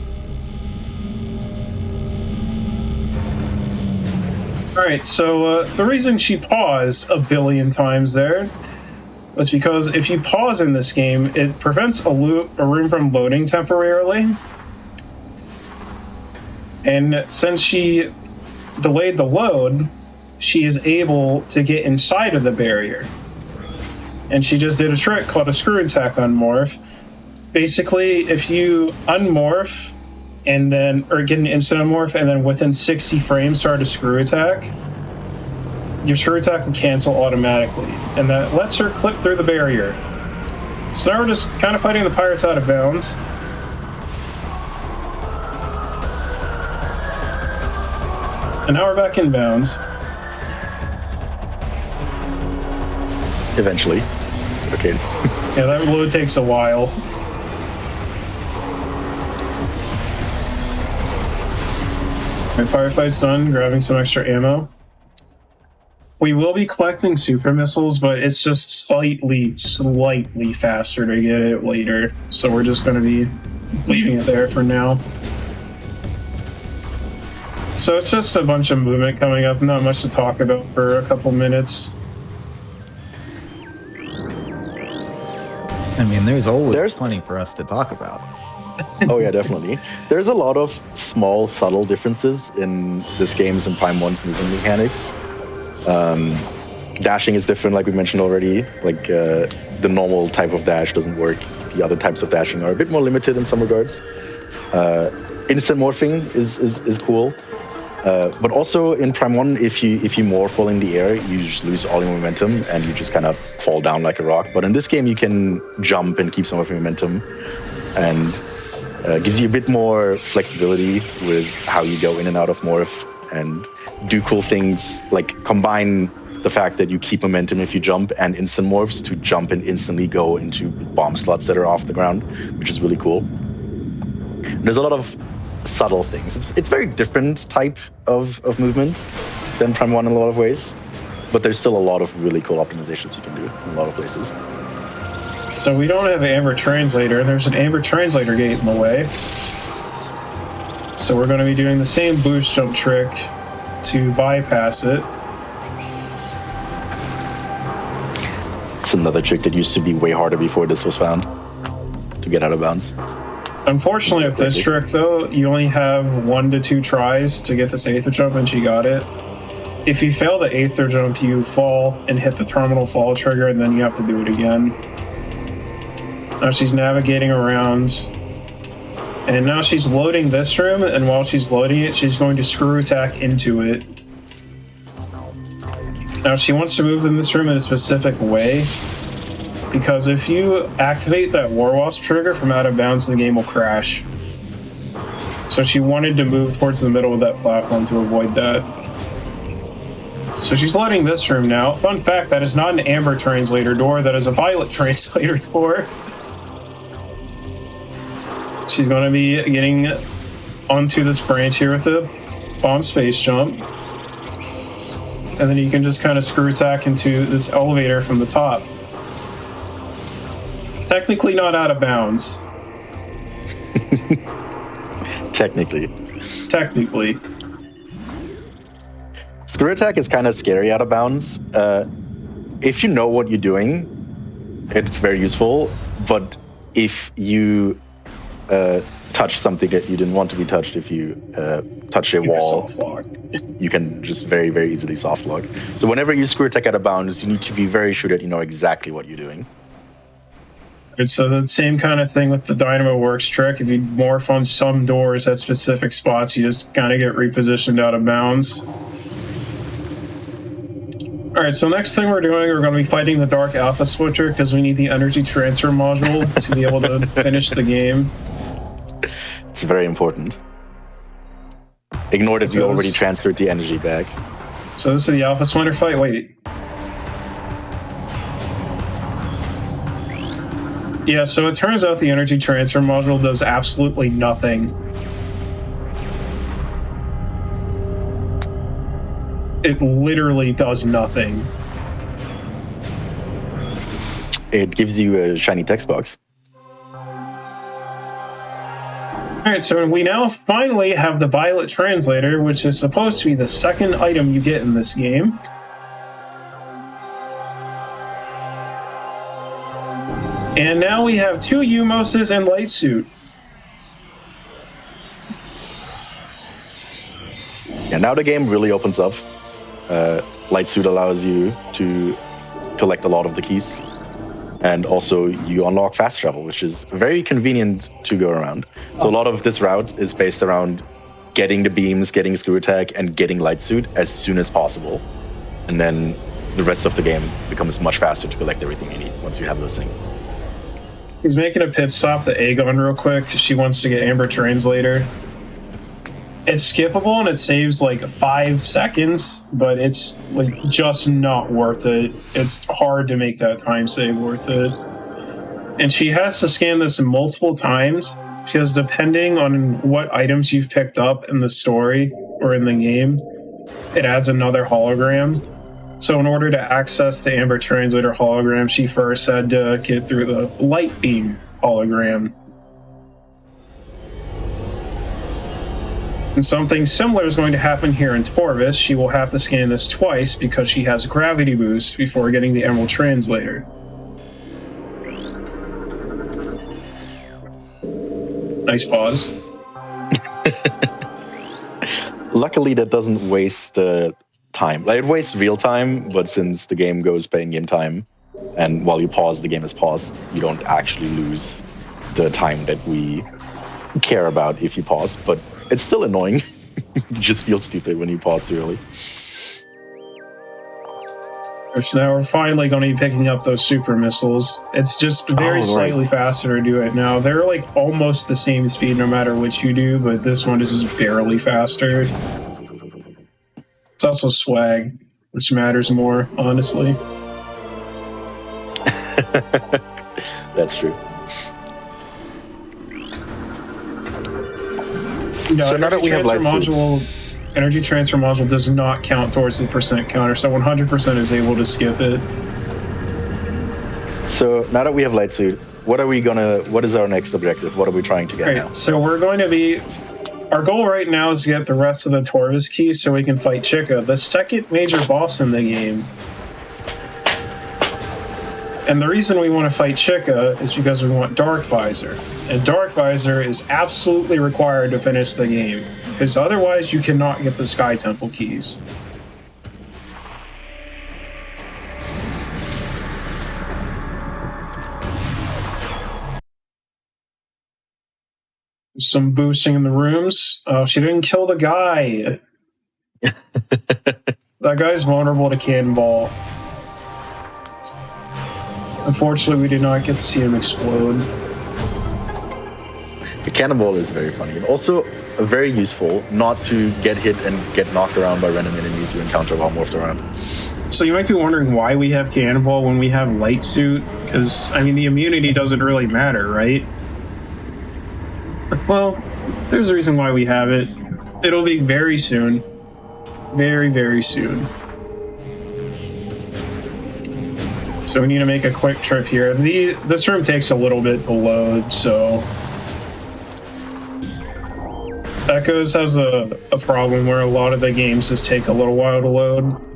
Alright, so the reason she paused a billion times there was because if you pause in this game, it prevents a room from loading temporarily. And since she delayed the load, she is able to get inside of the barrier. And she just did a trick called a screw attack on morph. Basically, if you unmorph and then, or get an instant unmorph and then within 60 frames start a screw attack, your screw attack will cancel automatically. And that lets her clip through the barrier. So now we're just kind of fighting the pirates out of bounds. And now we're back in bounds. Eventually. Okay. Yeah, that load takes a while. My firefight's done, grabbing some extra ammo. We will be collecting super missiles, but it's just slightly faster to get it later. So we're just going to be leaving it there for now. So it's just a bunch of movement coming up, not much to talk about for a couple minutes. I mean, there's always plenty for us to talk about. Oh yeah, definitely. There's a lot of small, subtle differences in this game's and Prime 1's movement mechanics. Dashing is different, like we mentioned already. Like the normal type of dash doesn't work. The other types of dashing are a bit more limited in some regards. Instant morphing is cool. But also in Prime 1, if you morph while in the air, you just lose all your momentum and you just kind of fall down like a rock. But in this game, you can jump and keep some of your momentum, and gives you a bit more flexibility with how you go in and out of morph and do cool things, like combine the fact that you keep momentum if you jump and instant morphs to jump and instantly go into bomb slots that are off the ground, which is really cool. There's a lot of subtle things. It's very different type of movement than Prime 1 in a lot of ways, but there's still a lot of really cool optimizations you can do in a lot of places. So we don't have an Amber Translator, and there's an Amber Translator gate in the way. So we're going to be doing the same boost jump trick to bypass it. It's another trick that used to be way harder before this was found, to get out of bounds. Unfortunately, with this trick, though, you only have 1 to 2 tries to get this Aether jump, and she got it. If you fail the Aether jump, you fall and hit the terminal fall trigger, and then you have to do it again. Now she's navigating around, and now she's loading this room, and while she's loading it, she's going to screw attack into it. Now she wants to move in this room in a specific way, because if you activate that War Wasp trigger from out of bounds, the game will crash. So she wanted to move towards the middle of that platform to avoid that. So she's loading this room now. Fun fact, that is not an Amber Translator door, that is a Violet Translator door. She's going to be getting onto this branch here with the bomb space jump. And then you can just kind of screw attack into this elevator from the top. technically not out of bounds. Technically. Screw attack is kind of scary out of bounds. If you know what you're doing, it's very useful. But if you touch something that you didn't want to be touched, if you touch a wall, you can just very, very easily soft lock. So whenever you screw attack out of bounds, you need to be very sure that you know exactly what you're doing. And so the same kind of thing with the Dynamo Works trick. If you morph on some doors at specific spots, you just kind of get repositioned out of bounds. All right, so next thing we're doing, we're going to be fighting the Dark Alpha Switcher because we need the energy transfer module to be able to finish the game. It's very important. Ignore that we already transferred the energy back. So this is the Alpha Splinter fight? Wait. Yeah, so it turns out the energy transfer module does absolutely nothing. It literally does nothing. It gives you a shiny text box. Alright, so we now finally have the Violet Translator, which is supposed to be the second item you get in this game. And now we have 2 Umoses and Light Suit. Yeah, now the game really opens up. Light Suit allows you to collect a lot of the keys. And also you unlock fast travel, which is very convenient to go around. So a lot of this route is based around getting the beams, getting screw attack, and getting Light Suit as soon as possible. And then the rest of the game becomes much faster to collect everything you need once you have those things. He's making a pit stop to Aegon real quick. She wants to get Amber Translator. It's skippable and it saves like 5 seconds, but it's like just not worth it. It's hard to make that time save worth it. And she has to scan this multiple times because depending on what items you've picked up in the story or in the game, it adds another hologram. So in order to access the Amber Translator hologram, she first had to get through the Light Beam hologram. And something similar is going to happen here in Torvis. She will have to scan this twice because she has gravity boost before getting the Emerald Translator. Nice pause. Luckily, that doesn't waste time. Like, it wastes real time, but since the game goes by in-game time, and while you pause, the game is paused, you don't actually lose the time that we care about if you pause, but it's still annoying. You just feel stupid when you pause too early. So now we're finally going to be picking up those super missiles. It's just very slightly faster to do it now. They're like almost the same speed no matter which you do, but this one is just barely faster. It's also swag, which matters more, honestly. That's true. No, so now that we have energy transfer module does not count towards the percent counter, so 100% is able to skip it. So now that we have Light Suit, what is our next objective? What are we trying to get now? So we're going to be, our goal right now is to get the rest of the Torvis keys so we can fight Chica, the second major boss in the game. And the reason we want to fight Chica is because we want Dark Visor. And Dark Visor is absolutely required to finish the game, because otherwise you cannot get the Sky Temple keys. Some boosting in the rooms. Oh, she didn't kill the guy. That guy's vulnerable to Cannonball. Unfortunately, we did not get to see him explode. The Cannonball is very funny, and also very useful not to get hit and get knocked around by random enemies you encounter while morphed around. So you might be wondering why we have Cannonball when we have Light Suit, because, I mean, the immunity doesn't really matter, right? Well, there's a reason why we have it. It'll be very soon. Very, very soon. So we need to make a quick trip here. This room takes a little bit to load, so... Echoes has a problem where a lot of the games just take a little while to load.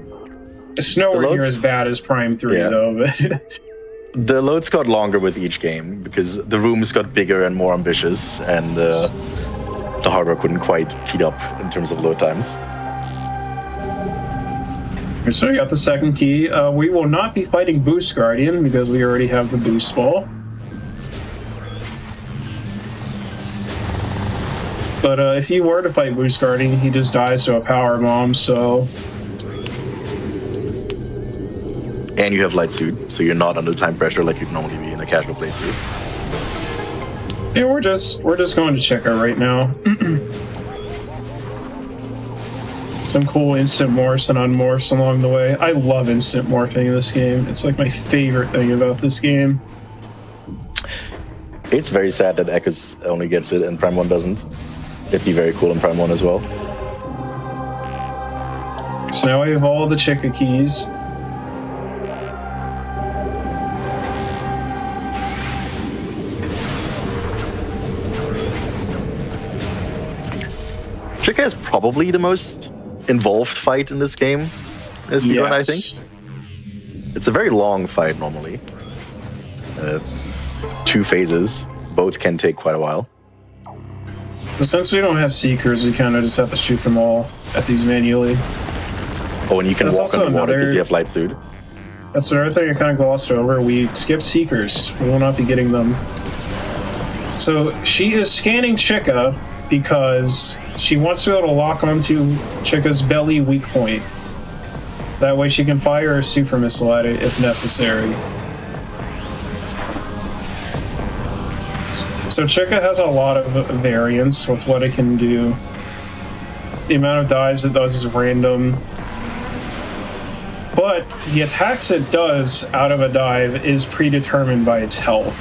It's nowhere near as bad as Prime 3, though. But the loads got longer with each game because the rooms got bigger and more ambitious, and the hardware couldn't quite keep up in terms of load times. So we got the second key. We will not be fighting Boost Guardian because we already have the Boost Ball. But if he were to fight Boost Guardian, he just dies to a power bomb, so... And you have Light Suit, so you're not under time pressure like you'd normally be in a casual playthrough. Yeah, we're just going to check out right now. Some cool instant morphs and unmorphs along the way. I love instant morphing in this game. It's like my favorite thing about this game. It's very sad that Echoes only gets it and Prime 1 doesn't. It'd be very cool in Prime 1 as well. So now we have all the Chica keys. Chica is probably the most involved fight in this game, as we run, I think. It's a very long fight normally. 2 phases. Both can take quite a while. So since we don't have Seekers, we kind of just have to shoot them all at these manually. Oh, and you can walk underwater because you have Light Suit. That's another thing I kind of glossed over. We skipped Seekers. We will not be getting them. So she is scanning Chica because she wants to be able to lock onto Chica's belly weak point. That way she can fire a super missile at it if necessary. So Chica has a lot of variance with what it can do. The amount of dives it does is random. But the attacks it does out of a dive is predetermined by its health.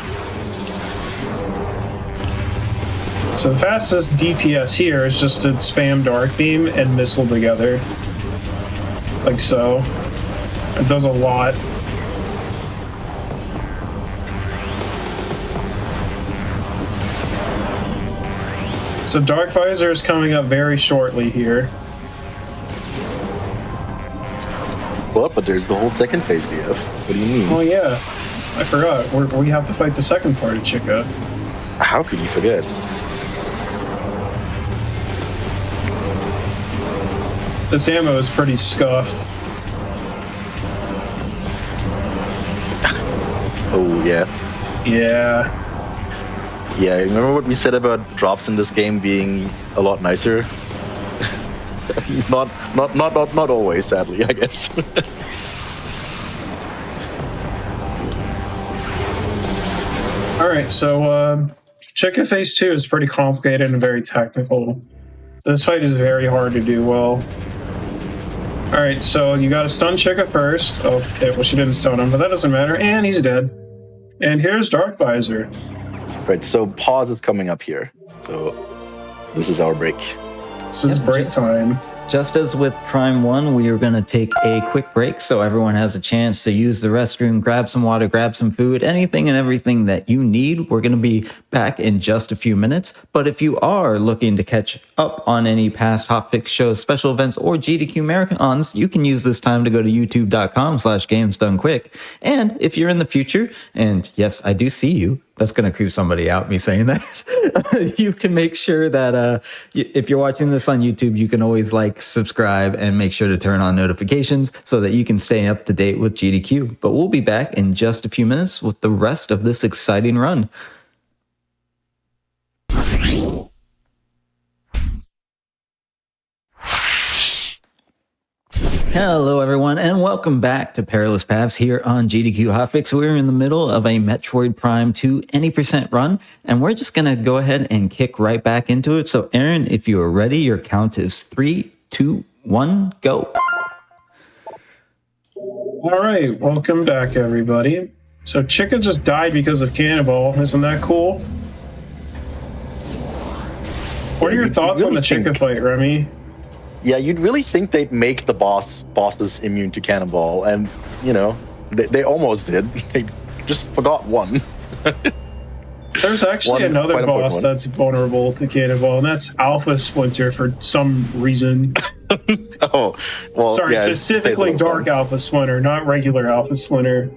So the fastest DPS here is just to spam Dark Beam and missile together. Like so. It does a lot. So Dark Visor is coming up very shortly here. What? But there's the whole second phase, DF. What do you mean? Oh yeah, I forgot. We have to fight the second part of Chica. How could you forget? This ammo is pretty scuffed. Oh, yeah. Yeah. Yeah, remember what we said about drops in this game being a lot nicer? not always, sadly, I guess. Alright, so Chica Phase 2 is pretty complicated and very technical. This fight is very hard to do well. Alright, so you gotta stun Chica first. Okay, well she didn't stun him, but that doesn't matter. And he's dead. And here's Dark Visor. Right, so pause is coming up here. So this is our break. This is break time. Just as with Prime 1, we are going to take a quick break so everyone has a chance to use the restroom, grab some water, grab some food, anything and everything that you need. We're going to be back in just a few minutes. But if you are looking to catch up on any past Hotfix shows, special events, or GDQ marathons, you can use this time to go to youtube.com/gamesdonequick. And if you're in the future, and yes, I do see you, that's going to creep somebody out, me saying that. You can make sure that if you're watching this on YouTube, you can always like, subscribe, and make sure to turn on notifications so that you can stay up to date with GDQ. But we'll be back in just a few minutes with the rest of this exciting run. Hello, everyone, and welcome back to Perilous Paths here on GDQ Hotfix. We're in the middle of a Metroid Prime 2 any% run, and we're just going to go ahead and kick right back into it. So, Aaron, if you are ready, your count is 3, 2, 1, go. All right, welcome back, everybody. So Chica just died because of Cannonball. Isn't that cool? What are your thoughts on the Chica fight, Remy? Yeah, you'd really think they'd make the bosses immune to Cannonball, and, you know, They almost did. They just forgot one. There's actually another boss that's vulnerable to Cannonball, and that's Alpha Splinter for some reason. Oh, well, sorry, yeah, specifically Dark Alpha Splinter, not regular Alpha Splinter.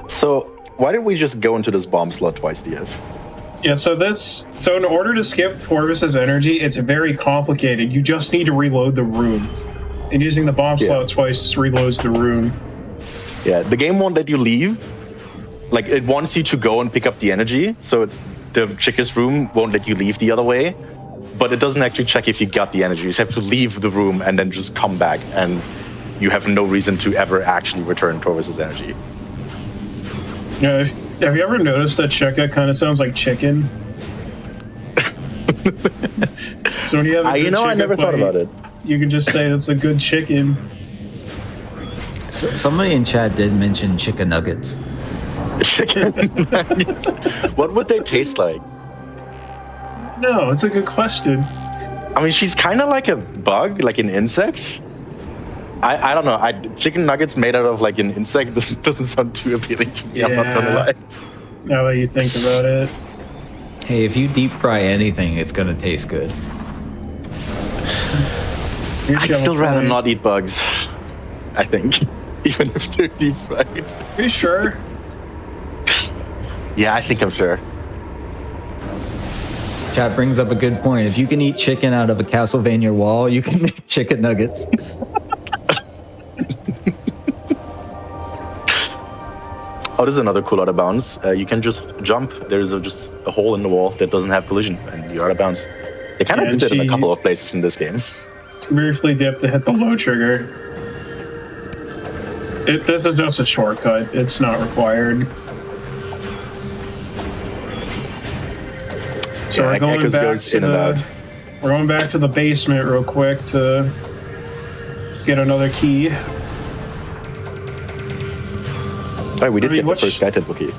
So why didn't we just go into this bomb slot twice, DF? Yeah, so in order to skip Torvis's energy, it's very complicated. You just need to reload the room. And using the bomb slot twice reloads the room. Yeah, the game won't let you leave. Like, it wants you to go and pick up the energy, so the Chicka's room won't let you leave the other way. But it doesn't actually check if you got the energy. You just have to leave the room and then just come back, and you have no reason to ever actually return Torvis's energy. Yeah, have you ever noticed that Chicka kind of sounds like chicken? So when you have a good I never thought about it. You can just say it's a good chicken. Somebody in chat did mention chicken nuggets. Chicken nuggets. What would they taste like? No, it's a good question. I mean, she's kind of like a bug, like an insect. I don't know. Chicken nuggets made out of like an insect doesn't sound too appealing to me. Yeah. I'm not gonna lie. Now that you think about it. Hey, if you deep fry anything, it's gonna taste good. I'd still rather not eat bugs. I think, even if they're deep fried. Are you sure? Yeah, I think I'm sure. Chat brings up a good point. If you can eat chicken out of a Castlevania wall, you can make chicken nuggets. Oh, this is another cool out of bounds. You can just jump. There's just a hole in the wall that doesn't have collision, and you're out of bounds. They kind of did it in a couple of places in this game. Briefly dip to hit the low trigger. This is just a shortcut. It's not required. So we're going back to the basement real quick to get another key. All right, we did get the first Sky Temple key.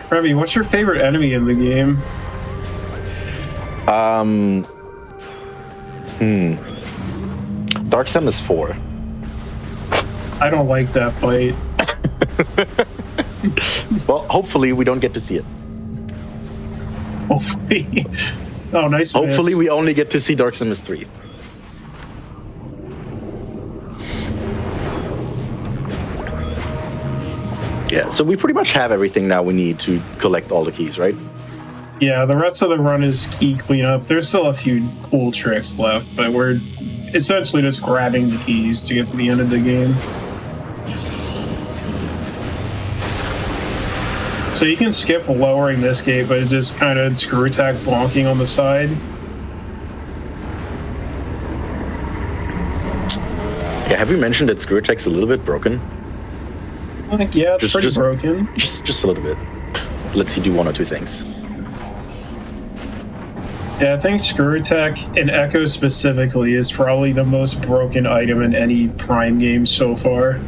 Revy, what's your favorite enemy in the game? Dark Sam is 4. I don't like that fight. Well, hopefully we don't get to see it. Hopefully. Oh, nice. Hopefully we only get to see Dark Sam is 3. Yeah, so we pretty much have everything now we need to collect all the keys, right? Yeah, the rest of the run is key cleanup. There's still a few cool tricks left, but we're essentially just grabbing the keys to get to the end of the game. So you can skip lowering this gate, but just kind of screw attack bonking on the side. Yeah, have you mentioned that screw attack's a little bit broken? Yeah, it's pretty broken. Just a little bit. Lets you do one or two things. Yeah, I think Screw Attack and Echo specifically is probably the most broken item in any Prime game so far.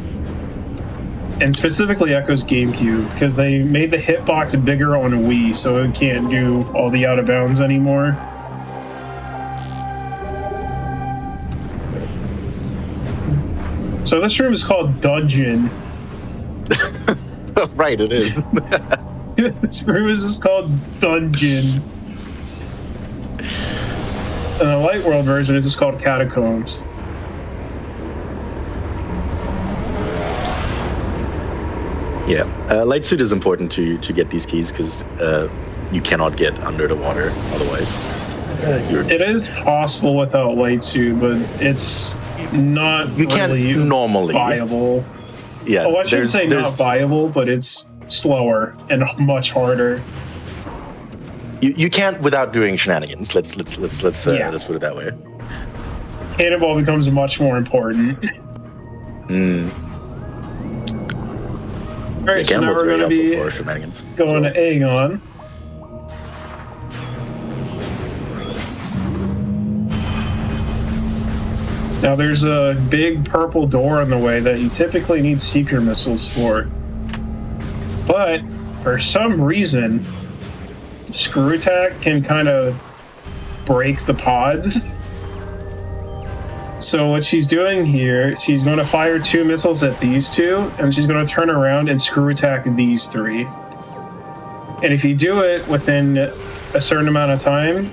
And specifically Echo's GameCube, because they made the hitbox bigger on Wii, so it can't do all the out of bounds anymore. So this room is called Dungeon. Right, it is. This room is just called Dungeon. And the Light World version is just called Catacombs. Yeah, light suit is important to get these keys because you cannot get under the water otherwise. It is possible without light suit, but it's not really normally viable. Yeah, I shouldn't say not viable, but it's slower and much harder. You can't without doing shenanigans. Let's put it that way. Cannonball becomes much more important. Alright, so now we're going to be going to Aegon. Now there's a big purple door in the way that you typically need seeker missiles for. But for some reason, Screw Attack can kind of break the pods. So what she's doing here, she's going to fire 2 missiles at these 2, and she's going to turn around and screw attack these 3. And if you do it within a certain amount of time,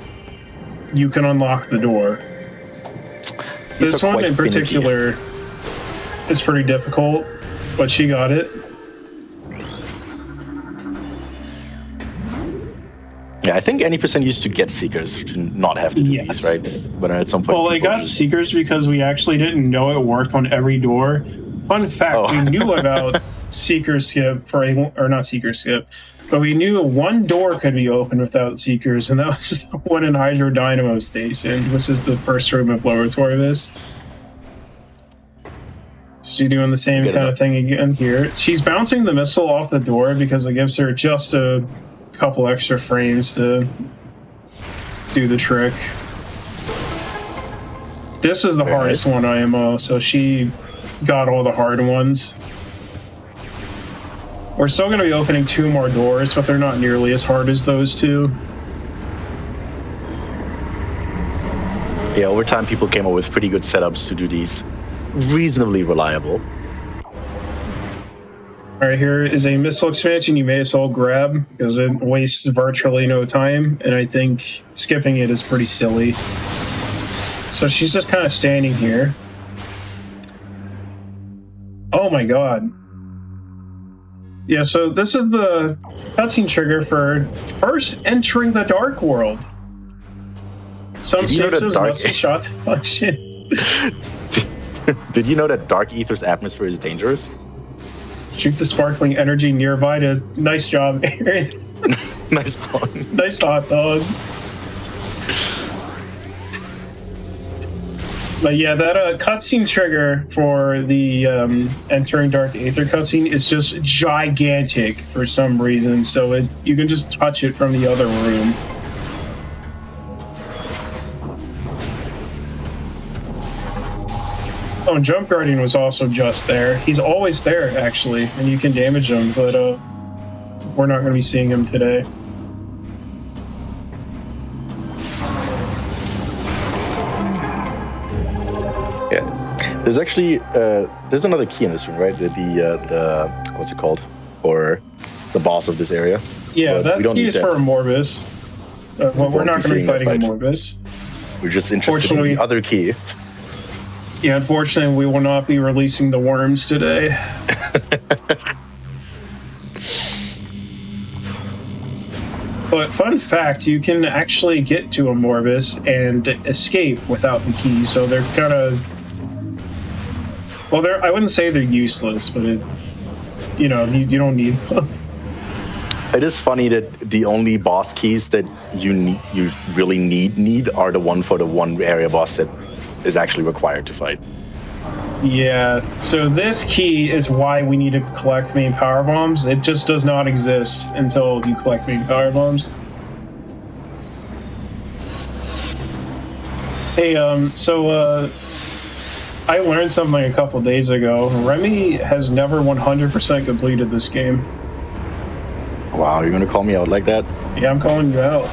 you can unlock the door. This one in particular is pretty difficult, but she got it. Yeah, I think any percent used to get Seekers to not have to do these, right? But at some point... Well, I got Seekers because we actually didn't know it worked on every door. Fun fact, we knew about Seeker Skip or not Seeker Skip, but we knew one door could be opened without Seekers, and that was the one in Hydro Dynamo Station, which is the first room of Lower Torvis. She's doing the same kind of thing again here. She's bouncing the missile off the door because it gives her just a couple extra frames to do the trick. This is the hardest one IMO, so she got all the hard ones. We're still going to be opening 2 more doors, but they're not nearly as hard as those 2. Yeah, over time people came up with pretty good setups to do these reasonably reliable. Alright, here is a missile expansion you may as well grab because it wastes virtually no time, and I think skipping it is pretty silly. So she's just kind of standing here. Oh my god. Yeah, so this is the cutscene trigger for first entering the Dark World. Some stages must be shot to function. Did you know that Dark Aether's atmosphere is dangerous? Shoot the sparkling energy nearby to... Nice job, Aaron. Nice pun. Nice hot dog. But yeah, that cutscene trigger for the entering Dark Aether cutscene is just gigantic for some reason, so you can just touch it from the other room. Oh, and Jump Guardian was also just there. He's always there, actually, and you can damage him, but we're not going to be seeing him today. Yeah. There's actually, there's another key in this room, right? The what's it called? Or the boss of this area. Yeah, that key is for a Morbus. Well, we're not going to be fighting a Morbus. We're just interested in the other key. Yeah, unfortunately, we will not be releasing the worms today. But fun fact, you can actually get to a Morbus and escape without the key, so they're kind of... Well, I wouldn't say they're useless, but you don't need them. It is funny that the only boss keys that you really need are the one for the one area boss that is actually required to fight. Yeah, so this key is why we need to collect main power bombs. It just does not exist until you collect main power bombs. Hey, I learned something a couple days ago. Remy has never 100% completed this game. Wow, you're gonna call me out like that? Yeah, I'm calling you out.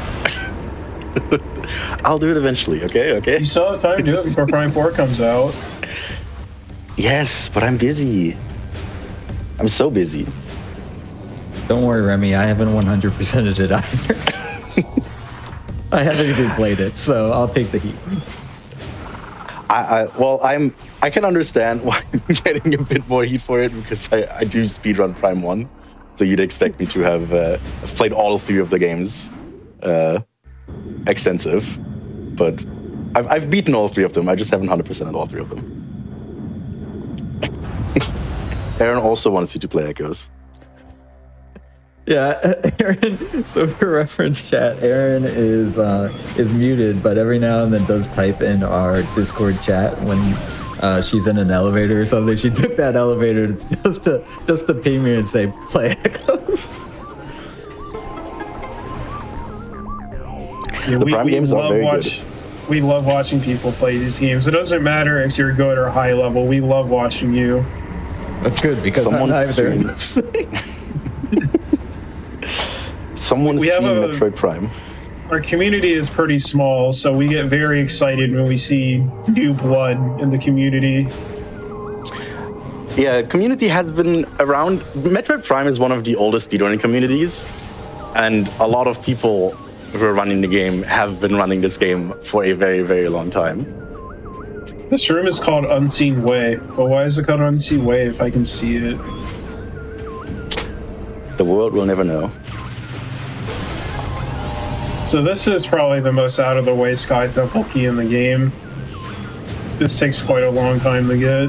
I'll do it eventually, okay? You still have time to do it before Prime 4 comes out. Yes, but I'm busy. I'm so busy. Don't worry, Remy. I haven't 100%ed it either. I haven't even played it, so I'll take the heat. I can understand why I'm getting a bit more heat for it because I do speedrun Prime 1. So you'd expect me to have played all 3 of the games extensive. But I've beaten all 3 of them. I just haven't 100%ed all 3 of them. Aaron also wants you to play Echoes. Yeah, Aaron. So for reference chat, Aaron is muted, but every now and then does type in our Discord chat when she's in an elevator or something. She took that elevator just to ping me and say, "Play Echoes." Yeah, the Prime games are very good. We love watching people play these games. It doesn't matter if you're good or high level. We love watching you. That's good because I'm neither in this thing. Someone's seen Metroid Prime. our community is pretty small, so we get very excited when we see new blood in the community. Yeah, community has been around. Metroid Prime is one of the oldest speedrunning communities, and a lot of people who are running the game have been running this game for a very, very long time. This room is called Unseen Way, but why is it called Unseen Way if I can see it? The world will never know. So this is probably the most out-of-the-way Sky Temple key in the game. This takes quite a long time to get.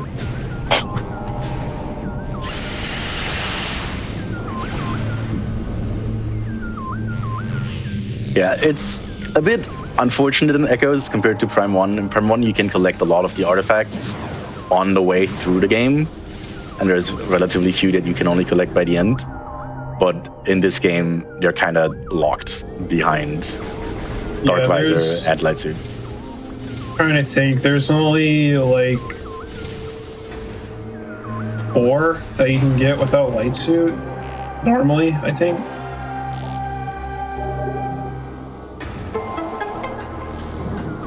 Yeah, it's a bit unfortunate in Echoes compared to Prime 1. In Prime 1, you can collect a lot of the artifacts on the way through the game, and there's relatively few that you can only collect by the end. But in this game, they're kind of locked behind Dark Visor and Light Suit. Trying to think, there's only like 4 that you can get without Light Suit, normally, I think.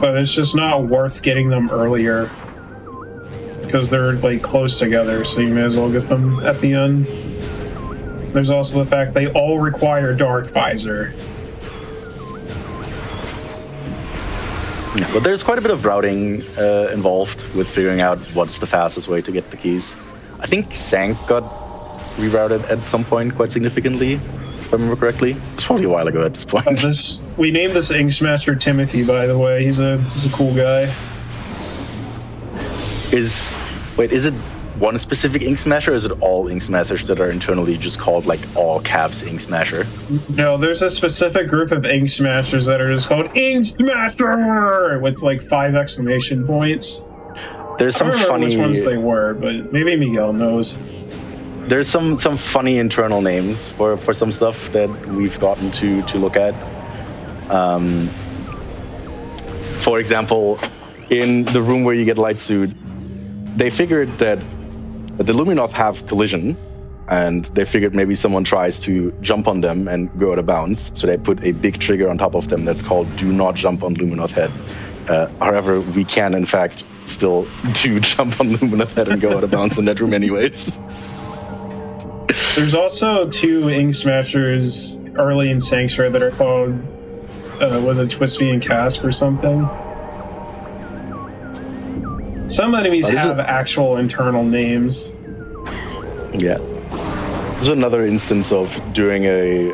But it's just not worth getting them earlier because they're like close together, so you may as well get them at the end. There's also the fact they all require Dark Visor. Yeah, but there's quite a bit of routing involved with figuring out what's the fastest way to get the keys. I think Sank got rerouted at some point quite significantly, if I remember correctly. It's probably a while ago at this point. We named this Ink Smasher Timothy, by the way. He's a cool guy. Is it one specific Ink Smasher, or is it all Ink Smashers that are internally just called like all caps Ink Smasher? No, there's a specific group of Ink Smashers that are just called Ink Smasher with like 5 exclamation points. There's some I don't remember funny which ones they were, but maybe Miguel knows. There's some funny internal names for some stuff that we've gotten to look at. For example, in the room where you get Light Suit, they figured that the Luminoth have collision, and they figured maybe someone tries to jump on them and go out of bounds, so they put a big trigger on top of them that's called Do Not Jump on Luminoth Head. However, we can in fact still do jump on Luminoth Head and go out of bounds in that room anyways. There's also 2 Ink Smashers early in Sanctuary that are called was it Twisby and Casp or something? Some enemies have actual internal names. Yeah. This is another instance of doing a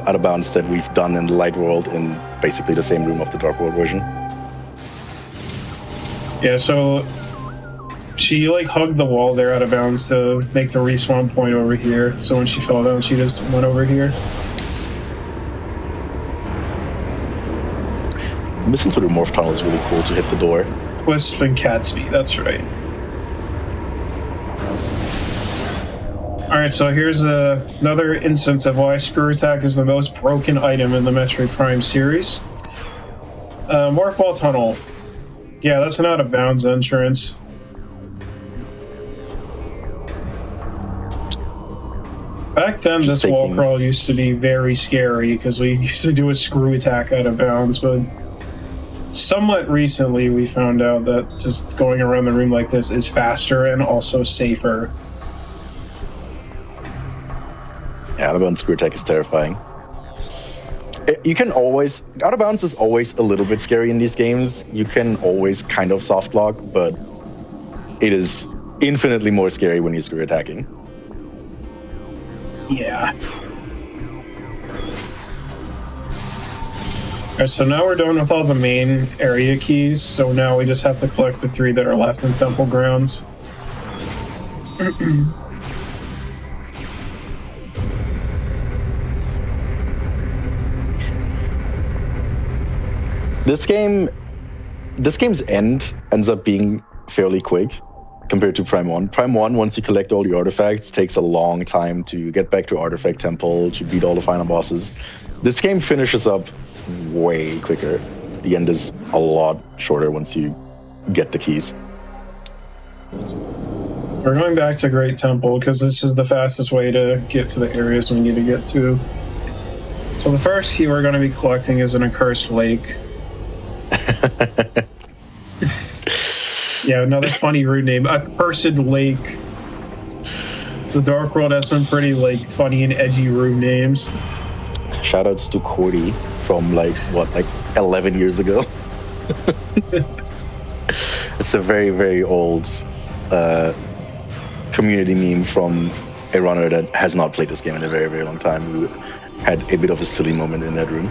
out of bounds that we've done in the Light World in basically the same room of the Dark World version. Yeah, so she like hugged the wall there out of bounds to make the respawn point over here. So when she fell down, she just went over here. Missile through the morph tunnel is really cool to hit the door. Wisp and Catsby, that's right. Alright, so here's another instance of why Screw Attack is the most broken item in the Metroid Prime series. Morph Ball Tunnel. Yeah, that's an out-of-bounds entrance. Back then, this wall crawl used to be very scary because we used to do a Screw Attack out of bounds, but somewhat recently we found out that just going around the room like this is faster and also safer. Yeah, out of bounds Screw Attack is terrifying. You can always... Out of bounds is always a little bit scary in these games. You can always kind of soft lock, but it is infinitely more scary when you're screw attacking. Yeah. Alright, so now we're done with all the main area keys, so now we just have to collect the 3 that are left in Temple Grounds. This game's end ends up being fairly quick compared to Prime 1. Prime 1, once you collect all the artifacts, takes a long time to get back to Artifact Temple, to beat all the final bosses. This game finishes up way quicker. The end is a lot shorter once you get the keys. We're going back to Great Temple because this is the fastest way to get to the areas we need to get to. So the first key we're going to be collecting is an accursed lake. Yeah, another funny rude name. Accursed lake. The Dark World has some pretty like funny and edgy rude names. Shoutouts to Cordy from like 11 years ago. It's a very, very old community meme from a runner that has not played this game in a very, very long time, who had a bit of a silly moment in that room.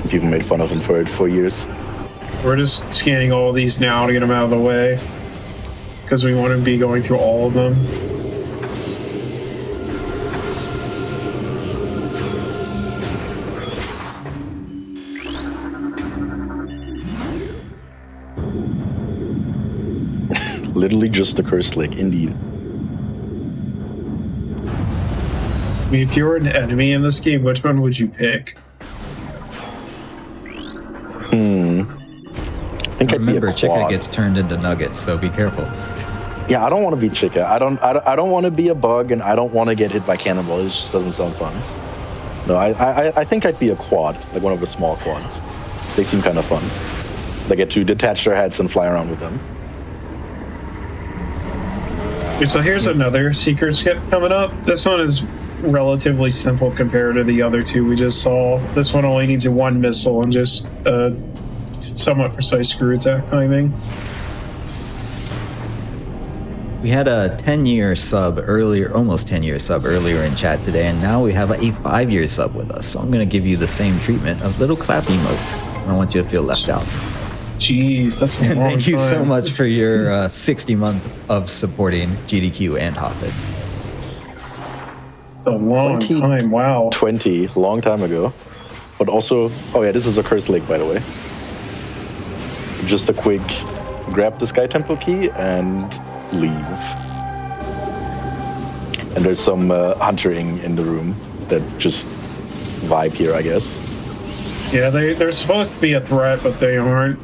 People made fun of him for it for years. We're just scanning all these now to get them out of the way, because we want to be going through all of them. Literally just the cursed lake, indeed. I mean, if you were an enemy in this game, which one would you pick? I think Remember, I'd be a Chica quad. gets turned into nuggets, so be careful. Yeah, I don't want to be Chica. I don't want to be a bug, and I don't want to get hit by cannonballs. It just doesn't sound fun. No, I think I'd be a quad, like one of the small quads. They seem kind of fun. They get to detach their heads and fly around with them. Okay, so here's another secret skip coming up. This one is relatively simple compared to the other two we just saw. This one only needs one missile and just somewhat precise screw attack timing. We had a 10-year sub earlier, almost 10-year sub earlier in chat today, and now we have a 5-year sub with us. So I'm going to give you the same treatment of little clap emotes. I don't want you to feel left out. Jeez, that's a long Thank you so time. much for your 60 month of supporting GDQ and Hotfix. It's a long 20. time, wow. 20, long time ago. But also, oh yeah, this is a cursed lake, by the way. Just a quick grab the Sky Temple key and leave. And there's some huntering in the room that just vibe here, I guess. Yeah, they're supposed to be a threat, but they aren't.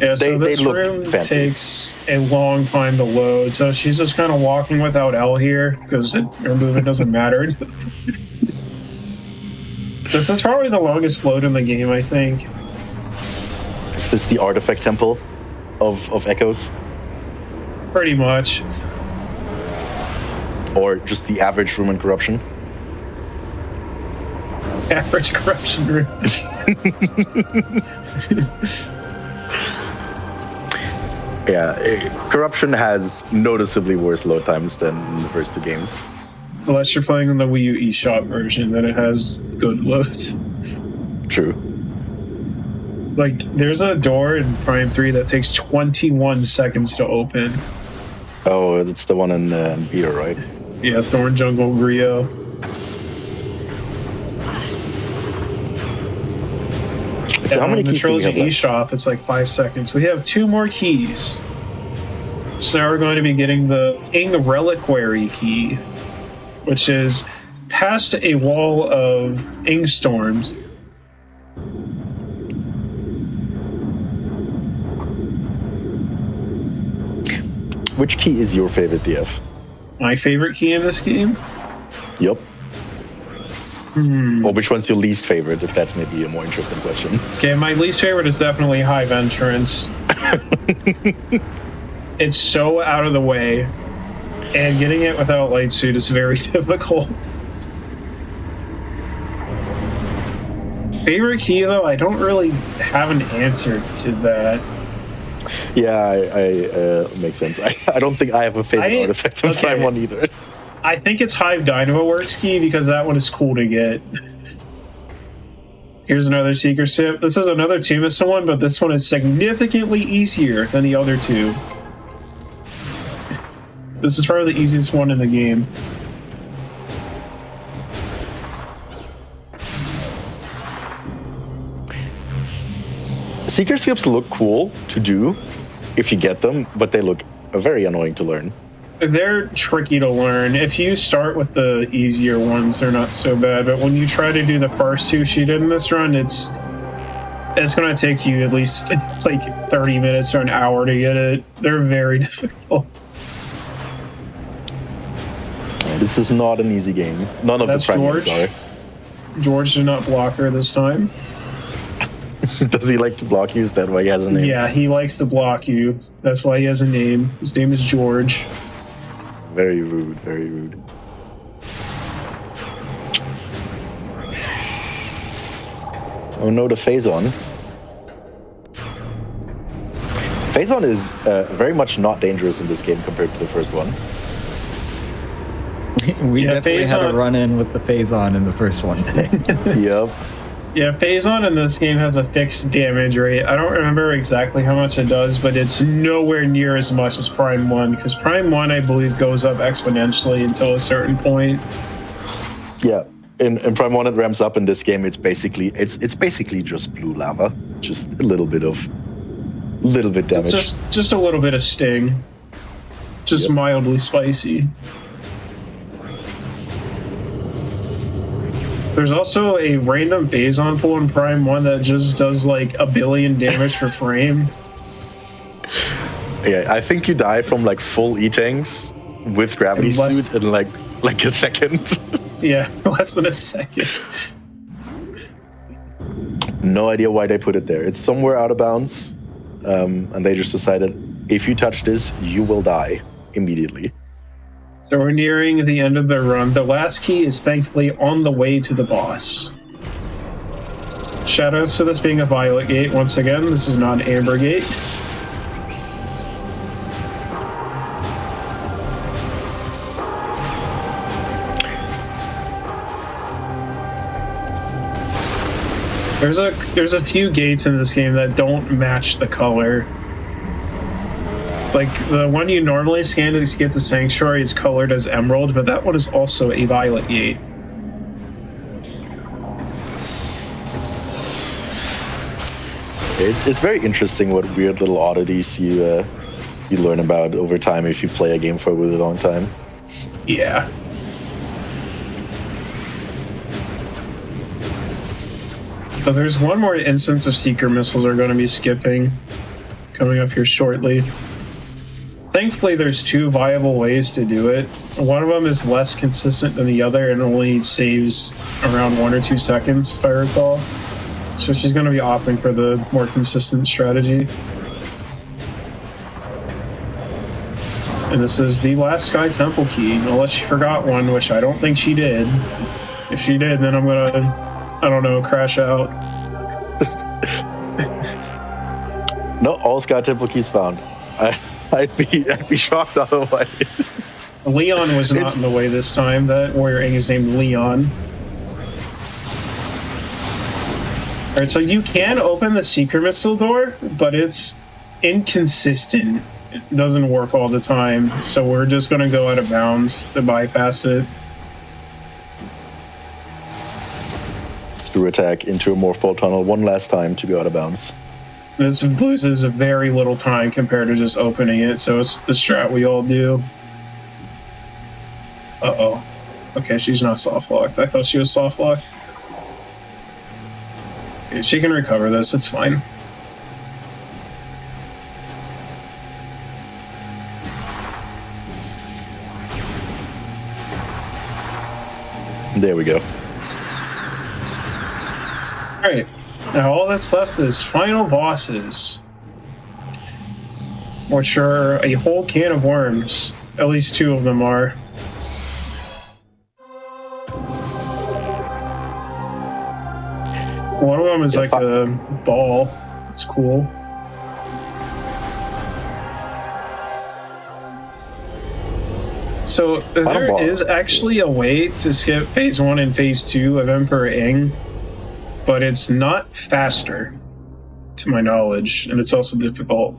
Yeah, so They this look room fancy. takes a long time to load, so she's just kind of walking without L here, because her movement doesn't matter. This is probably the longest load in the game, I think. Is this the artifact temple of echoes? Pretty much. Or just the average room in corruption? Average corruption room. Yeah, corruption has noticeably worse load times than the first two games. Unless you're playing on the Wii U eShop version, then it has good loads. True. Like, there's a door in Prime 3 that takes 21 seconds to open. Oh, that's the one in Beta, right? Yeah, Thorn Jungle Rio. So how many the keys do we Trilogy have left? eShop, it's like 5 seconds. We have 2 more keys. So now we're going to be getting the Ing Reliquary key, which is past a wall of Ing Storms. Which key is your favorite, DF? My favorite key in this game? Yep. Or which one's your least favorite, if that's maybe a more interesting question? Okay, my least favorite is definitely Hive Entrance. It's so out of the way, and getting it without light suit is very difficult. Favorite key, though, I don't really have an answer to that. Yeah, I makes sense. I don't think I have a favorite artifact in okay. Prime 1 either. I think it's Hive Dynamo Works key because that one is cool to get. Here's another Seeker Sip. This is another Tumisa one, but this one is significantly easier than the other two. This is probably the easiest one in the game. Seeker skips look cool to do if you get them, but they look very annoying to learn. They're tricky to learn. If you start with the easier ones, they're not so bad. But when you try to do the first two she did in this run, it's going to take you at least like 30 minutes or an hour to get it. They're very difficult. This is not an easy game. None of That's the Prime games George. are. George did not block her this time. Does he like to block you? Is that why he has a name? Yeah, he likes to block you. That's why he has a name. His name is George. Very rude, very rude. Oh no, the Phazon. Phazon is very much not dangerous in this game compared to the first one. We Yeah, definitely had a Phazon- run-in with the Phazon in the first one today. Yep. Yeah, Phazon in this game has a fixed damage rate. I don't remember exactly how much it does, but it's nowhere near as much as Prime 1, because Prime 1, I believe, goes up exponentially until a certain point. Yeah. In Prime 1 it ramps up. In this game it's basically just blue lava. Just a little bit damage. Just a little bit of sting. Just Yep. mildly spicy. There's also a random Phazon pull in Prime 1 that just does like 1 billion damage per frame. Yeah, I think you die from like full E-tanks with gravity Unless- suit in like a second. Yeah, less than a second. No idea why they put it there. It's somewhere out of bounds. And they just decided, if you touch this, you will die immediately. So we're nearing the end of the run. The last key is thankfully on the way to the boss. Shoutouts to this being a violet gate. Once again, this is not an amber gate. There's a few gates in this game that don't match the color. Like the one you normally scan to get the sanctuary is colored as emerald, but that one is also a violet gate. It's very interesting what weird little oddities you learn about over time if you play a game for a really long time. Yeah. So there's one more instance of seeker missiles we're going to be skipping coming up here shortly. Thankfully, there's two viable ways to do it. One of them is less consistent than the other and only saves around 1 or 2 seconds, if I recall. So she's going to be opting for the more consistent strategy. And this is the last Sky Temple key, unless she forgot one, which I don't think she did. If she did, then I'm going to, I don't know, crash out. No, all Sky Temple keys found. I'd be shocked otherwise. Leon was not in the way this time. That warrior ing is named Leon. Alright, so you can open the secret missile door, but it's inconsistent. It doesn't work all the time, so we're just going to go out of bounds to bypass it. Screw attack into a morph ball tunnel one last time to go out of bounds. This loses very little time compared to just opening it, so it's the strat we all do. Uh-oh. Okay, she's not soft-locked. I thought she was soft-locked. Okay, she can recover this. It's fine. There we go. Alright. Now all that's left is final bosses. Which are a whole can of worms. At least 2 of them are. One of them is like a ball. It's cool. So there is actually a way to skip phase 1 and phase 2 of Emperor Ing, but it's not faster, to my knowledge, and it's also difficult.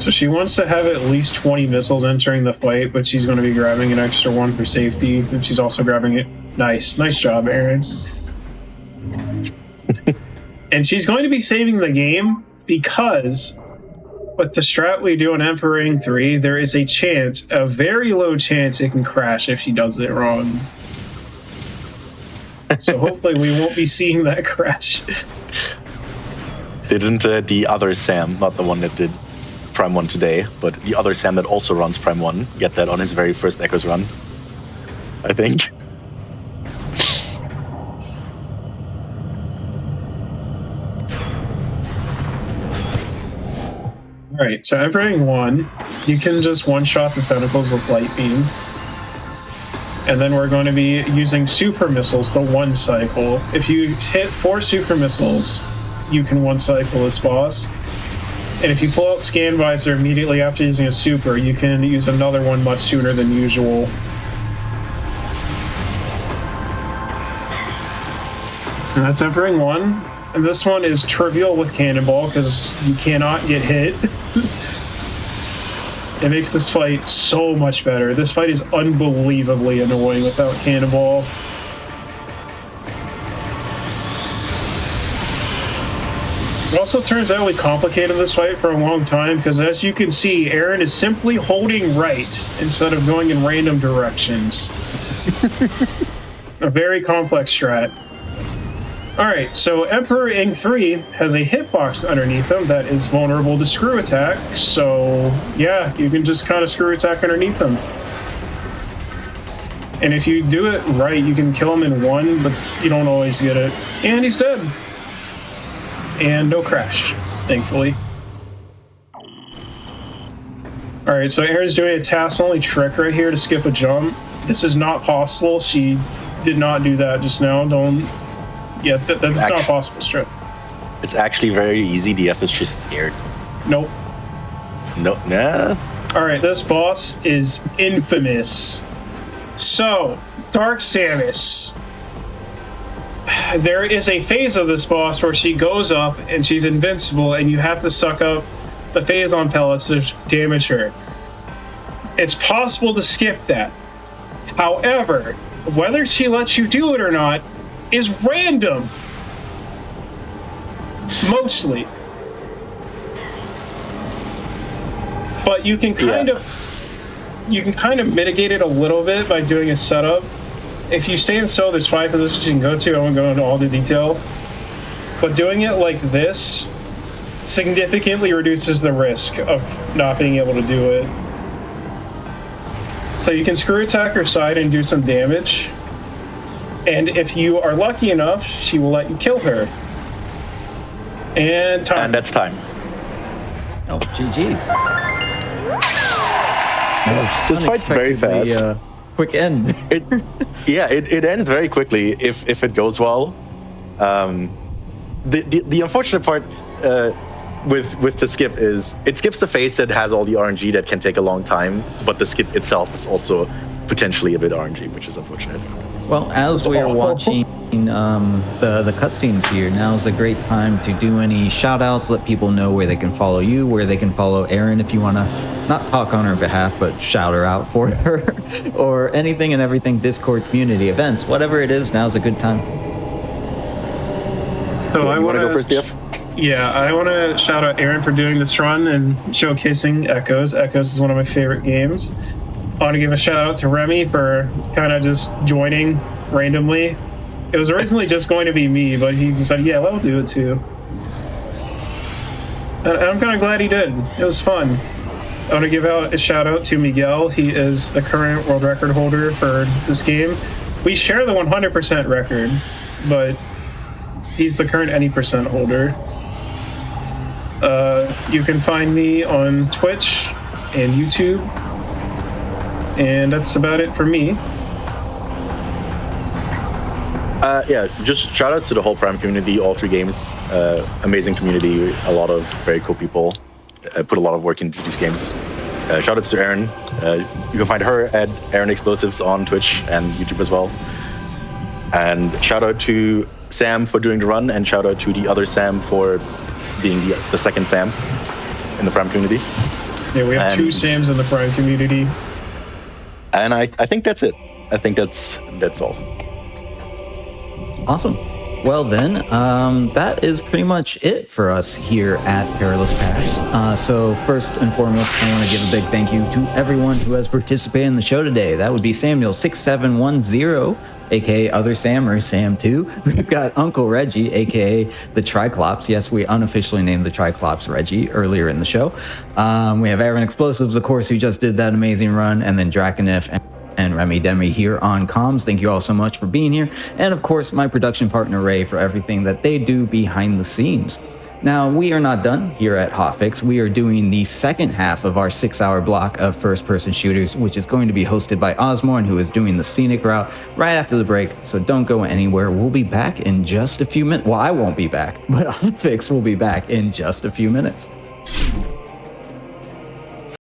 So she wants to have at least 20 missiles entering the fight, but she's going to be grabbing an extra one for safety, and she's also grabbing it. Nice job, Aaron. And she's going to be saving the game because with the strat we do in Emperor Ing 3, there is a chance, a very low chance, it can crash if she does it wrong. So hopefully we won't be seeing that crash. Didn't the other Sam, not the one that did Prime 1 today, but the other Sam that also runs Prime 1 get that on his very first Echoes run, I think. Alright, so entering 1, you can just one-shot the tentacles with Light Beam. And then we're going to be using super missiles to one cycle. If you hit 4 super missiles, you can one cycle this boss. And if you pull out Scan Visor immediately after using a super, you can use another one much sooner than usual. And that's entering 1. And this one is trivial with Cannonball because you cannot get hit. It makes this fight so much better. This fight is unbelievably annoying without Cannonball. It also turns out we complicated this fight for a long time because, as you can see, Aaron is simply holding right instead of going in random directions. A very complex strat. Alright, so Emperor Ing 3 has a hitbox underneath him that is vulnerable to screw attack, so yeah, you can just kind of screw attack underneath him. And if you do it right, you can kill him in 1, but you don't always get it. And he's dead. And no crash, thankfully. Alright, so Erin's doing a task-only trick right here to skip a jump. This is not possible. She did not do that just now. Don't... Yeah, that's not possible, Strip. It's actually very easy. DF is just scared. Nope. Nope. Nah. Alright, this boss is infamous. So, Dark Samus. There is a phase of this boss where she goes up and she's invincible and you have to suck up the phase-on pellets to damage her. It's possible to skip that. However, whether she lets you do it or not is random. Mostly. But you can kind of mitigate it a little bit by doing a setup. If you stay in so, there's 5 positions you can go to. I won't go into all the detail. But doing it like this significantly reduces the risk of not being able to do it. So you can screw attack her side and do some damage. And if you are lucky enough, she will let you kill her. And time. And that's time. Oh, GG's. This fight's very fast. Quick end. It ends very quickly if it goes well. The unfortunate part with the skip is it skips the phase that has all the RNG that can take a long time, but the skip itself is also potentially a bit RNG, which is unfortunate. Well, as we are watching the cutscenes here, now is a great time to do any shout-outs, let people know where they can follow you, where they can follow Erin if you want to not talk on her behalf, but shout her out for her, or anything and everything Discord community events, whatever it is, now's a good time. So I want to go first, Jeff? Yeah, I want to shout out Aaron for doing this run and showcasing Echoes. Echoes is one of my favorite games. I want to give a shout out to Remy for kind of just joining randomly. It was originally just going to be me, but he decided, yeah, I'll do it too. And I'm kind of glad he did. It was fun. I want to give out a shout out to Miguel. He is the current world record holder for this game. We share the 100% record, but he's the current any percent holder. You can find me on Twitch and YouTube. And that's about it for me. Just shout outs to the whole Prime community, all 3 games. Amazing community, a lot of very cool people. Put a lot of work into these games. Shout outs to Erin. You can find her at Erin Explosives on Twitch and YouTube as well. And shout out to Sam for doing the run, and shout out to the other Sam for being the second Sam in the Prime community. Yeah, we have 2 Sams in the Prime community. And I think that's it. I think that's all. Awesome. Well then, that is pretty much it for us here at Perilous Paths. So first and foremost, I want to give a big thank you to everyone who has participated in the show today. That would be Samuel6710, aka Other Sam or Sam2. We've got Uncle Reggie, aka the Triclops. Yes, we unofficially named the Triclops Reggie earlier in the show. We have Aaron Explosives, of course, who just did that amazing run, and then Draconif and Remy Demi here on comms. Thank you all so much for being here. And of course, my production partner Ray for everything that they do behind the scenes. Now, we are not done here at Hotfix. We are doing the second half of our 6-hour block of first-person shooters, which is going to be hosted by Osmorn, who is doing the scenic route right after the break. So don't go anywhere. We'll be back in just a few minutes. Well, I won't be back, but Hotfix will be back in just a few minutes.